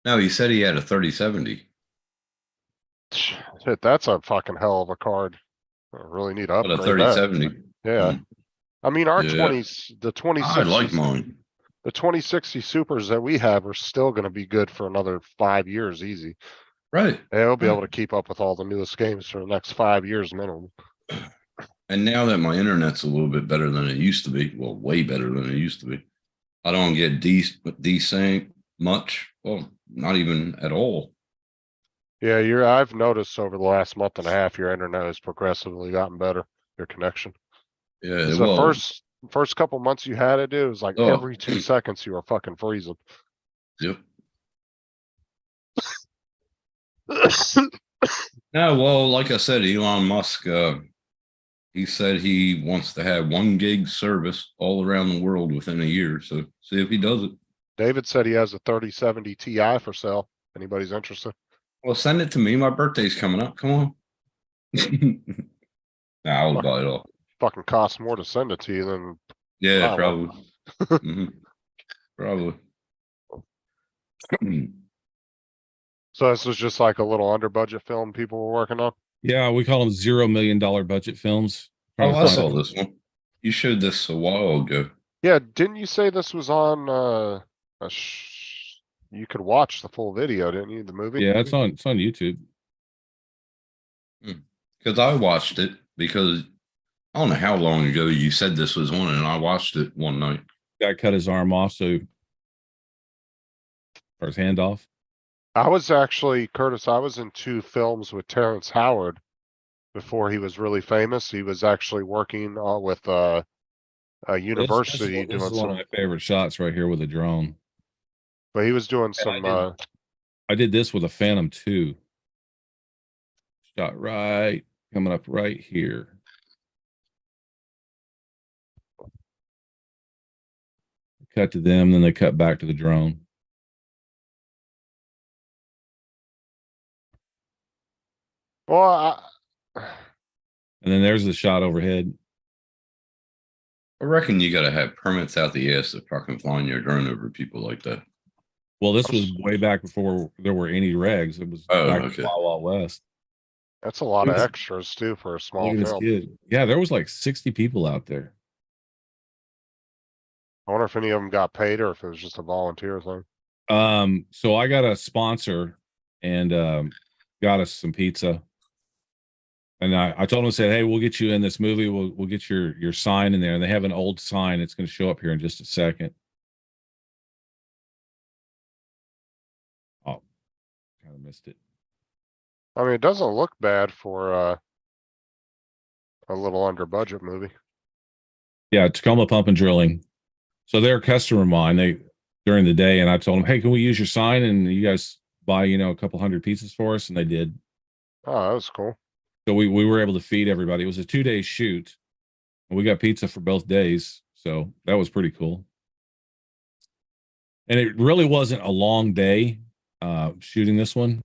No, he said he had a 3070. Shit, that's a fucking hell of a card. I really need to But a upgrade that. 3070. Yeah. I mean, our Yeah. 20s, the I 2060, like mine. the 2060 supers that we have are still going to be good for another 5 years easy. Right. They'll be able to keep up with all the newest games for the next 5 years minimum. And now that my internet's a little bit better than it used to be, well, way better than it used to be, I don't get desync much. Well, not even at all. Yeah, I've noticed over the last month and a half, your internet has progressively gotten better, your connection. Yeah. 'Cause Well, the first couple months you had it, dude, it was like Oh. every 2 seconds you were fucking freezing. Yep. No, well, like I said, Elon Musk, he said he wants to have 1 gig service all around the world within a year. So see if he does it. David said he has a 3070 Ti for sale. Anybody's interested? Well, send it to me. My birthday's coming up. Come on. Nah, I'll buy it all. Fucking costs more to send it to you than Yeah, Wow. probably. Mhm. Probably. so. This was just like a little under budget film people were working on. Yeah, we call them $0 million budget films. Oh, Trying to I find- saw this one. You showed this a while ago. Yeah, didn't you say this was on you could watch the full video, didn't you? The movie? Yeah, it's on YouTube. Because I watched it because I don't know how long ago you said this was on, and I watched it one night. Guy cut his arm off, or his hand off. I was actually, Curtis, I was in 2 films with Terrence Howard before he was really famous. He was actually working with a university This doing is one of some, my favorite shots right here with a drone. but he was doing Yeah, I some, I did this with a Phantom 2. Shot right, coming up right here. Cut to them, then they cut back to the drone. well, And then there's the shot overhead. I reckon you got to have permits out the ass to fucking flying your drone over people like that. Well, this was way back before there were any regs. It was Oh, back okay. Wild Wild West. that's a lot of It was- extras too for a small Look at this film. kid. Yeah, there was like 60 people out there. I wonder if any of them got paid or if it was just a volunteer thing. So I got a sponsor and got us some pizza. And I told him, I said, hey, we'll get you in this movie. We'll get your sign in there. And they have an old sign. It's going to show up here in just a second. Oh, kind of missed it. I mean, it doesn't look bad for a little under budget movie. Yeah, Tacoma Pump and Drilling. So they're a customer of mine. They during the day, and I told them, hey, can we use your sign and you guys buy, a couple hundred pizzas for us? And they did. Oh, that was cool. So we were able to feed everybody. It was a 2-day shoot. And we got pizza for both days. So that was pretty cool. And it really wasn't a long day shooting this one.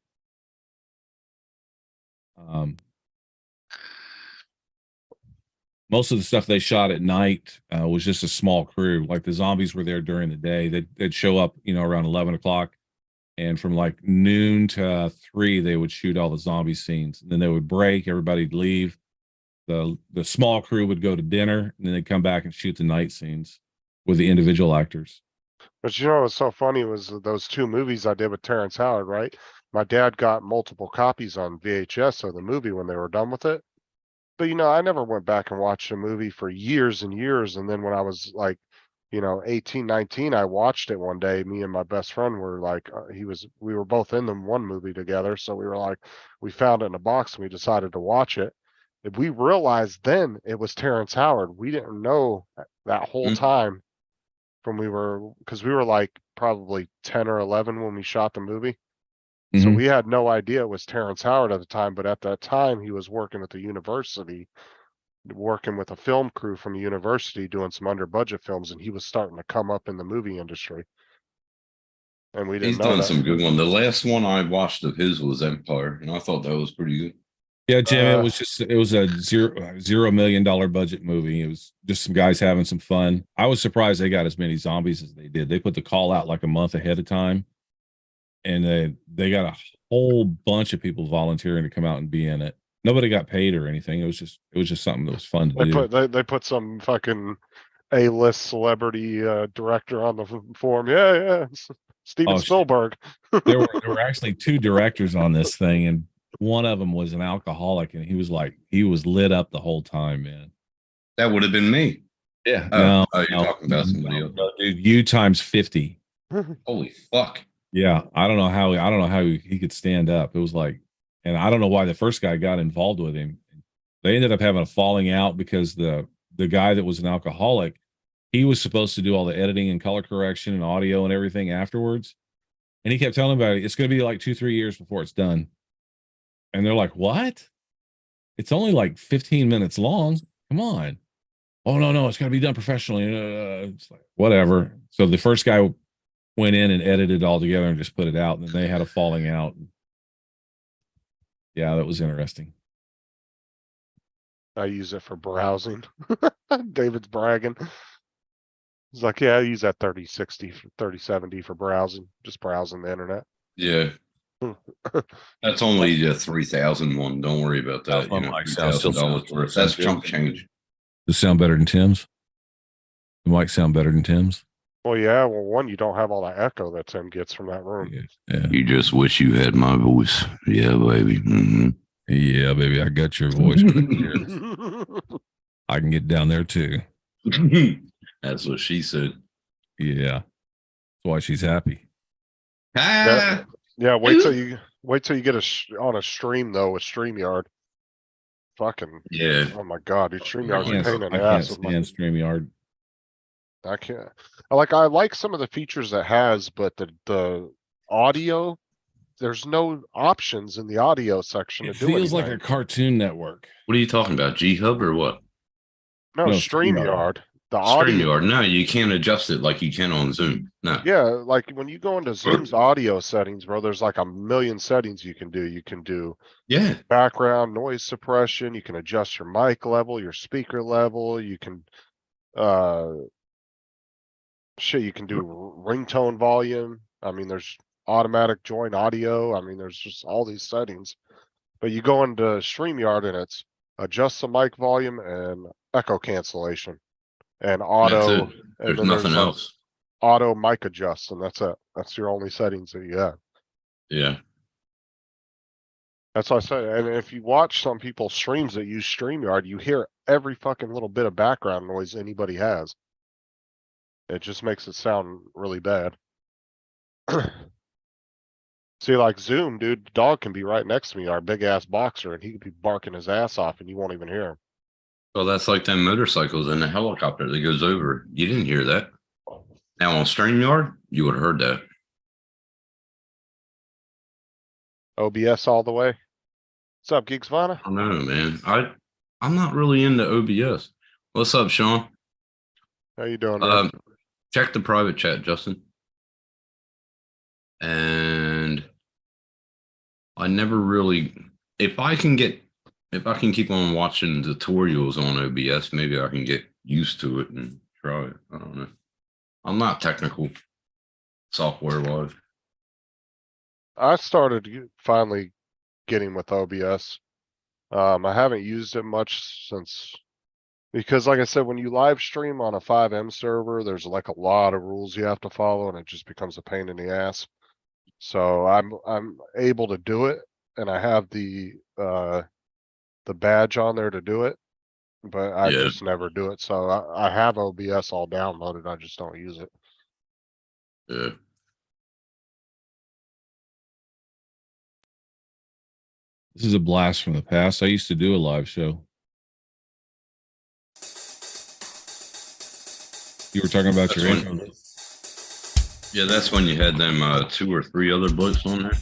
Most of the stuff they shot at night was just a small crew. Like the zombies were there during the day. They'd show up, around 11 o'clock. And from like noon to 3, they would shoot all the zombie scenes. And then they would break, everybody'd leave. The small crew would go to dinner, and then they'd come back and shoot the night scenes with the individual actors. But what's so funny was those 2 movies I did with Terrence Howard, right? My dad got multiple copies on VHS of the movie when they were done with it. But I never went back and watched a movie for years and years. And then when I was like, 18, 19, I watched it one day. Me and my best friend were like, we were both in the one movie together. So we were like, we found it in a box and we decided to watch it. We realized then it was Terrence Howard. We didn't know that whole time because we were like probably 10 or 11 when we shot the movie. So Mhm. we had no idea it was Terrence Howard at the time, but at that time he was working at the university, working with a film crew from the university, doing some under budget films, and he was starting to come up in the movie industry. And we didn't He's know done that. some good one. The last one I watched of his was Empire, and I thought that was pretty good. Yeah, Jim, Uh, it was a $0 million budget movie. It was just some guys having some fun. I was surprised they got as many zombies as they did. They put the call out like a month ahead of time, and they got a whole bunch of people volunteering to come out and be in it. Nobody got paid or anything. It was just something that was fun to do. They put some fucking A-list celebrity director on the form. Yeah. Steven Oh, shit. Spielberg. There were actually 2 directors on this thing, and one of them was an alcoholic, and he was lit up the whole time, man. That would have been me. Yeah. Oh, you're talking about somebody else. No, dude, you times 50. Holy fuck. Yeah, I don't know how he could stand up. It was like, and I don't know why the first guy got involved with him. They ended up having a falling out because the guy that was an alcoholic, he was supposed to do all the editing and color correction and audio and everything afterwards. And he kept telling him about it. It's going to be like 2-3 years before it's done. And they're like, what? It's only like 15 minutes long. Come on. Oh, no, it's got to be done professionally. It's like, whatever. So the first guy went in and edited it all together and just put it out. And then they had a falling out. Yeah, that was interesting. I use it for browsing. David's bragging. He's like, yeah, I use that 3060, 3070 for browsing, just browsing the internet. Yeah. That's only the 3,000 one. Don't worry about that. You know, $3,000 worth. That's chump change. Does it sound better than Tim's? The mic sound better than Tim's? Well, yeah, well, one, you don't have all the echo that Tim gets from that room. Yeah. You just wish you had my voice. Yeah, baby. Mm-hmm. Yeah, baby, I got your voice right here. I can get down there too. That's what she said. Yeah. That's why she's happy. Ah! Yeah, wait till you get on a stream though with StreamYard. Fucking Yeah. oh my god, dude, StreamYard's a pain in I the can't ass. with my- stand StreamYard. I can't. I like some of the features it has, but the audio, there's no options in the audio section It to do feels like anything. a Cartoon Network. What are you talking about? G Hub or what? No, No, StreamYard. The audio. StreamYard. No, you can't adjust it like you can on Zoom. No. Yeah, like when you go into Zoom's audio settings, bro, there's like a million settings you can do. You can do Yeah. background noise suppression, you can adjust your mic level, your speaker level, you can you can do ringtone volume. I mean, there's automatic join audio. I mean, there's just all these settings. But you go into StreamYard and it's adjust the mic volume and echo cancellation and auto. That's it. And There's then nothing like else. auto mic adjust, and that's it. That's your only settings that you have. Yeah. That's what I said. And if you watch some people's streams that use StreamYard, you hear every fucking little bit of background noise anybody has. It just makes it sound really bad. See, like Zoom, dude, the dog can be right next to me, our big ass boxer, and he could be barking his ass off and you won't even hear him. Well, that's like them motorcycles and the helicopter that goes over. You didn't hear that. Now on StreamYard, you would have heard that. OBS all the way. What's up, Geeks Vana? I know, man. I'm not really into OBS. What's up, Sean? How you doing, man? Check the private chat, Justin. And I never really, if I can keep on watching tutorials on OBS, maybe I can get used to it and try it. I don't know. I'm not technical software wise. I started finally getting with OBS. I haven't used it much since, because like I said, when you live stream on a 5M server, there's like a lot of rules you have to follow and it just becomes a pain in the ass. So I'm able to do it and I have the badge on there to do it, but I Yeah. just never do it. So I have OBS all downloaded. I just don't use it. Yeah. This is a blast from the past. I used to do a live show. You were talking about That's your when- intro. Yeah, that's when you had them 2 or 3 other blokes on there.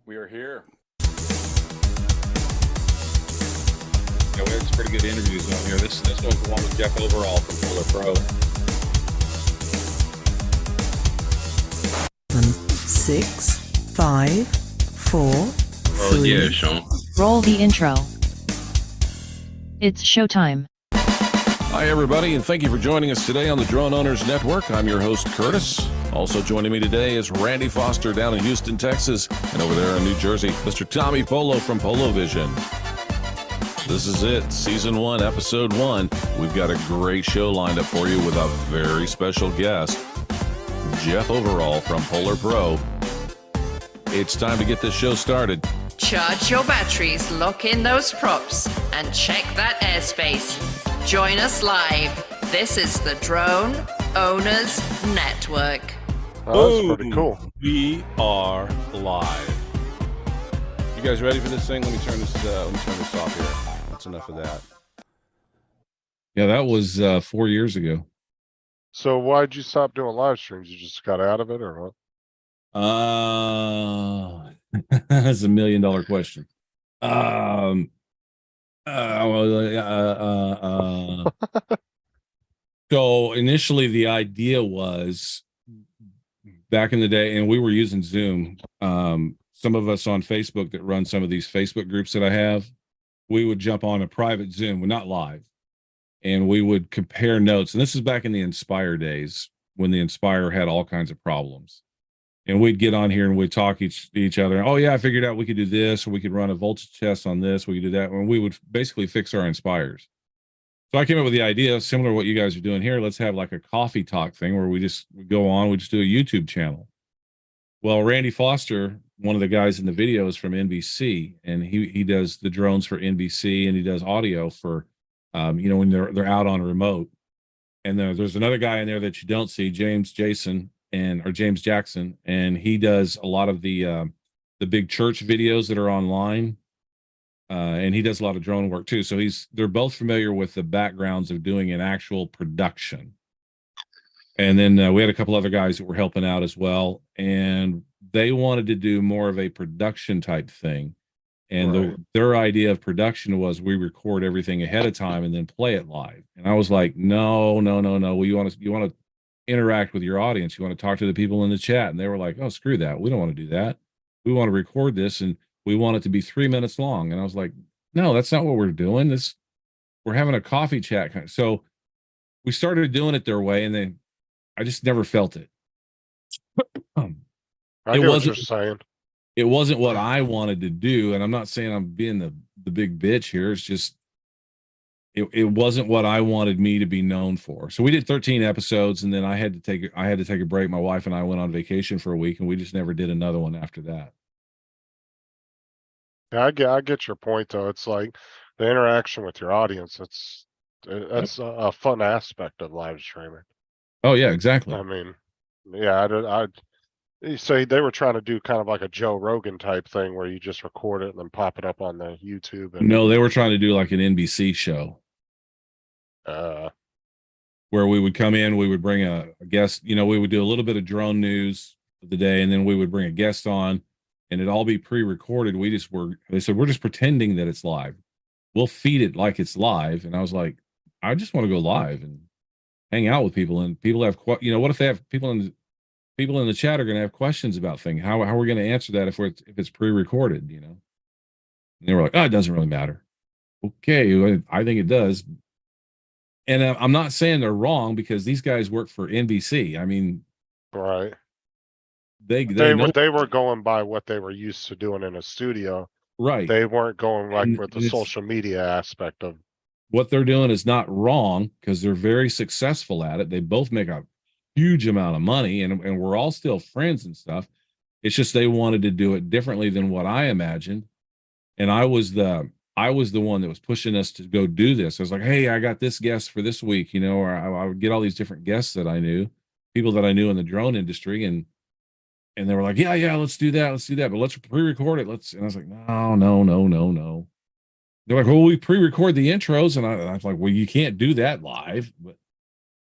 We are here. Yeah, we had some pretty good interviews on here. This one's the one with Jeff Overall from Polar Pro. 6, 5, 4, Oh 3. yeah, Sean. Roll the intro. It's showtime. Hi, everybody, and thank you for joining us today on the Drone Owners Network. I'm your host, Curtis. Also joining me today is Randy Foster down in Houston, Texas, and over there in New Jersey, Mr. Tommy Polo from Polo Vision. This is it, Season 1, Episode 1. We've got a great show lined up for you with a very special guest, Jeff Overall from Polar Pro. It's time to get this show started. Charge your batteries, lock in those props, and check that airspace. Join us live. This is the Drone Owners Network. Oh, that's pretty cool. We are live. You guys ready for this thing? Let me turn this off here. That's enough of that. Yeah, that was 4 years ago. So why'd you stop doing live streams? You just got out of it or what? That's $1 million question. Well, so initially the idea was back in the day, and we were using Zoom. Some of us on Facebook that run some of these Facebook groups that I have, we would jump on a private Zoom, well, not live, and we would compare notes. And this is back in the Inspire days when the Inspire had all kinds of problems. And we'd get on here and we'd talk to each other. Oh yeah, I figured out we could do this, or we could run a voltage test on this. We could do that. And we would basically fix our Inspires. So I came up with the idea, similar to what you guys are doing here. Let's have like a coffee talk thing where we go on, we just do a YouTube channel. Well, Randy Foster, one of the guys in the videos from NBC, and he does the drones for NBC, and he does audio for, when they're out on remote. And there's another guy in there that you don't see, James Jackson, and he does a lot of the big church videos that are online. And he does a lot of drone work too. So they're both familiar with the backgrounds of doing an actual production. And then we had a couple other guys that were helping out as well. And they wanted to do more of a production type thing. And Right. their idea of production was we record everything ahead of time and then play it live. And I was like, no. Well, you want to interact with your audience. You want to talk to the people in the chat. And they were like, oh, screw that. We don't want to do that. We want to record this, and we want it to be 3 minutes long. And I was like, no, that's not what we're doing. We're having a coffee chat. So we started doing it their way, and then I just never felt it. I It get what wasn't- you're saying. It wasn't what I wanted to do. And I'm not saying I'm being the big bitch here. It's just, it wasn't what I wanted me to be known for. So we did 13 episodes, and then I had to take a break. My wife and I went on vacation for a week, and we just never did another one after that. Yeah, I get your point though. It's like the interaction with your audience. That's a fun aspect of live streaming. Oh yeah, exactly. I mean, yeah, you say they were trying to do kind of like a Joe Rogan type thing where you just record it and then pop it up on the YouTube. And No, they were trying to do like an NBC show where we would come in, we would bring a guest, we would do a little bit of drone news of the day, and then we would bring a guest on, and it'd all be pre-recorded. They said, we're just pretending that it's live. We'll feed it like it's live. And I was like, I just want to go live and hang out with people, and people have, what if they have people in the chat are going to have questions about things? How are we going to answer that if it's pre-recorded, And they were like, oh, it doesn't really matter. Okay. I think it does. And I'm not saying they're wrong, because these guys work for NBC. I mean, right. they were going by what they were used to doing in a studio. right. They weren't going like And with the it's- social media aspect of. What they're doing is not wrong, because they're very successful at it. They both make a huge amount of money, and we're all still friends and stuff. It's just they wanted to do it differently than what I imagined. And I was the one that was pushing us to go do this. I was like, hey, I got this guest for this week, or I would get all these different guests that I knew, people that I knew in the drone industry. And they were like, yeah, let's do that. But let's pre-record it. And I was like, no. They're like, well, we pre-record the intros. And I was like, well, you can't do that live. But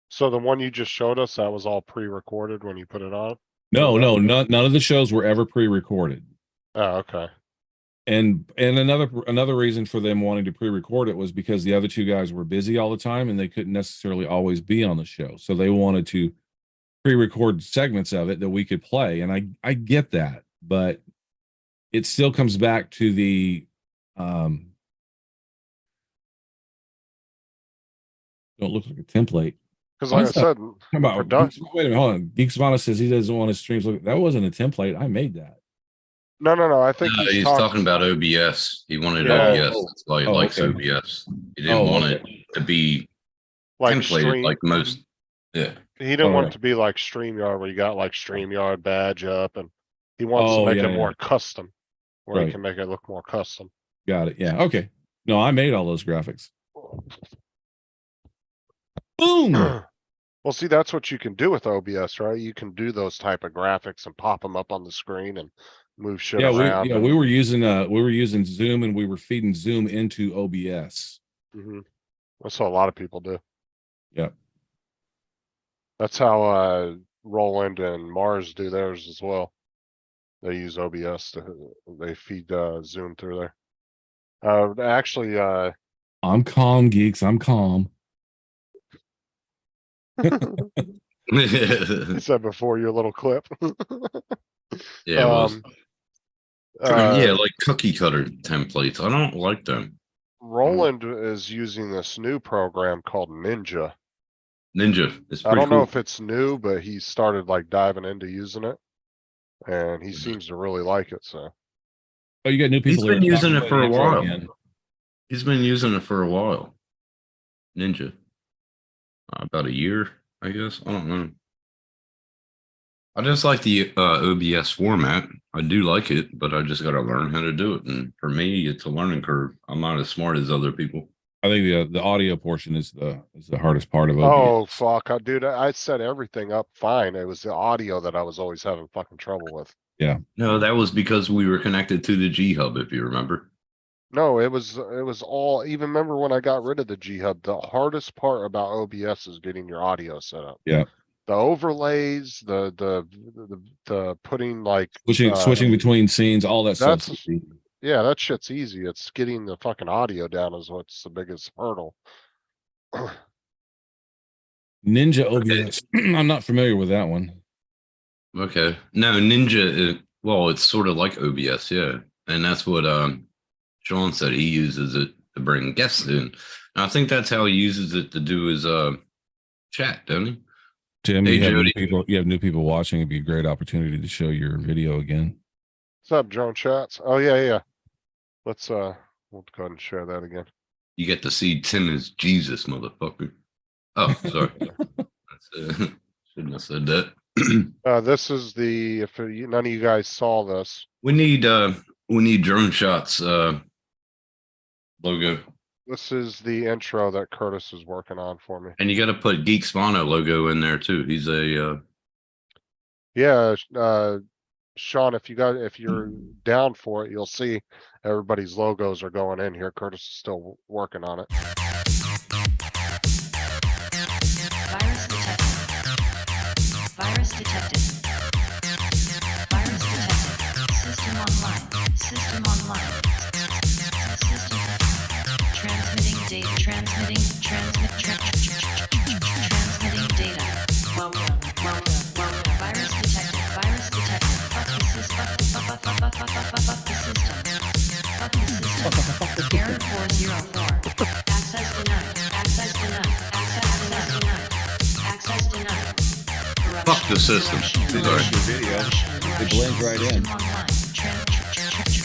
So the one you just showed us, that was all pre-recorded when you put it on? no, none of the shows were ever pre-recorded. Oh, okay. And another reason for them wanting to pre-record it was because the other two guys were busy all the time, and they couldn't necessarily always be on the show. So they wanted to pre-record segments of it that we could play. And I get that, but it still comes back to the don't look like a template. Because like I said, How about production. wait a minute, hold on. Geek Savannah says he doesn't want his streams look. That wasn't a template. I made that. No. I think He's talking about OBS. He wanted Yeah. OBS. That's why he Oh, likes okay. OBS. He didn't want okay. it to be like templated stream. like most. Yeah. He didn't want yeah. it to be like StreamYard where you got like StreamYard badge up, and he wants Oh, to make yeah, it more custom, where Right. he can make it look more custom. Got it. Yeah. Okay. No, I made all those graphics. Boom. Well, see, that's what you can do with OBS, right? You can do those type of graphics and pop them up on the screen and move shit Yeah, around. we were using Zoom, and we were feeding Zoom into OBS. That's what a lot of people do. Yep. That's how Roland and Mars do theirs as well. They use OBS they feed Zoom through there. Actually, I'm calm, geeks. I'm calm. I said before your little clip. Yeah, it was. uh, Yeah, like cookie cutter templates. I don't like them. Roland is using this new program called Ninja. Ninja. It's I pretty don't know cool. if it's new, but he started like diving into using it, and he seems to really like it. So Oh, you got new people. He's been that are using talking it for a about Ninja while. again. He's been using it for a while. Ninja. About a year, I guess. I don't know. I just like the OBS format. I do like it, but I just got to learn how to do it. And for me, it's a learning curve. I'm not as smart as other people. I think the audio portion is the hardest part of OBS. oh fuck, dude, I set everything up fine. It was the audio that I was always having fucking trouble with. No, that was because we were connected to the G Hub, if you remember. No, it was all. Even remember when I got rid of the G Hub, the hardest part about OBS is getting your audio set up. Yeah. The overlays, the putting like Switching between scenes, all that stuff. that's yeah, that shit's easy. It's getting the fucking audio down is what's the biggest hurdle. Ninja OBS. I'm not familiar with that one. Okay. No, Ninja, well, it's sort of like OBS, yeah. And that's what Sean said. He uses it to bring guests in. And I think that's how he uses it to do his chat, don't he? Tim, Hey, you have Jody. new people watching. It'd be a great opportunity to show your video again. What's up, drone chats? Oh yeah. Let's we'll go ahead and share that again. You get to see Tim as Jesus, motherfucker. Oh, sorry. Shouldn't have said that. This is the if none of you guys saw this. We need drone shots logo. This is the intro that Curtis is working on for me. And you got to put Geek Spano logo in there too. He's a Yeah, Sean, if you're down for it, you'll see everybody's logos are going in here. Curtis is still working on it. Virus detected. Virus detected. Virus detected. System online. System online. System. Transmitting data. Transmitting data. Welcome. Virus detected. Virus detected. Fuck the system. Fuck the system. Fuck the system. Error 404. Access denied. Access denied. Access denied. Access denied. fuck the system. Sorry. It blends right in.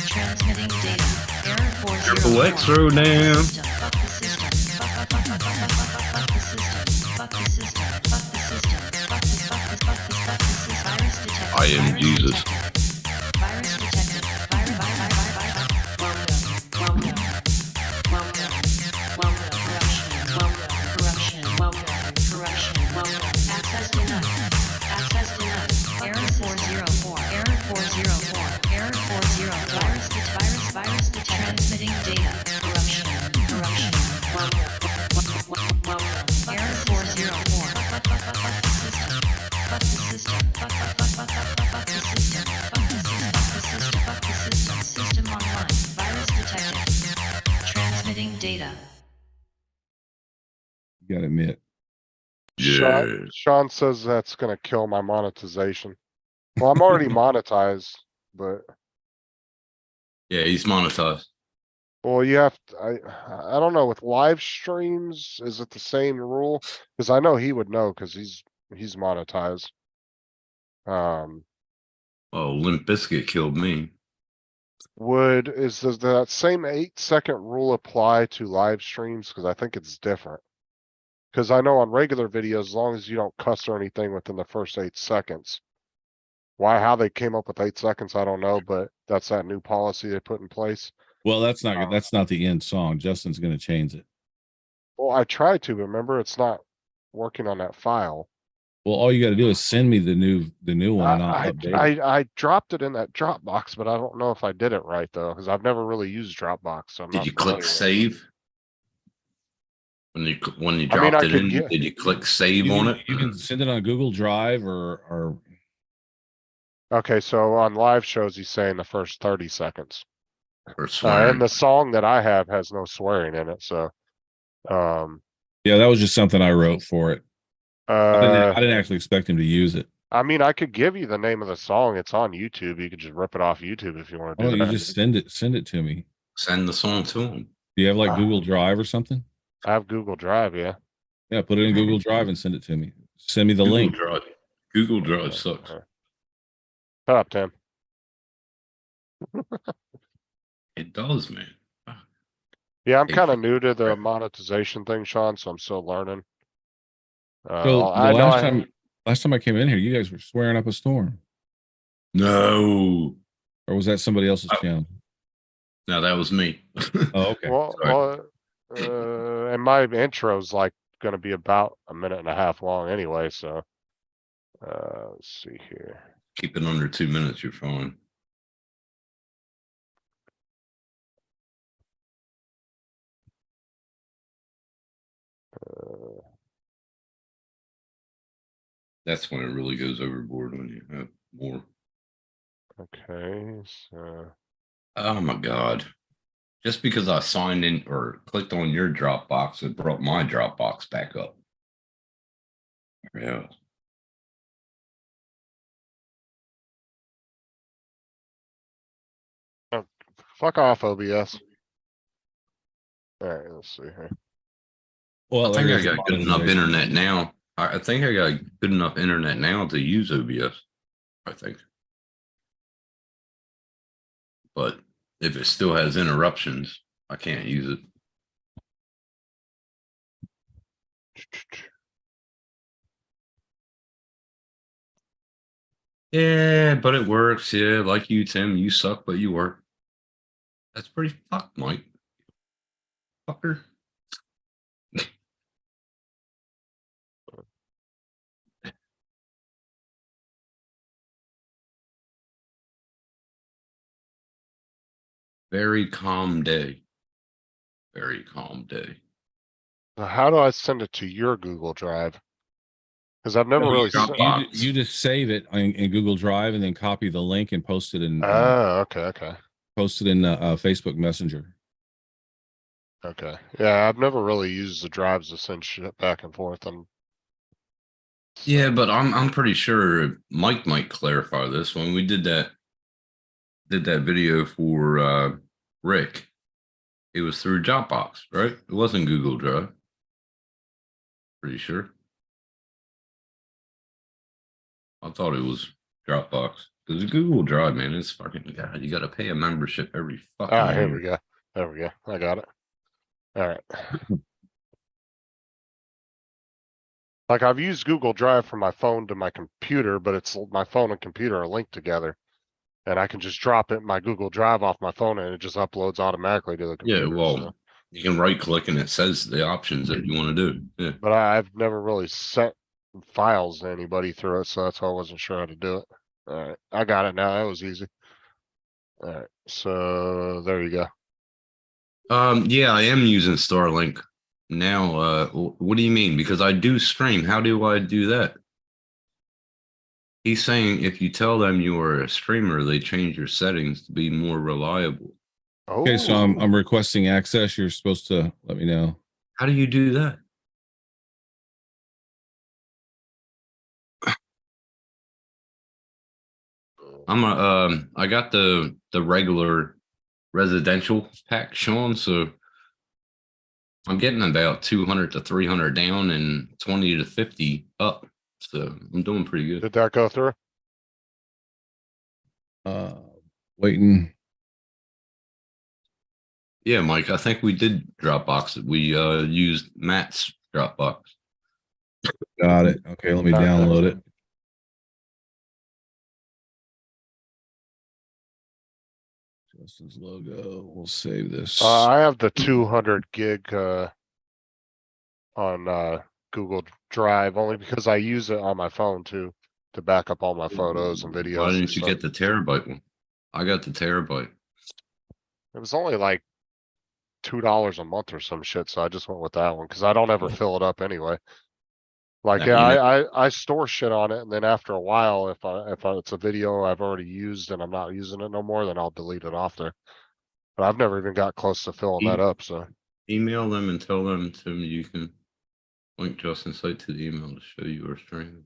Transmitting data. Error 404. Triple X throw down. Fuck the system. Fuck the system. Fuck the system. Fuck the system. Fuck the system. Fuck the system. Virus detected. I am Jesus. Virus detected. Welcome. Access denied. Access denied. Error 404. Error 404. Error 404. Virus transmitting data. Corruption. Welcome. Error 404. Fuck the system. Fuck the system. Fuck the system. Fuck the system. System online. Virus detected. Transmitting data. You gotta admit. Yeah. Sean says that's gonna kill my monetization. Well, I'm already monetized, but Yeah, he's monetized. well, you have to, I don't know with live streams, is it the same rule? Cause I know he would know cause he's monetized. Oh, Limp Bizkit killed me. Does that same 8-second rule apply to live streams? Cause I think it's different. Cause I know on regular videos, as long as you don't cuss or anything within the first 8 seconds. How they came up with 8 seconds, I don't know, but that's that new policy they put in place. Well, that's not good. That's not the end song. Justin's gonna change it. Well, I tried to, but remember, it's not working on that file. Well, all you got to do is send me the new one, and I'll update it. I dropped it in that Dropbox, but I don't know if I did it right though, because I've never really used Dropbox. So I'm Did not you click familiar with it. save? When you I mean, dropped I it could in, get- did you click save You on can, it? you can send it on Google Drive or Okay, so on live shows, he's saying the first 30 seconds. Or And swearing? the song that I have has no swearing in it, so. yeah, that was just something I wrote for it. I didn't actually expect him to use it. I mean, I could give you the name of the song. It's on YouTube. You could just rip it off YouTube if you want to Oh, do you that. just send it to me. Send the song to him. Do you have like Ah. Google Drive or something? I have Google Drive, yeah. Yeah, put it in Google Drive and send it to me. Send me the Google link. Drive. Google Drive sucks. Shut up, Tim. It does, man. Yeah, I'm Hey, kind of new to the right. monetization thing, Sean, so I'm still learning. So I the know last time I came in here, you guys were swearing up a storm. No. Or was that somebody else's channel? No, that was me. Oh, okay. and my intro's like going to be about a minute and a half long anyway, so. Let's see here. Keep it under 2 minutes, you're fine. That's when it really goes overboard, when you have more. Okay, so. Oh my God. Just because I signed in or clicked on your Dropbox, it brought my Dropbox back up. Yeah. Fuck off, OBS. All right, let's see here. Well, I think I there's got good enough monetization. internet now. I think I got good enough internet now to use OBS. I think. But if it still has interruptions, I can't use it. Yeah, but it works. Yeah, like you, Tim, you suck, but you work. That's pretty fucked, Mike. Fucker. Very calm day. Very calm day. So how do I send it to your Google Drive? Because I've never Oh, really. Dropbox. You just save it in Google Drive and then copy the link and post it in Okay. Facebook Messenger. Okay. Yeah, I've never really used the drives to send shit back and forth. Yeah, but I'm pretty sure Mike might clarify this. When we did that video for Rick, it was through Dropbox, right? It wasn't Google Drive. Pretty sure. I thought it was Dropbox. Because Google Drive, man, it's fucking God. You got to pay a membership every fucking Ah, here year. we go. There we go. I got it. All right. Like I've used Google Drive from my phone to my computer, but it's my phone and computer are linked together. And I can just drop it in my Google Drive off my phone and it just uploads automatically to the Yeah, computer. well, so. you can right click and it says the options that you want to do. Yeah. But I've never really sent files to anybody through it, so that's why I wasn't sure how to do it. All right, I got it now. That was easy. All right, so there you go. Yeah, I am using Starlink now. What do you mean? Because I do stream. How do I do that? He's saying if you tell them you are a streamer, they change your settings to be more reliable. Okay, so I'm requesting access. You're supposed to let me know. How do you do that? I got the regular residential pack, Sean, so I'm getting about 200 to 300 down and 20 to 50 up. So I'm doing pretty good. Did that go through? Waiting. Yeah, Mike, I think we did Dropbox. We used Matt's Dropbox. Got it. Okay, let me Okay. download it. Justin's logo. We'll save this. I have the 200 gig on Google Drive only because I use it on my phone too to back up all my photos and videos. Why and didn't you stuff. get the terabyte one? I got the terabyte. It was only like $2 a month or some shit, so I just went with that one because I don't ever fill it up anyway. Like, Now, yeah, you know- I store shit on it, and then after a while, if it's a video I've already used and I'm not using it no more, then I'll delete it off there. But I've never even got close to filling that up, so. Email them and tell them to you can link Justin's site to the email to show you our stream.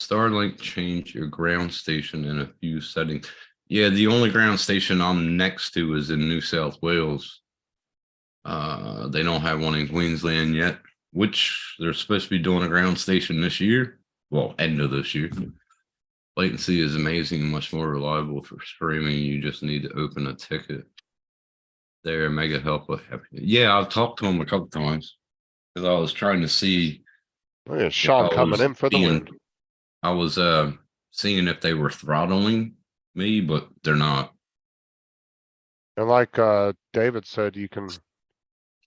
Starlink change your ground station in a few settings. Yeah, the only ground station I'm next to is in New South Wales. They don't have one in Queensland yet, which they're supposed to be doing a ground station this year. Well, end of this year. Latency is amazing, much more reliable for streaming. You just need to open a ticket. They're mega helpful. Yeah, I've talked to them a couple times because I was trying to see. Look at Sean I coming was in for the seeing- win. I was seeing if they were throttling me, but they're not. And like David said, you can,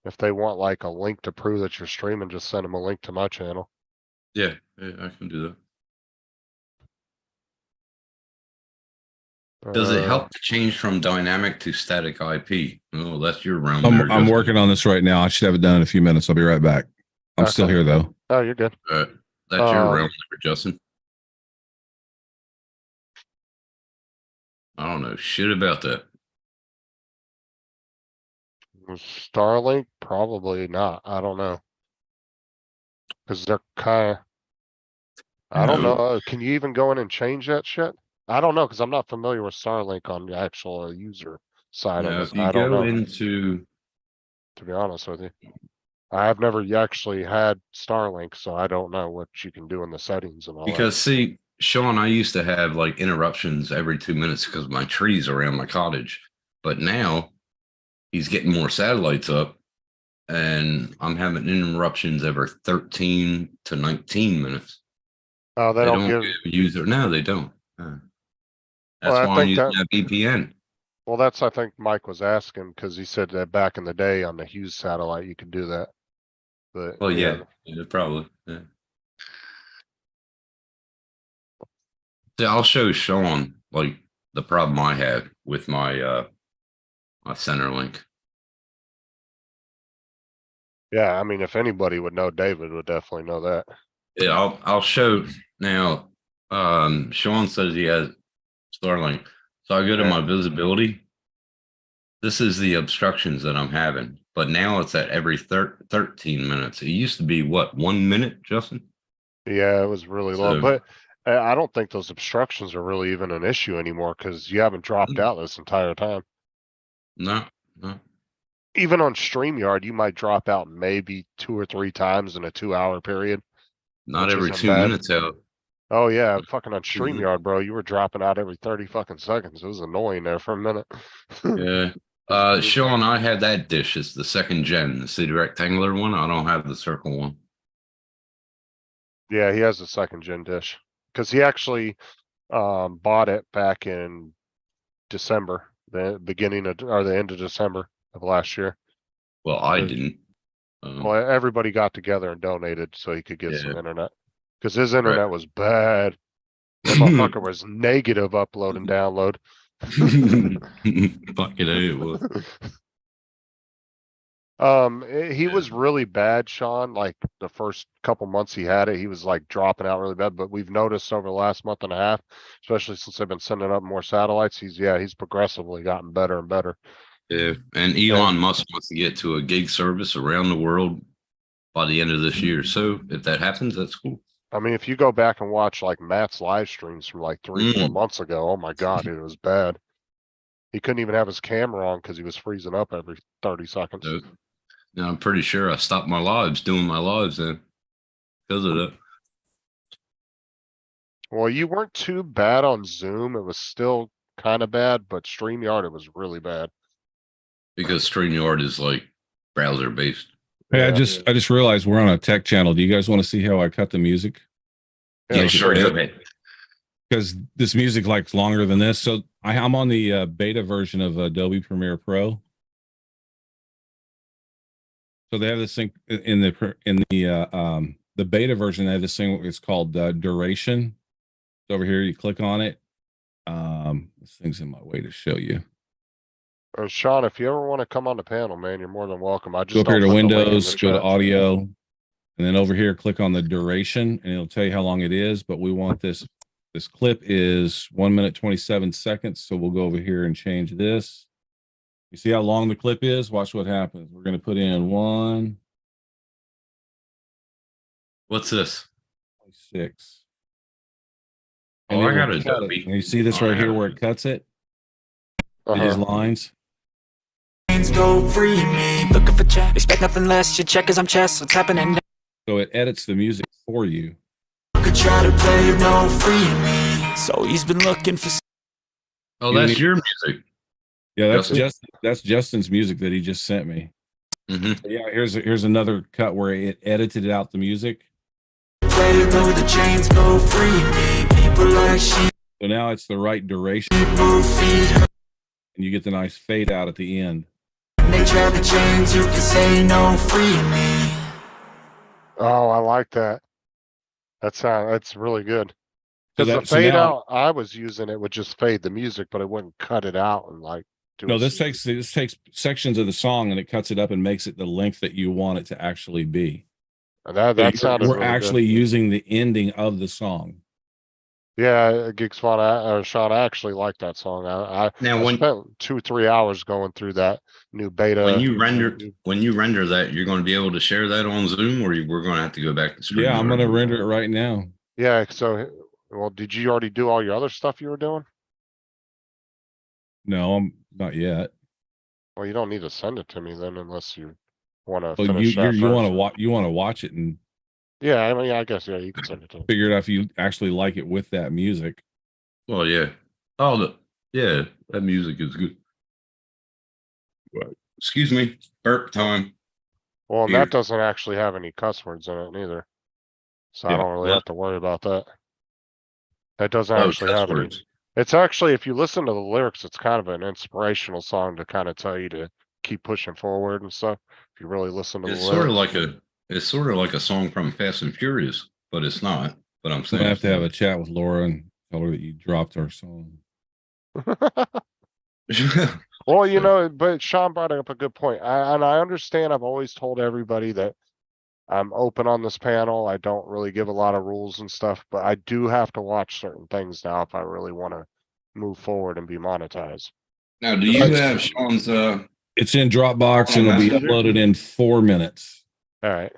if they want like a link to prove that you're streaming, just send them a link to my channel. Yeah, I can do that. Does it Uh, help to change from dynamic to static IP? Oh, that's your realm. I'm, there, I'm Justin. working on this right now. I should have it done in a few minutes. I'll be right back. I'm still Okay. here though. Oh, you're good. That's your Um, realm, there, Justin. I don't know shit about that. Starlink, probably not. I don't know. Cause they're kinda. I don't No. know. Can you even go in and change that shit? I don't know, cause I'm not familiar with Starlink on the actual user side Now, of if it. you I don't go know, into to be honest with you. I've never actually had Starlink, so I don't know what you can do in the settings and all that. because see, Sean, I used to have like interruptions every 2 minutes because my trees around my cottage, but now he's getting more satellites up, and I'm having interruptions every 13 to 19 minutes. Oh, they don't give, give user. No, they don't. That's Well, I why I'm think using that- that VPN. well, that's, I think Mike was asking, cause he said that back in the day on the Hughes satellite, you could do that. But. Oh yeah, probably. Yeah. See, I'll show Sean like the problem I have with my my Centerlink. Yeah, I mean, if anybody would know, David would definitely know that. Yeah, I'll show now. Sean says he has Starlink, so I go to Yeah. my visibility. This is the obstructions that I'm having, but now it's at every 13 minutes. It used to be what, 1 minute, Justin? Yeah, it was really low, So- but I don't think those obstructions are really even an issue anymore, cause you haven't dropped out this entire time. No, no. Even on StreamYard, you might drop out maybe 2 or 3 times in a 2-hour period. Not Which every isn't 2 bad. minutes out. Oh yeah, fucking on Mhm. StreamYard, bro, you were dropping out every 30 fucking seconds. It was annoying there for a minute. Yeah. Sean, I had that dish. It's the second gen. See the rectangular one? I don't have the circle one. Yeah, he has a second gen dish, cause he actually, bought it back in December, the beginning of, or the end of December of last year. Well, I Good. didn't. Well, everybody got together and donated so he could get some Yeah. internet. Cause his internet was bad. That motherfucker was negative upload and download. Fucking A, it was. He was really bad, Sean, like the first couple months he had it, he was like dropping out really bad, but we've noticed over the last month and a half, especially since they've been sending up more satellites, he's progressively gotten better and better. Yeah. And Elon Musk wants to get to a gig service around the world by the end of this year. So if that happens, that's cool. I mean, if you go back and watch like Matt's live streams from like 3-4 months ago, oh my God, dude, it was bad. He couldn't even have his camera on because he was freezing up every 30 seconds. So, now I'm pretty sure I stopped my lives doing my lives then because of that. Well, you weren't too bad on Zoom. It was still kind of bad, but StreamYard, it was really bad. Because StreamYard is like browser based. Hey, Yeah. I just realized we're on a tech channel. Do you guys want to see how I cut the music? Yeah, sure. sure. Go ahead. Because this music like longer than this. So I'm on the beta version of Adobe Premiere Pro. So they have this thing in the beta version. They have this thing. It's called duration. Over here, you click on it. This thing's in my way to show you. Sean, if you ever want to come on the panel, man, you're more than welcome. I just Go up here don't to put the link in the Windows, go to chat. audio, and then over here, click on the duration, and it'll tell you how long it is. But we want this. This clip is 1 minute 27 seconds. So we'll go over here and change this. You see how long the clip is? Watch what happens. We're going to put in 1:26. What's this? And Oh, it I will got it. cut it. And you see this right here where it cuts it? These Uh-huh. lines. Go free me, looking for chat. Expect nothing less. Your checkers, I'm chess. What's happening? So it edits the music for you. Could try to play no free me. So he's been looking for. Oh, You that's need- your music. Yeah, that's Justin? that's Justin's music that he just sent me. Hmm. Yeah, here's another cut where it edited out the music. Play though the chains go free me. People like sheep So now it's the right duration, move feet. and you get the nice fade out at the end. They try the chains, you can say no free me. Oh, I like that. That's really good. So Because the so fade now- out I was using, it would just fade the music, but it wouldn't cut it out and like do No, a this scene. takes sections of the song and it cuts it up and makes it the length that you want it to actually be. And that So sounded we're really good. actually using the ending of the song. Yeah, Geeks Fun, Sean, I actually like that song. I Now, when spent 2-3 hours going through that new beta. when you render that, you're going to be able to share that on Zoom, or we're going to have to go back to screen. Yeah, I'm going to render it right now. Yeah, so well, did you already do all your other stuff you were doing? No, I'm not yet. Well, you don't need to send it to me then unless you want to Well, finish that you want to first. watch it and Yeah, I mean, I guess, yeah, you can send it to me. figure it out if you actually like it with that music. Well, yeah. Yeah, that music is good. Well, excuse me, burp time. Well, and Here. that doesn't actually have any cuss words in it neither. So I Yeah, don't really what? have to worry about that. That doesn't Oh, actually cuss have any. words. It's actually, if you listen to the lyrics, it's kind of an inspirational song to kind of tell you to keep pushing forward and stuff. If you really listen to the It's lyrics. sort of like a song from Fast and Furious, but it's not. But I'm I'm saying gonna have to have a chat with Laura and tell her that you dropped our song. Well, you So- know, but Sean brought up a good point. And I understand, I've always told everybody that I'm open on this panel. I don't really give a lot of rules and stuff, but I do have to watch certain things now if I really want to move forward and be monetized. Now, do you have Sean's? It's in Dropbox and On it'll be Messenger? uploaded in 4 minutes. All right.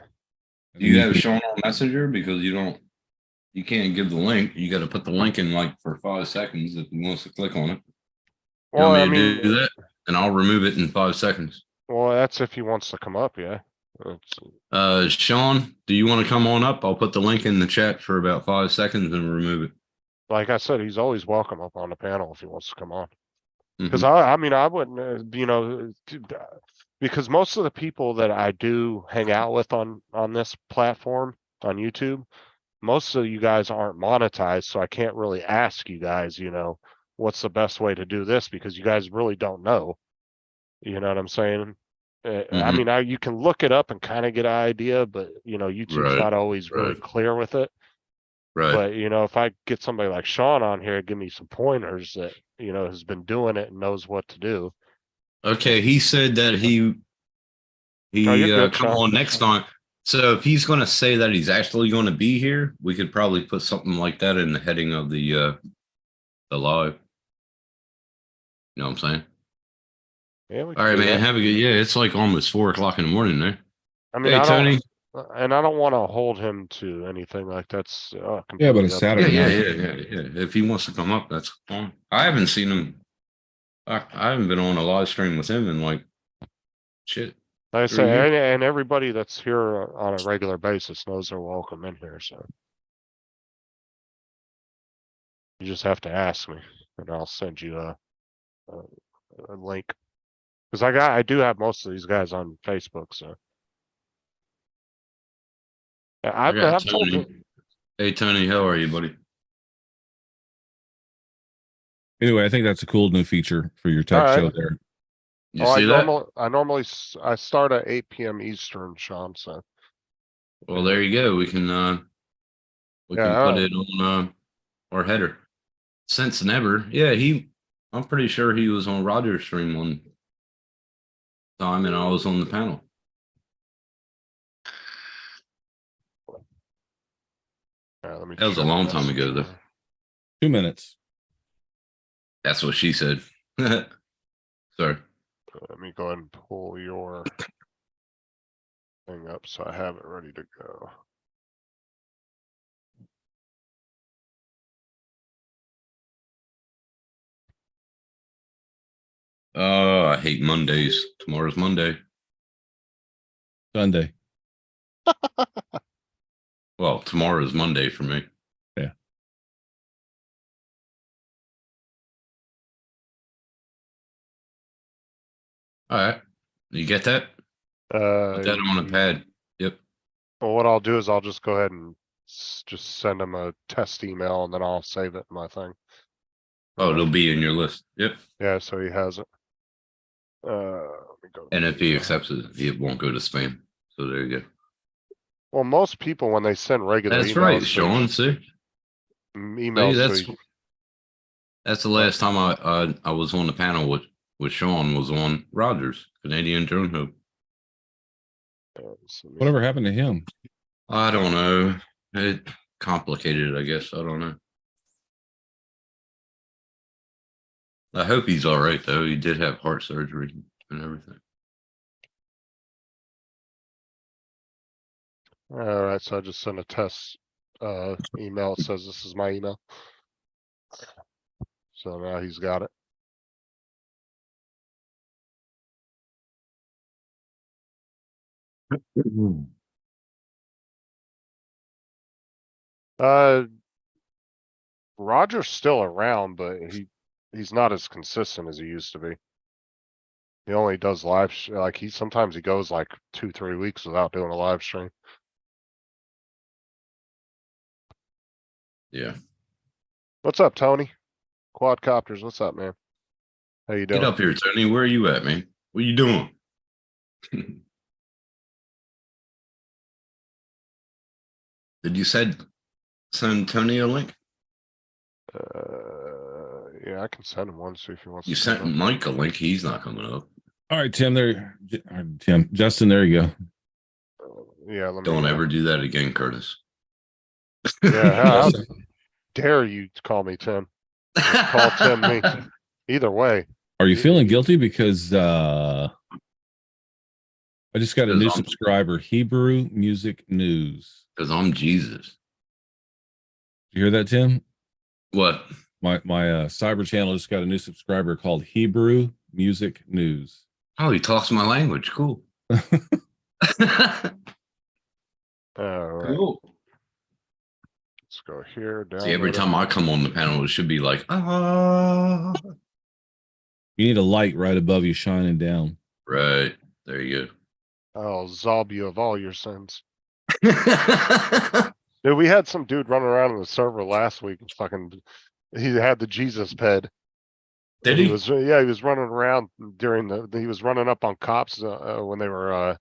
Do you have Sean on Messenger? Because you can't give the link. You got to put the link in like for 5 seconds if he wants to click on it. You Well, want I me to mean, do that, and I'll remove it in 5 seconds. well, that's if he wants to come up, yeah. It's, Sean, do you want to come on up? I'll put the link in the chat for about 5 seconds and remove it. like I said, he's always welcome up on the panel if he wants to come on. Mhm. Because I mean, I wouldn't, because most of the people that I do hang out with on this platform on YouTube, most of you guys aren't monetized, so I can't really ask you guys, what's the best way to do this because you guys really don't know. You know what I'm saying? I Mhm. mean, you can look it up and kind of get an idea, but YouTube's Right, not always really right. clear with it. Right. But if I get somebody like Sean on here, give me some pointers that has been doing it and knows what to do. Okay. He said that he Oh, you're good, come Sean. on next time. So if he's going to say that he's actually going to be here, we could probably put something like that in the heading of the live. You know what I'm saying? Yeah, we All right, can do man. that. Have a good. Yeah, it's like almost 4 o'clock in the morning there. I mean, Hey, I Tony. don't want to hold him to anything like that's. Yeah, but completely it's up to Saturday him. Yeah. If he wants to come up, that's fine. I haven't seen him. I haven't been on a live stream with him in like shit. Like I Sure, say, yeah. and everybody that's here on a regular basis knows they're welcome in here. So you just have to ask me, and I'll send you a link. Because I do have most of these guys on Facebook. So I I've got told Tony. him. Hey Tony, how are you, buddy? Anyway, I think that's a cool new feature for your tech All show right. there. You see that? I normally start at 8 p.m. Eastern, Sean. So Well, there you go. We can put it on our header. Since never, yeah. I'm pretty sure he was on Roger's stream on time and I was on the panel. Let me That was a check long this time ago, though. here. 2 minutes. That's what she said. Sorry. Let me go ahead and pull your thing up so I have it ready to go. Oh, I hate Mondays. Tomorrow's Monday. Sunday. Well, tomorrow is Monday for me. Yeah. All right. You get that? Put that on a pad. Yep. Well, what I'll do is I'll just go ahead and just send him a test email and then I'll save it in my thing. Oh, it'll be in your list. Yep. Yeah, so he has it. Let me go. And if he accepts it, it won't go to spam. So there you go. Well, most people when they send regular That's emails, right, they Sean. See, emails. that's the last time I was on the panel with Sean was on Rogers, Canadian Drone Hope. Whatever happened to him? I don't know. It complicated, I guess. I don't know. I hope he's all right though. He did have heart surgery and everything. All right, so I just sent a test email. It says this is my email. So now he's got it. Roger's still around, but he's not as consistent as he used to be. He only does live like sometimes he goes like 2-3 weeks without doing a live stream. Yeah. What's up, Tony? Quadcopters, what's up, man? How you doing? Get up here, Tony. Where are you at, man? What are you doing? Did you send Tony a link? Yeah, I can send him one, see if he wants You to. sent Mike a link. He's not coming up. All right, Tim. There, Tim. Justin. There you go. Yeah, let me. Don't ever do that again, Curtis. Yeah, how dare you call me Tim? Call Tim me. Either way. Are you feeling guilty because I just got a new subscriber, Hebrew Music News. Because I'm Jesus. You hear that, Tim? What? My cyber channel just got a new subscriber called Hebrew Music News. Oh, he talks my language. Cool. All right. Cool. Let's go here. See, every time I come on the panel, it should be like, ah. You need a light right above you shining down. Right. There you I'll absolve you of all your sins. go. Dude, we had some dude running around on the server last week and he had the Jesus ped. Did he? He was running around he was running up on cops when they were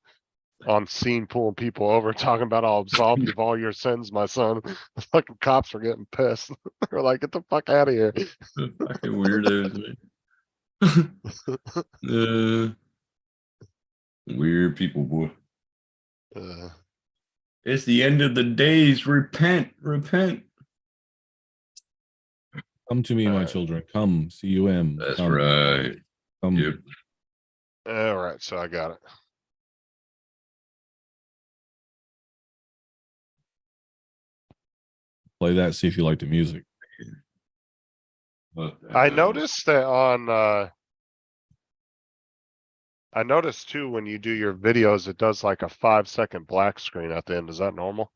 on scene pulling people over, talking about I'll absolve you of all your sins, my son. The fucking cops were getting pissed. They're like, get the fuck out of here. Fucking weirdos, man. Weird people, boy. It's the end of the days. Repent. Come to me, my children. Come, C-U-M. That's come. right. Come. Yep. All right, so I got it. Play that, see if you like the music. I noticed that I noticed too, when you do your videos, it does like a 5-second black screen at the end. Is that normal?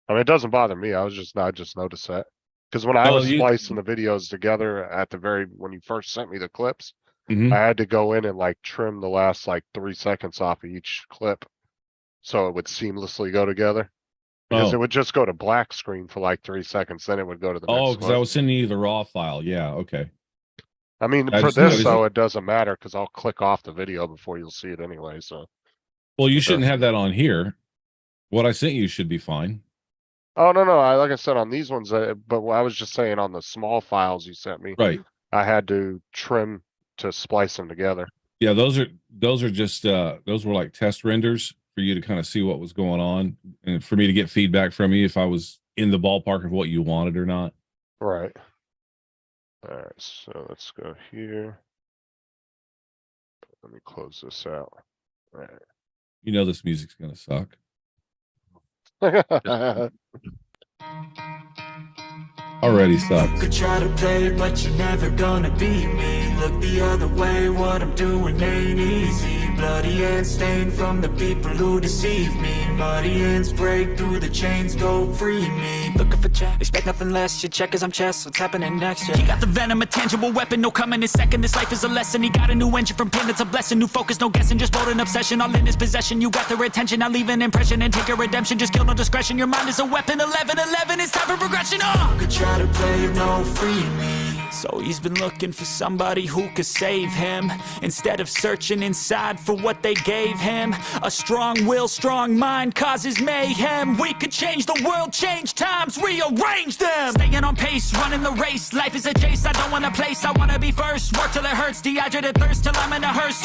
I mean, it doesn't bother me. I just noticed that. Cause when I was splicing the videos together at when you first sent me the clips, Mhm. I had to go in and like trim the last like 3 seconds off of each clip. So it would seamlessly go together. Because it would just go to black screen for like 3 seconds, then it would go to the next because I was sending you the raw file. Yeah, okay. I mean, I for just this noticed though, it doesn't matter because I'll click off the video before you'll see it anyway. So, Well, you shouldn't have that on here. What I sent you should be fine. oh no, like I said on these ones, but I was just saying on the small files you sent me, Right. I had to trim to splice them together. Yeah, those are just those were like test renders for you to kind of see what was going on and for me to get feedback from you if I was in the ballpark of what you wanted or not. Right. Alright, so let's go here. Let me close this out. You know this music's gonna suck. Alright. Already sucks. Could try to play, but you're never gonna beat me. Look the other way, what I'm doing ain't easy. Bloody hands stained from the people who deceive me. Muddy hands break through the chains, go free me. Looking for check, expect nothing less. Your check is I'm chess, what's happening next? Yeah. He got the venom, a tangible weapon, no coming in second. This life is a lesson. He got a new engine from pain, it's a blessing. New focus, no guessing, just bold and obsession. All in his possession, you got their attention. Now leave an impression and take a redemption. Just kill no discretion. Your mind is a weapon. 11-11, it's time for progression. Could try to play, no free me. So he's been looking for somebody who could save him, instead of searching inside for what they gave him. A strong will, strong mind causes mayhem. We could change the world, change times, rearrange them. Staying on pace, running the race. Life is a chase, I don't want a place. I wanna be first, work till it hurts. Dehydrated thirst till I'm in a hearse.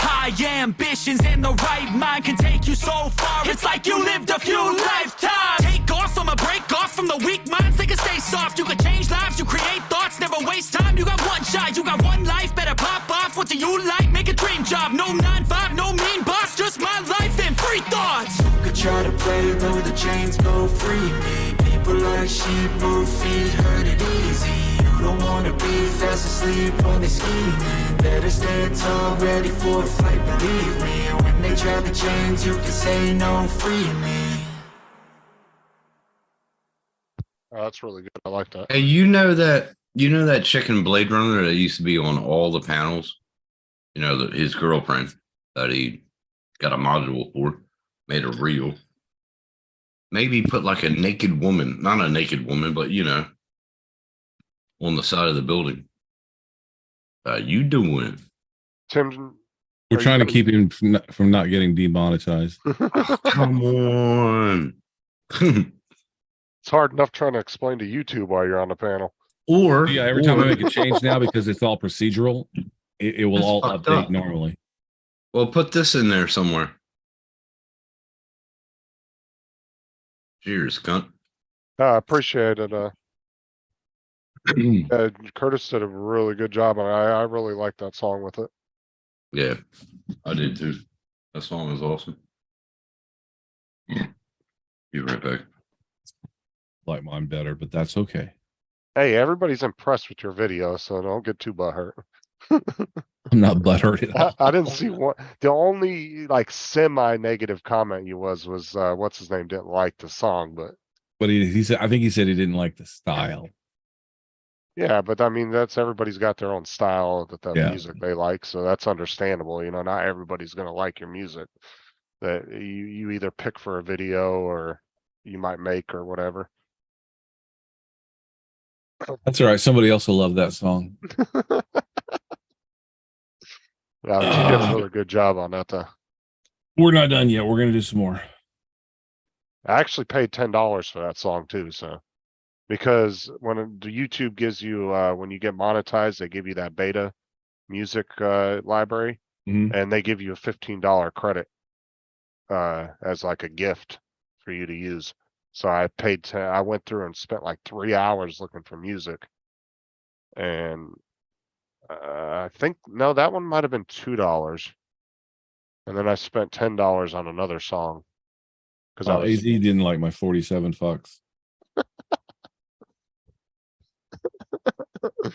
High ambitions and the right mind can take you so far. It's like you lived a few lifetimes. Take off from a break off from the weak minds. They can stay soft. You can change lives. You create thoughts. Never waste time. You got one shot. You got one life. Better pop off. What do you like? Make a dream job. No 9-5. No mean boss. Just my life and free thoughts. You could try to play, but the chains go free me. People like sheep move feet. Heard it easy. You don't wanna be fast asleep when they scheming. Better stand tall, ready for a fight, believe me. When they try the chains, you can say no, free me. Oh, that's really good. I like that. Hey, you know that chicken Blade Runner that used to be on all the panels? You know, his girlfriend that he got a module for, made a reel. Maybe put like a naked woman, not a naked woman, but you know, on the side of the building. You doing? Tim, We're are trying you to keep him from not getting demonetized. Come on. It's hard enough trying to explain to YouTube while you're on the panel. Or Yeah, every time I make a change now, because it's all procedural, it will That's all fucked update up. normally. Well, put this in there somewhere. Cheers, cunt. I appreciate it. Curtis did a really good job, and I really like that song with it. Yeah, I did too. That song is awesome. Be right back. Like mine better, but that's okay. Hey, everybody's impressed with your video, so don't get too butthurt. I'm not butthurt at all. I didn't see one. The only like semi-negative comment you was what's his name didn't like the song, but he said, I think he said he didn't like the style. yeah, but I mean that's everybody's got their own style that Yeah. music they like, so that's understandable. You know, not everybody's gonna like your music that you either pick for a video or you might make or whatever. That's all right. Somebody else will love that song. Yeah, but you did a really good job on that. We're not done yet. We're gonna do some more. I actually paid $10 for that song too, so because when the YouTube gives you when you get monetized, they give you that beta music library, Mhm. and they give you a $15 credit as like a gift for you to use. So I paid I went through and spent like 3 hours looking for music, and I think no, that one might have been $2, and then I spent $10 on another song because I was AZ didn't like my 47 fucks.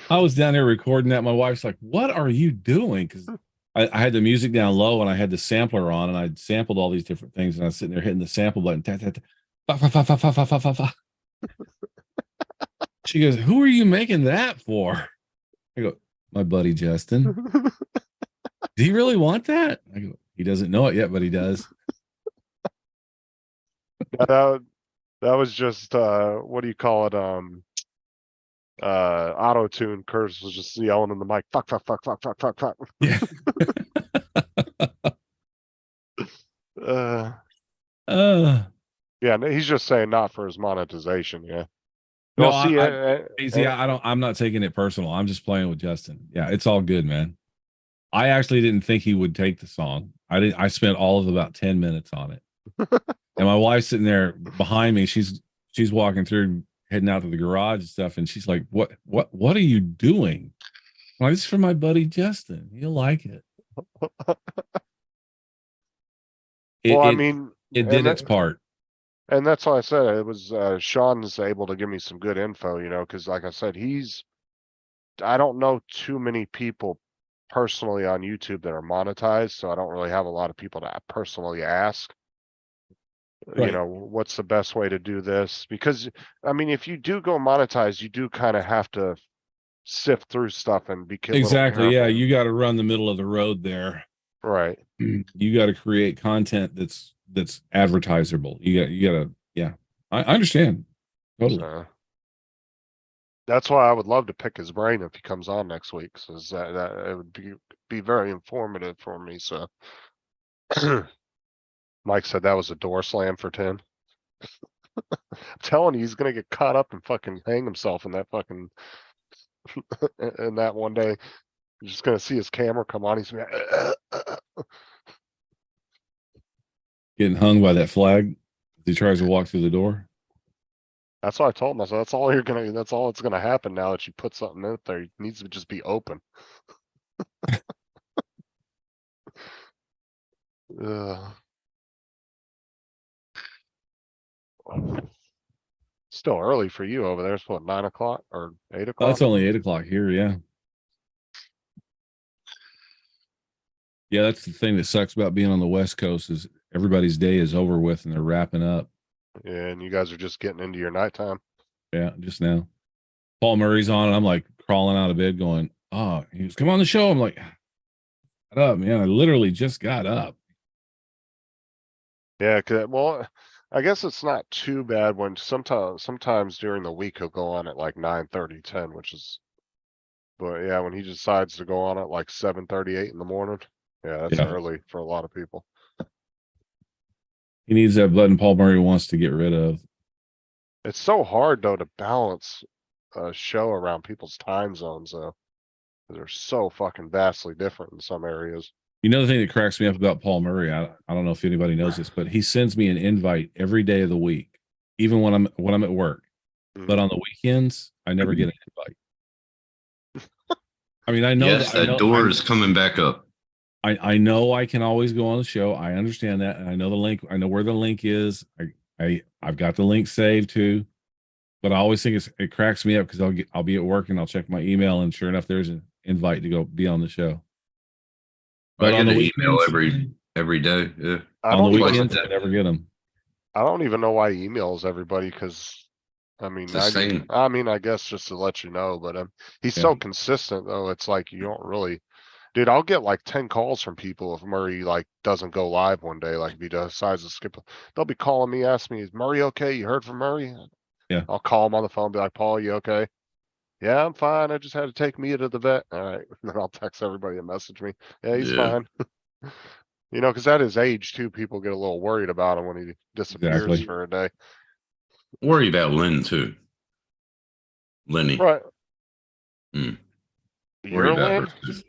I was down there recording that. My wife's like, "What are you doing?" Because I had the music down low and I had the sampler on, and I'd sampled all these different things, and I was sitting there hitting the sample button. She goes, "Who are you making that for?" I go, "My buddy Justin." "Do you really want that?" I go, "He doesn't know it yet, but he does." that was just what do you call it? Auto tune. Curtis was just yelling in the mic, fuck. Yeah. Yeah, no, he's just saying not for his monetization. Yeah. No, Well, see, I'm not taking it personal. I'm just playing with Justin. Yeah, it's all good, man. I actually didn't think he would take the song. I spent all of about 10 minutes on it. And my wife's sitting there behind me. She's walking through, heading out to the garage and stuff, and she's like, what are you doing? I'm like, this is for my buddy Justin. He'll like it. Well, I it mean, it did and its part. And that's why I said it was, Sean's able to give me some good info, cause like I said, I don't know too many people personally on YouTube that are monetized, so I don't really have a lot of people to personally ask. Right. What's the best way to do this? Because, I mean, if you do go monetize, you do kind of have to sift through stuff and be Exactly. Yeah, you got to run the middle of the road there. Right. You got to create content that's advertisable. You got to, yeah. I understand. Totally. So, that's why I would love to pick his brain if he comes on next week, so that it would be very informative for me. So Mike said that was a door slam for 10. I'm telling you, he's gonna get caught up and fucking hang himself in that fucking in that one day. You're just gonna see his camera come on. He's gonna be Getting hung by that flag as he tries to walk through the door. That's what I told him. I said, that's all it's gonna happen now that you put something in there. It needs to just be open. Ugh. Still early for you over there. It's what, 9 o'clock or 8 Oh, o'clock? it's only 8 o'clock here. Yeah. Yeah. That's the thing that sucks about being on the West Coast is everybody's day is over with and they're wrapping up. Yeah, and you guys are just getting into your nighttime. Yeah. Just now. Paul Murray's on and I'm like crawling out of bed going, oh, he was come on the show. I'm like, shut up, man. I literally just got up. Yeah, well, I guess it's not too bad when sometimes during the week he'll go on at like 9:30, 10, which is, but yeah, when he decides to go on at like 7:30, 8 in the morning, yeah, that's Yeah. early for a lot of people. He needs that button Paul Murray wants to get rid of. It's so hard though to balance a show around people's time zones though. 'Cause they're so fucking vastly different in some areas. You know, the thing that cracks me up about Paul Murray, I don't know if anybody knows this, but he sends me an invite every day of the week, even when I'm at work. But on the weekends, I never get an invite. I mean, I know Yes, that door is coming back up. I know I can always go on the show. I understand that, and I know the link. I know where the link is. I've got the link saved too. But I always think it cracks me up because I'll be at work and I'll check my email, and sure enough, there's an invite to go be on the show. But I on get the an email weekends, every day. Yeah. on the even- weekends, I never get them. I don't even know why he emails everybody because I mean, It's the same. I guess just to let you know, but he's so consistent though. It's like you don't really, dude. I'll get like 10 calls from people if Murray like doesn't go live one day. Like if he decides to skip, they'll be calling me, asking me, "Is Murray okay? You heard from Murray?" Yeah. I'll call him on the phone, be like, "Paul, you okay?" "Yeah, I'm fine. I just had to take Mia to the vet." "All right." And then I'll text everybody and message me. "Yeah, he's Yeah. fine." Because at his age too, people get a little worried about him when he disappears Exactly. for a day. Worry about Lynn too. Lenny. Right. Mm. Your Worry about Lynn? her too.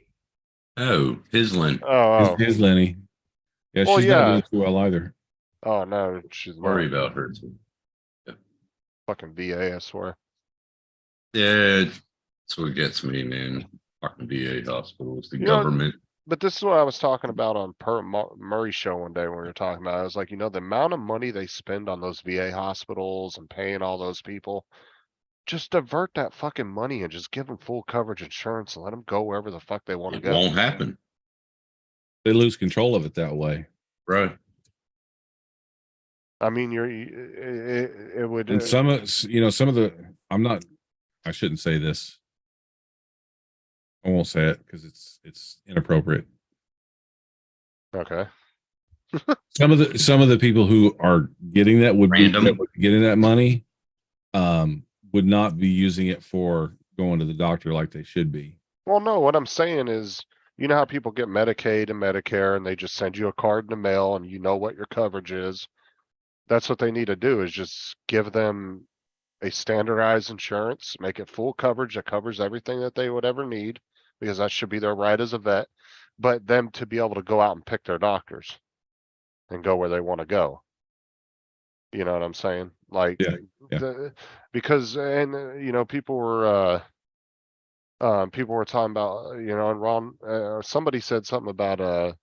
Oh, his Lynn. Oh, Here's Lenny. Yeah, Well, she's yeah. not doing too well either. oh no, she's Worry not. about her too. Fucking VA, I swear. Yeah, that's what gets me, man. Fucking VA hospitals, the You know, government. But this is what I was talking about on Murray show one day when we were talking about it. I was like, the amount of money they spend on those VA hospitals and paying all those people, just divert that fucking money and just give them full coverage insurance and let them go wherever the fuck they want to It go. won't happen. They lose control of it that way. Right. I mean, it would. And some of the, I shouldn't say this. I won't say it because it's inappropriate. Okay. Some of the people who are getting that getting that money, would not be using it for going to the doctor like they should be. Well, no, what I'm saying is, you know how people get Medicaid and Medicare and they just send you a card in the mail and you know what your coverage is. That's what they need to do is just give them a standardized insurance, make it full coverage that covers everything that they would ever need, because that should be their right as a vet. but them to be able to go out and pick their doctors and go where they want to go. You know what I'm saying? Like, Yeah, yeah. because, and people were talking about, and Ron, somebody said something about,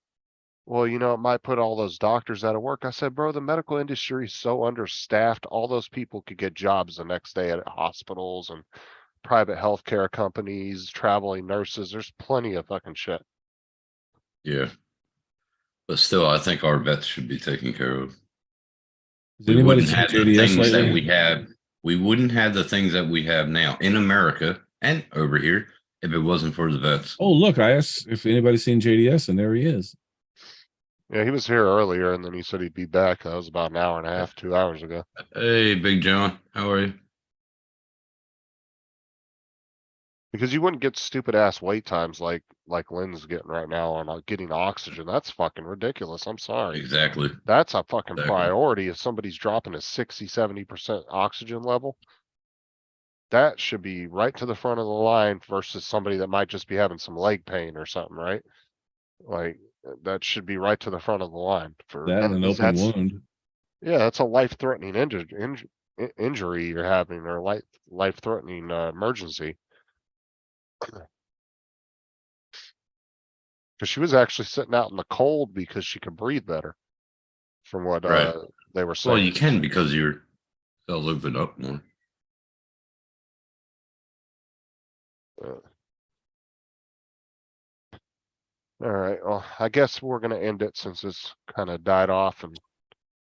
well, it might put all those doctors out of work. I said, bro, the medical industry is so understaffed. All those people could get jobs the next day at hospitals and private healthcare companies, traveling nurses. There's plenty of fucking shit. Yeah. But still, I think our vets should be taken care of. Has We anybody wouldn't seen have the JDS things that lately? we have. We wouldn't have the things that we have now in America and over here if it wasn't for the vets. Oh, look, I asked if anybody's seen JDS, and there he is. Yeah, he was here earlier and then he said he'd be back. That was about an hour and a half, 2 hours ago. Hey, Big John, how are you? Because you wouldn't get stupid ass wait times like Lynn's getting right now on getting oxygen. That's fucking ridiculous. I'm sorry. Exactly. That's a fucking Exactly. priority. If somebody's dropping a 60-70% oxygen level, that should be right to the front of the line versus somebody that might just be having some leg pain or something, right? Like, that should be right to the front of the line for That and an because open that's, wound. yeah, that's a life-threatening injury you're having, or life-threatening emergency. Because she was actually sitting out in the cold because she could breathe better, from what Right. they were saying. Well, you can because your cells open up more. All right, well, I guess we're gonna end it since it's kind of died off and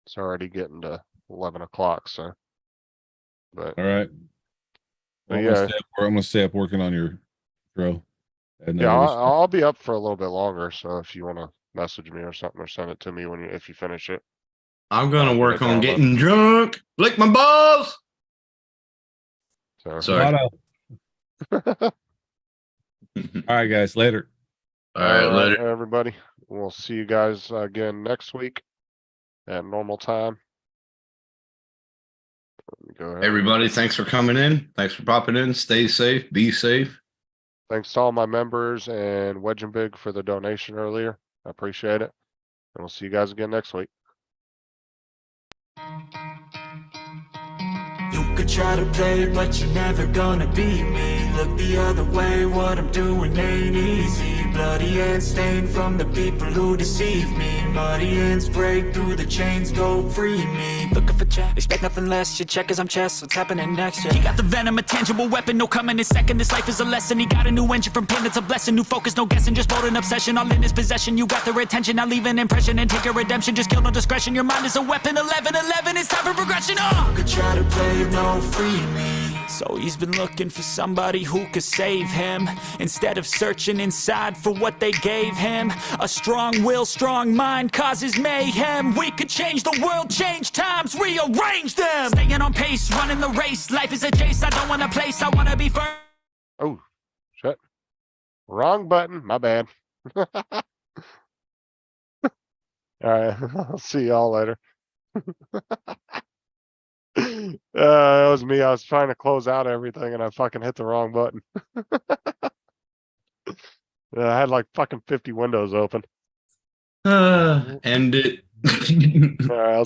it's already getting to 11 o'clock, so. But, All right. But I'm yeah. gonna stay up working on your intro. And yeah, I'll be up for a little bit longer, so if you wanna message me or something, or send it to me if you finish it. I'm gonna I'll work get it on downloaded. getting drunk. Lick my balls. So. Sorry. All right, guys. Later. All right, later. Everybody. We'll see you guys again next week at normal time. Let me go ahead. Everybody, thanks for coming in. Thanks for popping in. Stay safe. Be safe. Thanks to all my members and Wedge and Big for the donation earlier. I appreciate it. And we'll see you guys again next week. You could try to play, but you're never gonna beat me. Look the other way, what I'm doing ain't easy. Bloody hands stained from the people who deceive me. Muddy hands break through the chains, go free me. Looking for check, expect nothing less. Your check is I'm chess, what's happening next? Yeah. He got the venom, a tangible weapon, no coming in second. This life is a lesson. He got a new engine from pain, it's a blessing. New focus, no guessing, just bold and obsession. All in his possession, you got their attention. Now leave an impression and take your redemption. Just kill no discretion. Your mind is a weapon. 11-11, it's time for progression. You could try to play, no free me. So he's been looking for somebody who could save him, instead of searching inside for what they gave him. A strong will, strong mind causes mayhem. We could change the world, change times, rearrange them. Staying on pace, running the race. Life is a chase, I don't want a place, I want to be first. Oh, shit. Wrong button. My bad. All right. I'll see y'all later. That was me. I was trying to close out everything and I fucking hit the wrong button. I had like fucking 50 windows open. End it. All right.